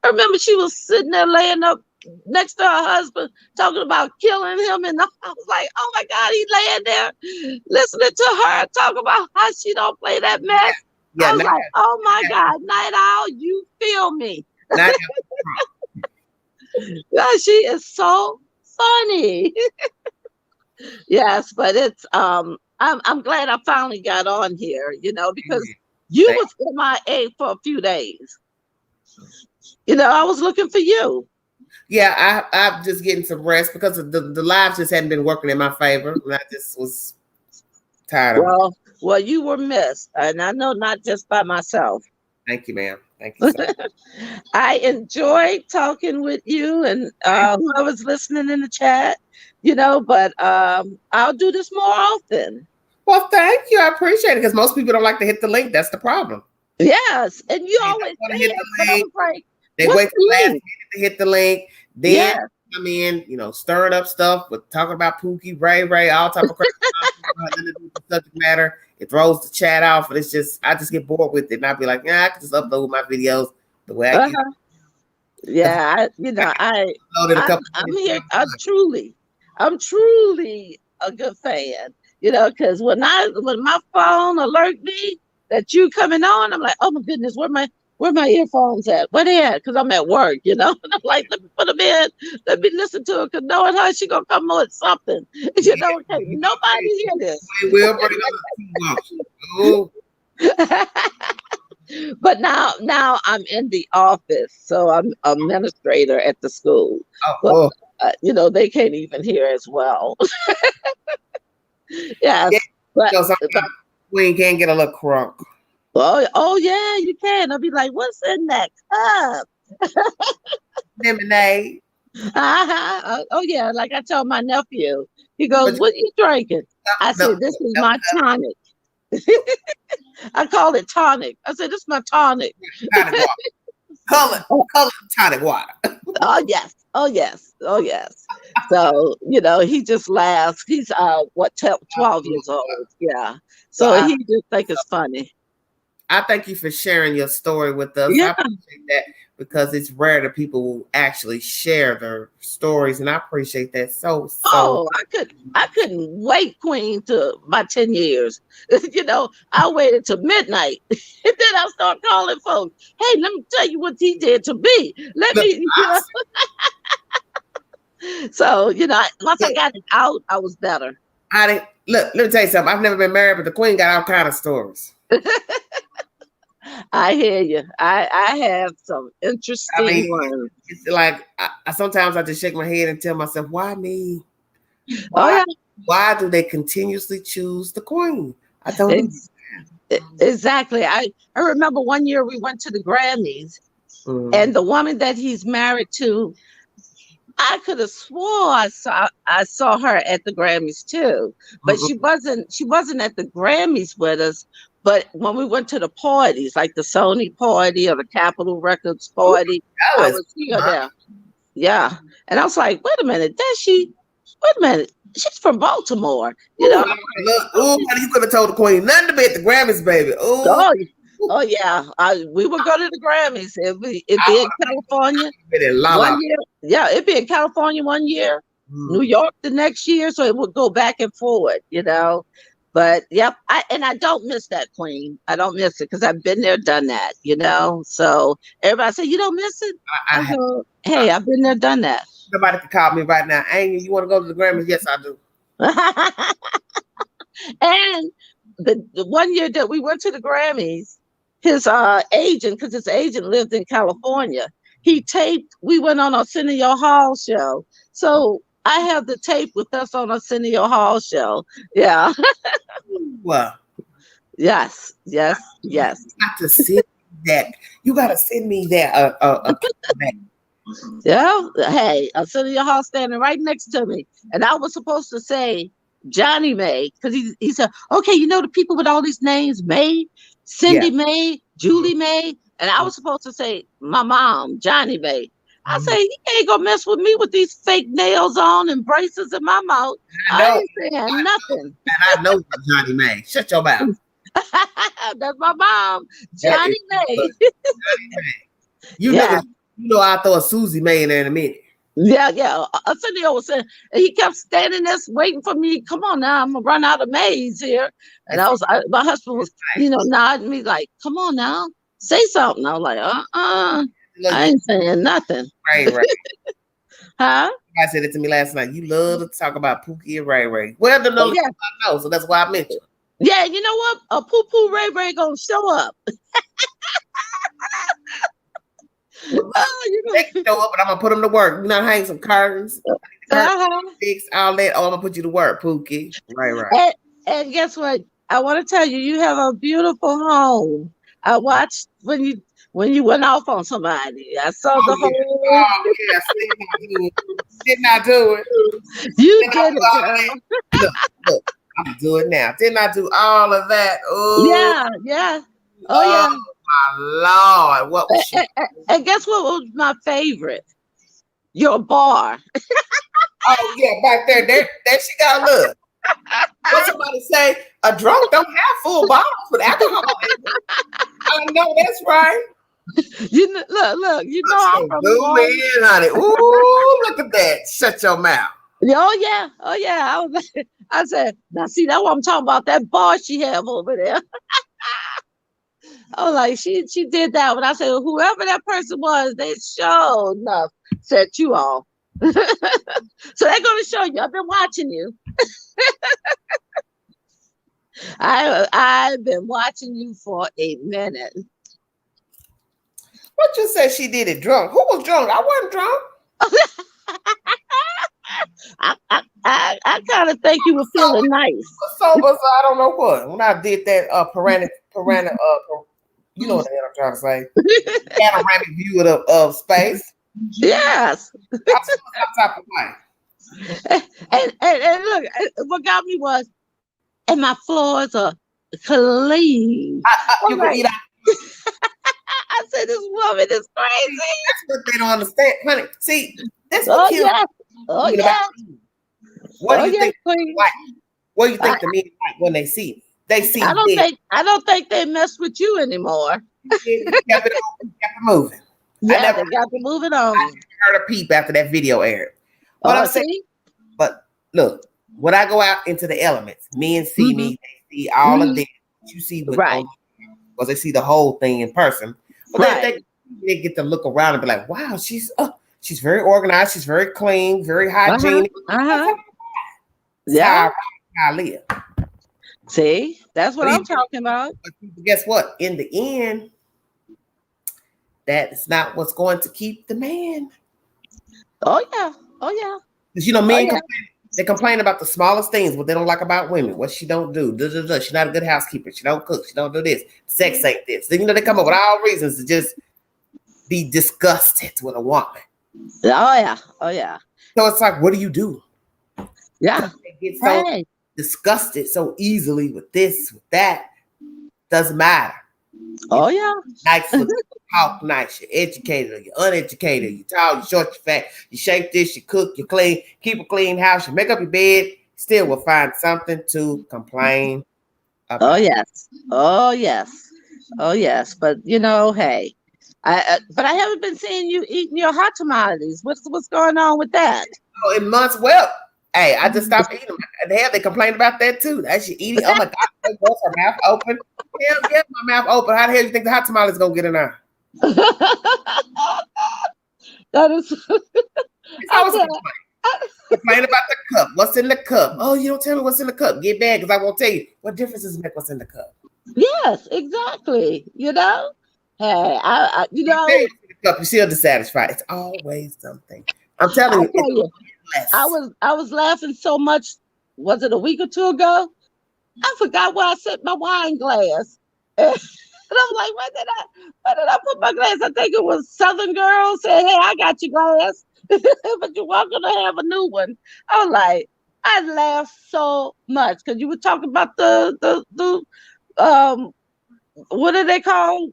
remember she was sitting there laying up next to her husband talking about killing him, and I was like, oh my God, he laying there listening to her talk about how she don't play that mess. Yeah, I was like, oh my God, Night Owl, you feel me? not God, she is so funny. Yes, but it's I'm glad I finally got on here, because you was MIA for a few days. I was looking for you. Yeah, I'm just getting some rest because the lives just hadn't been working in my favor, and I just was tired of it. Well, you were missed, and I know not just by myself. Thank you, ma'am. Thank you so much. I enjoyed talking with you and whoever's listening in the chat, but I'll do this more often. Well, thank you. I appreciate it because most people don't like to hit the link. That's the problem. Yes, and you They don't always want to say hit it, the but I link. was like, They what's wait till the the last link? minute to hit the link. Then Yes. come in, stirring up stuff with talking about Pookie, Ray, all type of crap. Nothing to do with the subject matter. It throws the chat off, and it's just I just get bored with it, and I'd be like, I can just upload my videos the way I Uh-huh. Yeah, loaded a couple. I'm here. I'm truly a good fan. Because when my phone alert me that you coming on, I'm like, oh my goodness, where my earphones at? Where they at? Because I'm at work, and I'm like, let me put them in, let me listen to it. Because knowing her, she gonna come with something. Okay, nobody hear this. We will bring up oh. But now I'm in the office, so I'm administrator at the school. But they can't even hear as well. Yes, but we can't get a little crunk. Oh yeah, you can. I'll be like, what's in that cup? Lemonade. Oh yeah, like I told my nephew. He goes, what are you drinking? I said, this is my tonic. I call it tonic. I said, this is my tonic. Tonic water. Color tonic water. Oh yes. Oh yes. Oh yes. So, he just laughs. He's 12 years old. Yeah. So he just think it's funny. I thank you for sharing your story with us. Yeah. I appreciate that because it's rare that people will actually share their stories, and I appreciate that so. Oh, I couldn't wait, Queen, to my 10 years. I waited till midnight, and then I start calling folks. Hey, let me tell you what he did to me. Let me. So once I got it out, I was better. Look. Let me tell you something. I've never been married, but the Queen got all kind of stories. I hear you. I have some interesting ones. It's like sometimes I just shake my head and tell myself, why me? Why do they continuously choose the Queen? I don't exactly. I remember one year we went to the Grammys, and the woman that he's married to, I could have swore I saw her at the Grammys too, but she wasn't at the Grammys with us. But when we went to the parties, like the Sony party or the Capitol Records Ooh, party, that I was would see her there. Yeah, and I was like, wait a minute, does she? Wait a minute, she's from Baltimore, you know. ooh, look, ooh, honey, you could have told the queen nothing to be at the Grammys, baby. Ooh, Oh, oh yeah, we would go to the Grammys. It'd I be in would California have been in La La. 1 year. Yeah, it'd be in California 1 year, New Mm. York the next year. So it would go back and forward, you know. But yep, I don't miss that, Queen. I don't miss it because I've been there, done that, you know. So everybody say you don't miss it. I I have go, hey, I've been there, done that. somebody could call me right now. Amy, you want to go to the Grammys? Yes, I do. And the 1 year that we went to the Grammys, his agent, because his agent lived in California, he taped. We went on Arsenio Hall show, so I have the tape with us on Arsenio Hall show. Yeah, Well, yes, yes, yes. you got to send me that. You got to send me that. That. Yeah. Hey, Arsenio Hall standing right next to me, and I was supposed to say Johnny May because he said, okay, you know the people with all these names, May, Cindy Yeah. May, Julie May, and I was supposed to say my mom, Johnny May. I say he ain't gonna mess with me with these fake nails on and braces in my mouth. I know. I ain't saying nothing. And I know Johnny May. Shut your mouth. That's my mom, Johnny May. Johnny May. You Yeah. know I'll throw a Susie May in there in a minute. Yeah, yeah. Arsenio was saying, and he kept standing there waiting for me. Come on now, I'm gonna run out of maize here. And my husband was, nodding me like, come on now, say something. I was like, Look, I ain't saying nothing. Ray. Huh? I said it to me last night. You love to talk about Pookie and Ray. Well, the only people I know, so that's why I mentioned. Yeah, you know what? A Poo Poo Ray gonna show up. They can show up, and I'm gonna put them to work. You know, hang some curtains, fix all that. Oh, I'm gonna put you to work, Pookie. Right. And guess what? I want to tell you, you have a beautiful home. I watched when you went off on somebody. I saw the whole. Oh yes, didn't I do it? You did it, girl. Look, I'm gonna do it now. Didn't I do all of that? Oh yeah. Oh yeah. My Lord, what was she? And guess what was my favorite? Your bar. Oh yeah, back there. There she got look. What somebody say? A drunk don't have full bottles with alcohol. I know that's right. You know, look. You know I'm from man, honey. Ooh, look at that. Shut your mouth. Oh yeah. I said, now see that's what I'm talking about. That bar she have over there. I was like, she did that. When I said, whoever that person was, they sure enough set you off. So they're gonna show you. I've been watching you. I've been watching you for a minute. What you said she did it drunk? Who was drunk? I wasn't drunk. I kind of think you were feeling nice. Sober, so I don't know what. When I did that you know what the hell I'm trying to say. Panoramic view of space. Yes. Top of life. And look, what got me was, and my floors are clean. I said, this woman is crazy. That's what they don't understand, honey. See, that's what kills. Yeah. What do you think? Like, what do you think the men like when they see me? They see. I don't think they mess with you anymore. Kept it moving. Yeah, they got to move it on. I never heard a peep after that video aired. But I'm saying, but look, when I go out into the elements, men see me, they see all of this. You see what because they see the whole thing in person. But they get to look around and be like, wow, she's very organized, she's very clean, very hygienic. Yeah. How I live. See, that's what I'm talking about. But guess what? In the end, that's not what's going to keep the man. Oh yeah. Because men they complain about the smallest things, what they don't like about women, what she don't do. She's not a good housekeeper. She don't cook. She don't do this. Sex ain't this. Then, they come up with all reasons to just be disgusted with a woman. Oh yeah. So it's like, what do you do? Yeah. They get so Hey. disgusted so easily with this, with that. Doesn't matter. Oh yeah. Nice looking, talk nice, you're educated or you're uneducated, you're tall, you're short, you're fat, you shape this, you cook, you clean, keep a clean house, you make up your bed, still will find something to complain about. Oh yes. Oh yes. Oh yes. But hey. But I haven't been seeing you eating your hot tamales. What's going on with that? Oh, in months, well, hey, I just stopped eating them. And hell, they complained about that too. That she eating. Oh my God, her mouth open. Hell, yeah, my mouth open. How the hell you think the hot tamale is gonna get in there? That is. It's always a complaint. Complain about the cup. What's in the cup? Oh, you don't tell me what's in the cup. Get bad because I won't tell you. What difference does it make what's in the cup? Yes, exactly. Hey, You tell you what's in the cup, you're still dissatisfied. It's always something. I'm telling you, it's less. I was laughing so much. Was it a week or two ago? I forgot where I set my wine glass. And I'm like, where did I put my glass? I think it was Southern Girl said, "Hey, I got your glass, but you're welcome to have a new one." I was like, I laughed so much because you were talking about the what do they call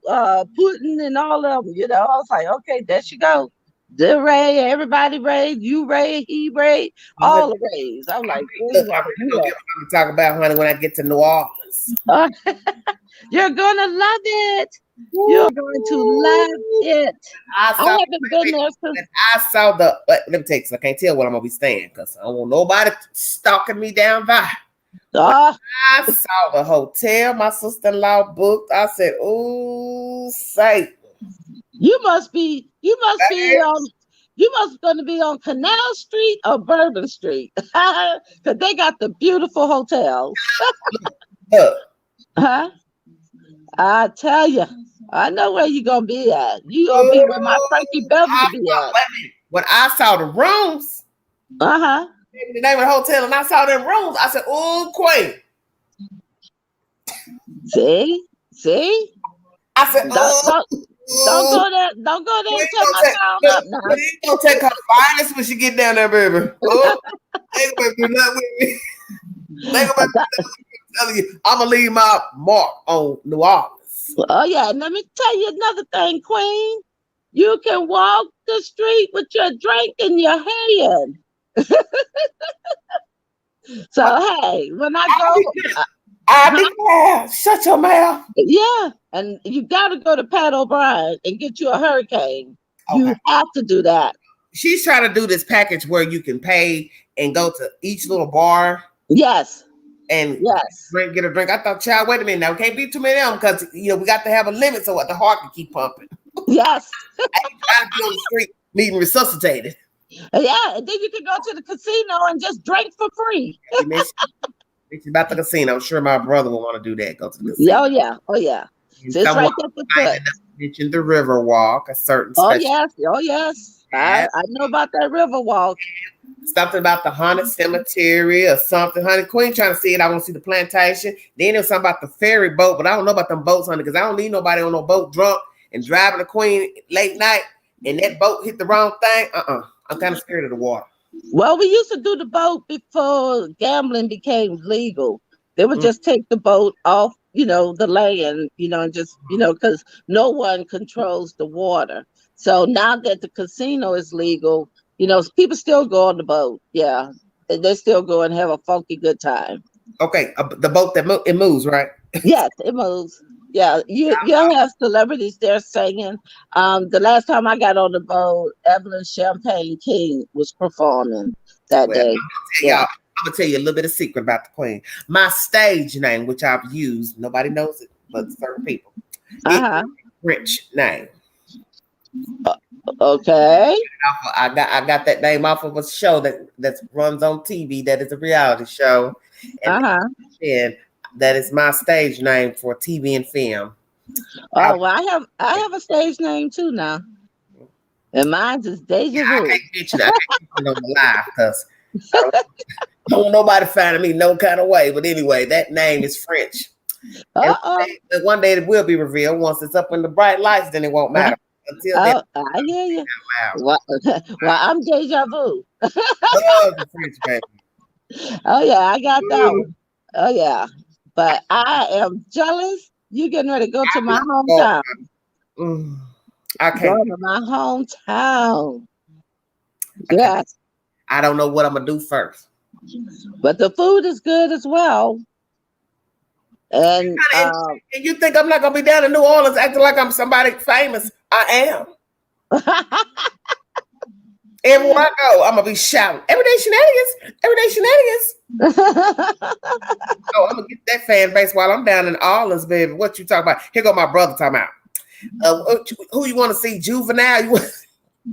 pudding and all of them. I was like, okay, there she go. The Ray, everybody Ray, you Ray, he Ray, all the Rays. I'm like, look, I'm gonna get what I'm talking about, honey, when I get to New Orleans. You're gonna love it. You're going to love it. I haven't been there since I saw the. Let me take. I can't tell what I'm gonna be staying because I don't want nobody stalking me down there. I saw the hotel my sister-in-law booked. I said, "Ooh, say." You must gonna be on Canal Street or Bourbon Street. Because they got the beautiful hotels. Huh? I tell you, I know where you're gonna be at. You gonna be where my Frankie Beverly be at. When I saw the rooms, the name of the hotel, and I saw them rooms, I said, "Oh, Queen." See? I said, don't go there. Don't go there and tell my sound up now. You ain't gonna take her finest when she get down there, baby. Oh, ain't gonna do nothing with me. I'm telling you, I'm gonna leave my mark on New Orleans. Oh yeah, and let me tell you another thing, Queen. You can walk the street with your drink in your hand. So hey, when I go, I'll be there. Shut your mouth. Yeah, and you got to go to Pat O'Brien and get you a hurricane. Okay. You have to do that. She's trying to do this package where you can pay and go to each little bar. Yes. And get a drink. I thought, child, wait a minute. Now, we can't be too many of them because, we got to have a limit so what the heart can keep pumping. Yes. I ain't trying to be on the street needing resuscitated. Yeah, and then you can go to the casino and just drink for free. It's about the casino. I'm sure my brother will want to do that. Go to the casino. Oh yeah. So it's right at the foot. Mentioned the river walk, a certain. Oh yes. I know about that river walk. Something about the haunted cemetery or something. Honey, Queen trying to see it. I want to see the plantation. Then there was something about the ferry boat, but I don't know about them boats, honey, because I don't need nobody on no boat drunk and driving the Queen late night and that boat hit the wrong thing. I'm kind of scared of the water. Well, we used to do the boat before gambling became legal. They would just take the boat off, the land, and just, because no one controls the water. So now that the casino is legal, people still go on the boat. Yeah. And they still go and have a funky good time. Okay. The boat it moves, right? Yes, it moves. Yeah, you'll have celebrities there singing. The last time I got on the boat, Evelyn Champagne King was performing that day. I'm gonna tell you a little bit of secret about the Queen. My stage name, which I've used, nobody knows it but certain people. It's a French name. Okay. I got that name off of a show that runs on TV. That is a reality show. And that is my stage name for TV and film. Oh, well, I have a stage name too now. And mine's is Deja Vu. I can't mention it on the live because I don't want nobody finding me no kind of way. But anyway, that name is French. And one day it will be revealed. Once it's up in the bright lights, then it won't matter. Until then, Oh, I hear you. I'm Well, well, I'm deja vu. love the French, baby. Oh yeah, I got that Mm, one. Oh yeah. But I am jealous. You getting ready to go to my oh, hometown. mm, I can't. Going to my hometown. I can't. Yes. I don't know what I'm gonna do first. But the food is good as well. And And you think I'm not gonna be down in New Orleans acting like I'm somebody famous? I am. Everywhere I go, I'm gonna be shouting. Everyday shenanigans. Everyday shenanigans. Oh, I'm gonna get that fan base while I'm down in Orleans, baby. What you talking about? Here go my brother talking about. Who you want to see? Juvenile? I don't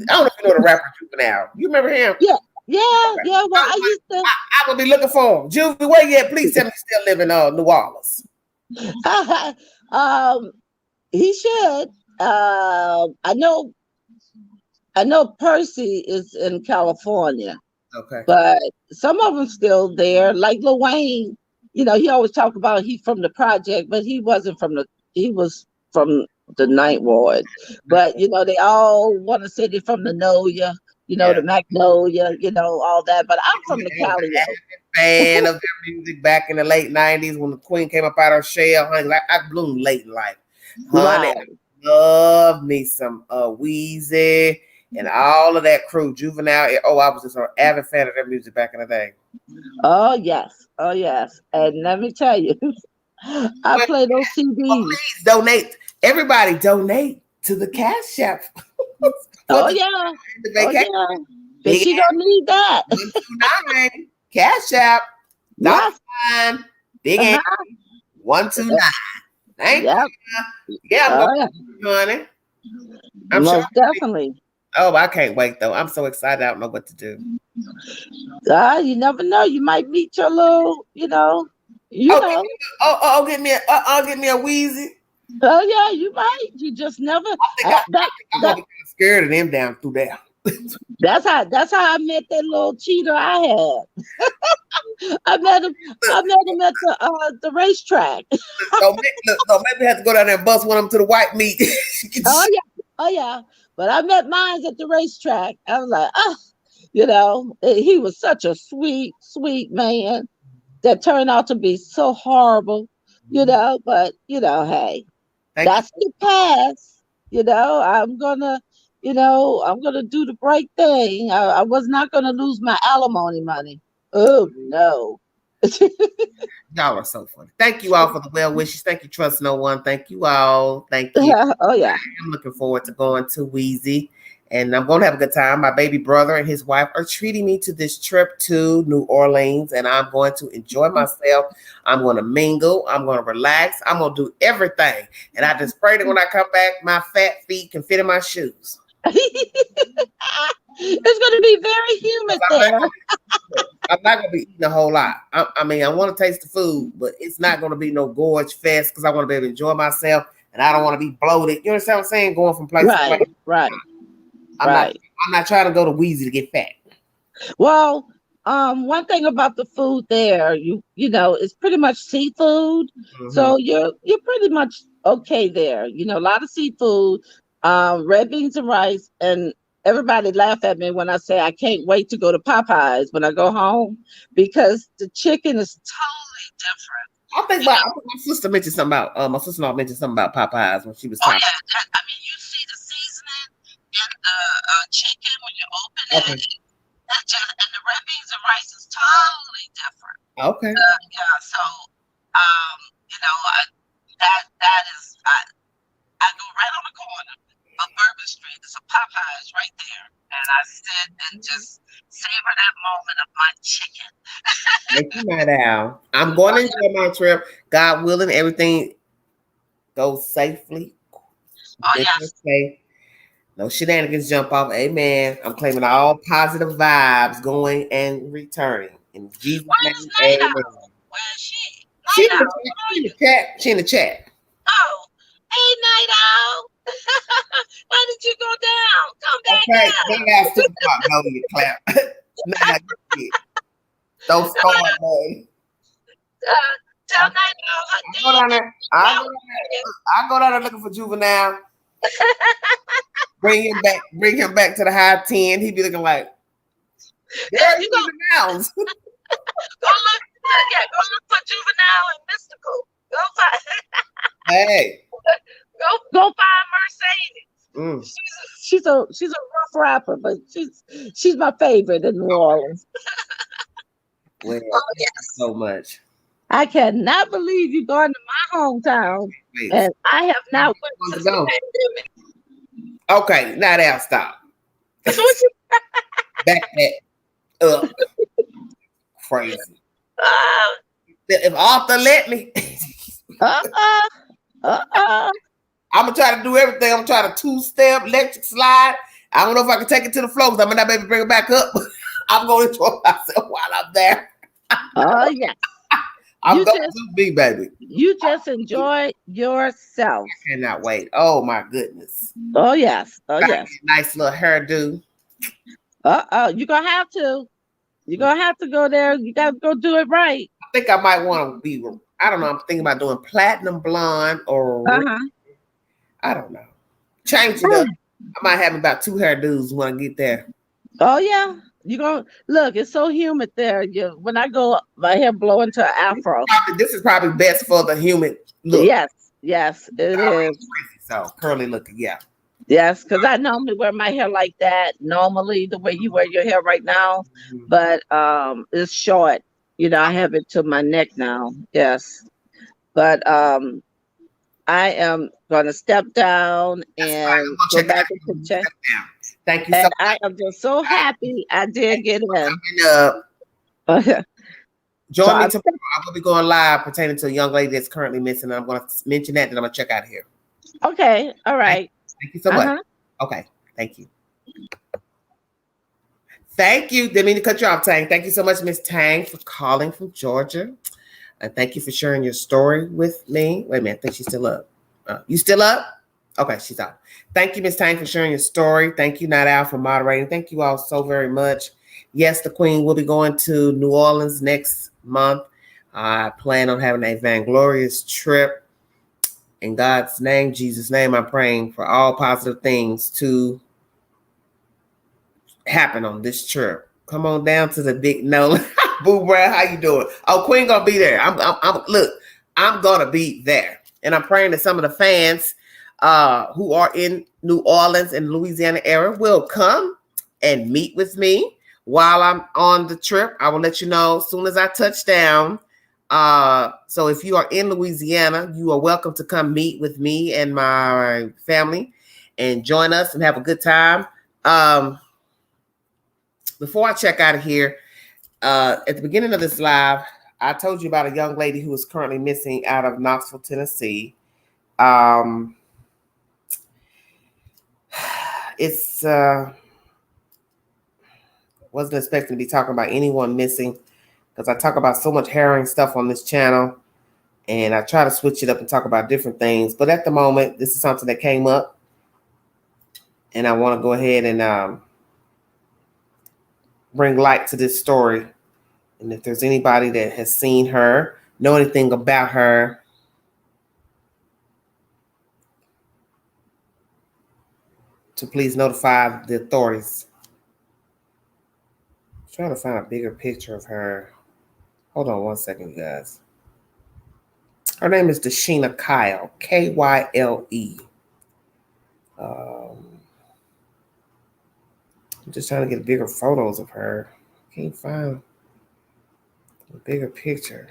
know if you know the rapper Juvenile. You remember him? yeah, yeah, yeah. Well, I used to. I will be looking for him. Juvie, where you at? Please tell me you still live in New Orleans. um, he should. I know Percy is in California, Okay. but some of them still there. Like Lil Wayne, he always talk about he from the project, but he wasn't from the. He was from the Ninth Ward. But they all want to say they're from the Noya, Yeah. the Magnolia, all that. But I'm from the I was an Calio. avid fan of their music back in the late '90s when the Queen came up out of her shell. Honey, I bloomed late in life. Honey, Right. I love me some Wheezy and all of that crew. Juvenile. Oh, I was just an avid fan of their music back in the day. Oh yes. Oh yes. And let me tell you, I Well, play those CDs. please donate. Everybody donate to the Cash App. Oh the yeah. Oh vacation. yeah. But she gonna need that. 129 Cash App. Yes. $1 Big Uh-huh. 129. Thank Yep. you. Yeah, I'm Oh going yeah. to honey. I'm sure. Most definitely. Oh, I can't wait though. I'm so excited. I don't know what to do. You never know. You might meet your little, you Oh, know. get me a Wheezy. Oh yeah, you might. You just never. I think I'm That gonna be kind of scared of them down through there. that's how I met that little cheater I had. I met him. I met him at the racetrack. Don't make me have to go down there and bust one of them to the white meat. Oh yeah, oh yeah. But I met mine at the racetrack. I was like, he was such a sweet, sweet man that turned out to be so horrible, But hey, Thank you. that's the past. I'm gonna do the right thing. I was not gonna lose my alimony money. Oh no. Y'all are so funny. Thank you all for the well wishes. Thank you, Trust No One. Thank you all. Thank you. Oh yeah. I'm looking forward to going to Wheezy. And I'm going to have a good time. My baby brother and his wife are treating me to this trip to New Orleans, and I'm going to enjoy myself. I'm going to mingle. I'm going to relax. I'm going to do everything. And I just pray that when I come back, my fat feet can fit in my shoes. It's going to be very humid there. I'm not going to be eating a whole lot. I mean, I want to taste the food, but it's not going to be no gorge fest because I want to be able to enjoy myself, and I don't want to be bloated. You understand what I'm saying? Going from place to place. Right. I'm not trying to go to Wheezy to get fat. Well, one thing about the food there, it's pretty much seafood. Mm-hmm. So you're pretty much okay there. A lot of seafood, red beans and rice, and everybody laugh at me when I say I can't wait to go to Popeyes when I go home because the chicken is totally different. I think my sister mentioned something about my sister-in-law mentioned something about Popeyes when she was talking. Oh yeah, you see the seasoning in the chicken when you open it. Okay. And the red beans and rice is totally different. Okay. Yeah. So, that is I go right on the corner of Bourbon Street. There's a Popeyes right there, and I sit and just savor that moment of my chicken. Thank you, Marital. I'm going to enjoy my trip. God willing, everything goes safely. Oh yes. Safe. No shenanigans jump off. Amen. I'm claiming all positive vibes going and returning. In Jesus' name, amen. Where is she? She in the chat. She in the chat. Oh, hey, Night Owl. Why did you go down? Come back down. They asked to no, you clap. Nah, don't start, man. Tell Night Owl. I go down there looking for Juvenile. Bring him back to the high 10. He'd be looking like, Yeah, there's you go the mounds. go look. Yeah, go look for Juvenile and Mystical. Go find. Hey. Go find Mercedes. Mm. She's a rough rapper, but she's my favorite in New Orleans. Well, Oh thank you yes. so much. I cannot believe you're going to my hometown, Please. and I have I not went want to since the go. pandemic. Okay, now that stop. So what you, Back that up. Crazy. uh, If Arthur let me, uh-uh, uh-uh. I'm gonna try to do everything. I'm gonna try to 2-step, electric slide. I don't know if I can take it to the floor because I might not be able to bring it back up. I'm gonna enjoy myself while I'm there. Oh yes. I'm You going just to be, baby. you just enjoy yourself. Cannot wait. Oh my goodness. Oh yes. Oh Got yes. me a nice little hairdo. Uh-oh. You're gonna have to. You're gonna have to go there. You gotta go do it right. I think I might want to be. I don't know. I'm thinking about doing platinum blonde or Uh-huh. I don't know. Change it up. I might have about 2 hairdos when I get there. Oh yeah. You gonna look, it's so humid there. When I go my hair blow into an afro. This is probably best for the humid look. Yes, yes, it is. So curly looking, yeah. Yes, because I normally wear my hair like that, normally the way you wear your hair right now, but it's short. I have it to my neck now. Yes. But I am gonna step down and go back into check. Thank you so And much. I am just so happy I did get in. Join me tomorrow. I'm gonna be going live pertaining to a young lady that's currently missing. And I'm gonna mention that, then I'm gonna check out of here. Okay, all right. Thank you so much. Okay, thank you. Thank you. Didn't mean to cut you off, Tang. Thank you so much, Miss Tang, for calling from Georgia. And thank you for sharing your story with me. Wait a minute, I think she's still up. You still up? Okay, she's out. Thank you, Miss Tang, for sharing your story. Thank you, Night Owl, for moderating. Thank you all so very much. Yes, the Queen will be going to New Orleans next month. I plan on having a vainglorious trip. In God's name, Jesus' name, I'm praying for all positive things to happen on this trip. Come on down to the big no. Boo Brad, how you doing? Oh, Queen gonna be there. I'm gonna be there. And I'm praying that some of the fans who are in New Orleans and Louisiana area will come and meet with me while I'm on the trip. I will let you know as soon as I touch down. So if you are in Louisiana, you are welcome to come meet with me and my family and join us and have a good time. Before I check out of here, at the beginning of this live, I told you about a young lady who is currently missing out of Knoxville, Tennessee. It's wasn't expecting to be talking about anyone missing because I talk about so much harrowing stuff on this channel, and I try to switch it up and talk about different things. But at the moment, this is something that came up, and I want to go ahead and bring light to this story. And if there's anybody that has seen her, know anything about her, to please notify the authorities. I'm trying to find a bigger picture of her. Hold on one second, guys. Her name is Deshina Kyle, Kyle. I'm just trying to get bigger photos of her. Can't find a bigger picture.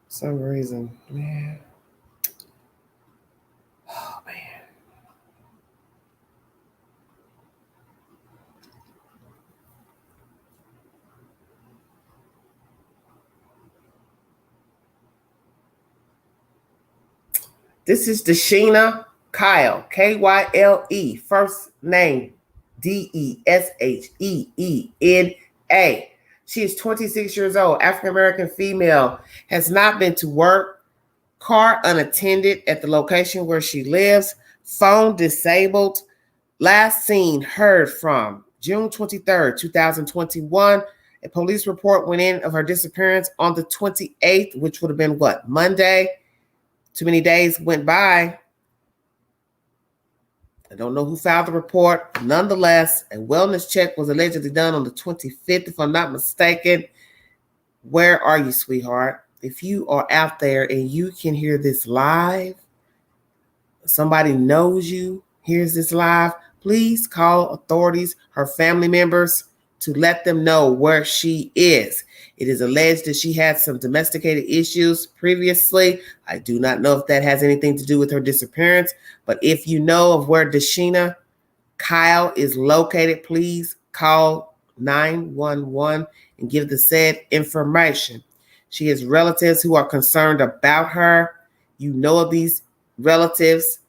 For some reason, man. Oh, man. This is Deshina Kyle, Kyle. First name Desheena. She is 26 years old, African American female, has not been to work, car unattended at the location where she lives, phone disabled. Last seen heard from June 23rd, 2021. A police report went in of her disappearance on the 28th, which would have been what, Monday? Too many days went by. I don't know who filed the report. Nonetheless, a wellness check was allegedly done on the 25th, if I'm not mistaken. Where are you, sweetheart? If you are out there and you can hear this live, somebody knows you, hears this live, please call authorities, her family members, to let them know where she is. It is alleged that she had some domesticated issues previously. I do not know if that has anything to do with her disappearance, but if you know of where Dashina Kyle is located, please call 911 and give the said information. She has relatives who are concerned about her. You know of these relatives,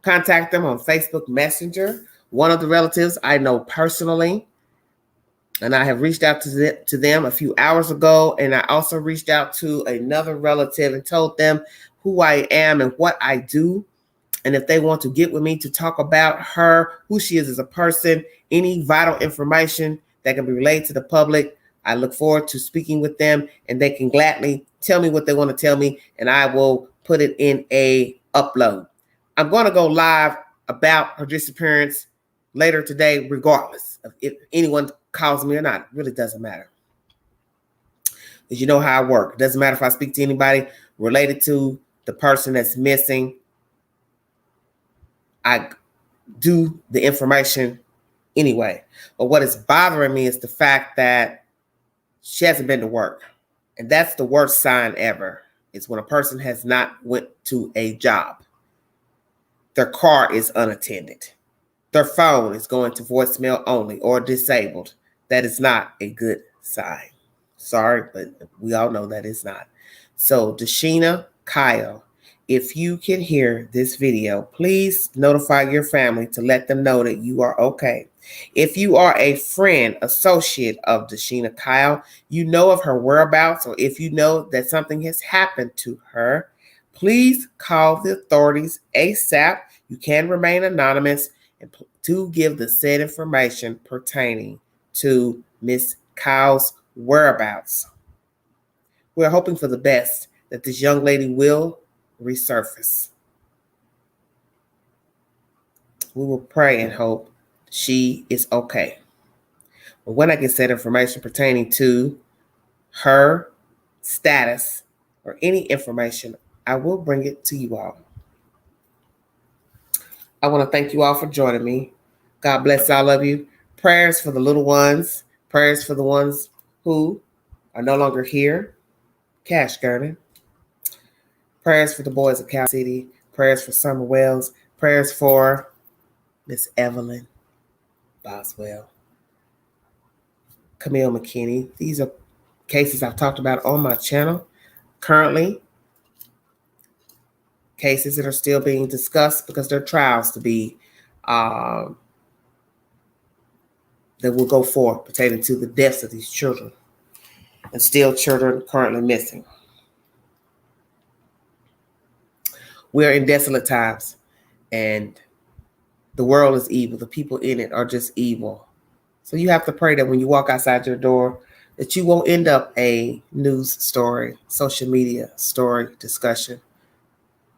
contact them on Facebook Messenger. One of the relatives I know personally, and I have reached out to them a few hours ago, and I also reached out to another relative and told them who I am and what I do. And if they want to get with me to talk about her, who she is as a person, any vital information that can be relayed to the public, I look forward to speaking with them, and they can gladly tell me what they want to tell me, and I will put it in a upload. I'm going to go live about her disappearance later today, regardless of if anyone calls me or not. It really doesn't matter. Because you know how I work. It doesn't matter if I speak to anybody related to the person that's missing. I do the information anyway. But what is bothering me is the fact that she hasn't been to work. And that's the worst sign ever, is when a person has not went to a job. Their car is unattended. Their phone is going to voicemail only or disabled. That is not a good sign. Sorry, but we all know that is not. So Dashina Kyle, if you can hear this video, please notify your family to let them know that you are okay. If you are a friend, associate of Dashina Kyle, you know of her whereabouts, or if you know that something has happened to her, please call the authorities ASAP. You can remain anonymous and to give the said information pertaining to Miss Kyle's whereabouts. We're hoping for the best, that this young lady will resurface. We will pray and hope she is okay. But when I get said information pertaining to her status or any information, I will bring it to you all. I want to thank you all for joining me. God bless all of you. Prayers for the little ones. Prayers for the ones who are no longer here. Cash Gurney. Prayers for the boys of Cal City. Prayers for Summer Wells. Prayers for Miss Evelyn Boswell. Camille McKinney. These are cases I've talked about on my channel. Currently, cases that are still being discussed because there are trials to be that will go forth pertaining to the deaths of these children, and still children currently missing. We're in desolate times, and the world is evil. The people in it are just evil. So you have to pray that when you walk outside your door, that you won't end up a news story, social media story, discussion.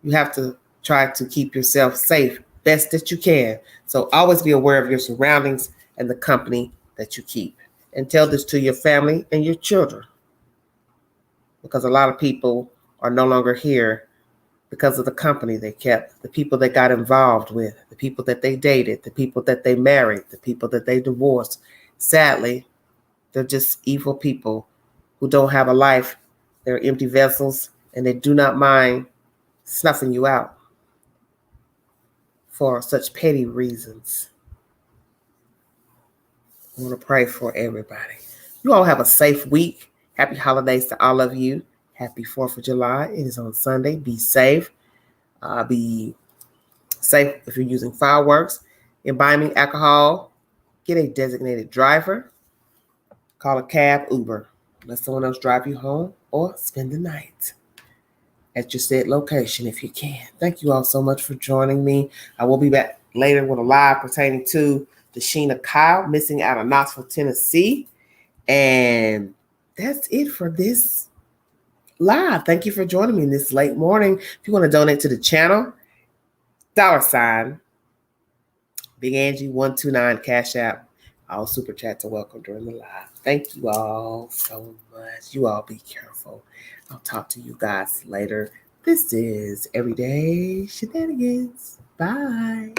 You have to try to keep yourself safe best that you can. So always be aware of your surroundings and the company that you keep. And tell this to your family and your children. Because a lot of people are no longer here because of the company they kept, the people they got involved with, the people that they dated, the people that they married, the people that they divorced. Sadly, they're just evil people who don't have a life. They're empty vessels, and they do not mind snuffing you out for such petty reasons. I want to pray for everybody. You all have a safe week. Happy holidays to all of you. Happy 4th of July. It is on Sunday. Be safe. Be safe if you're using fireworks. Imbibing alcohol. Get a designated driver. Call a cab, Uber. Let someone else drive you home, or spend the night at your said location if you can. Thank you all so much for joining me. I will be back later with a live pertaining to Dashina Kyle missing out of Knoxville, Tennessee. And that's it for this live. Thank you for joining me this late morning. If you want to donate to the channel, $, Big Angie 129 Cash App. All super chats are welcome during the live. Thank you all so much. You all be careful. I'll talk to you guys later. This is Everyday Shenanigans. Bye.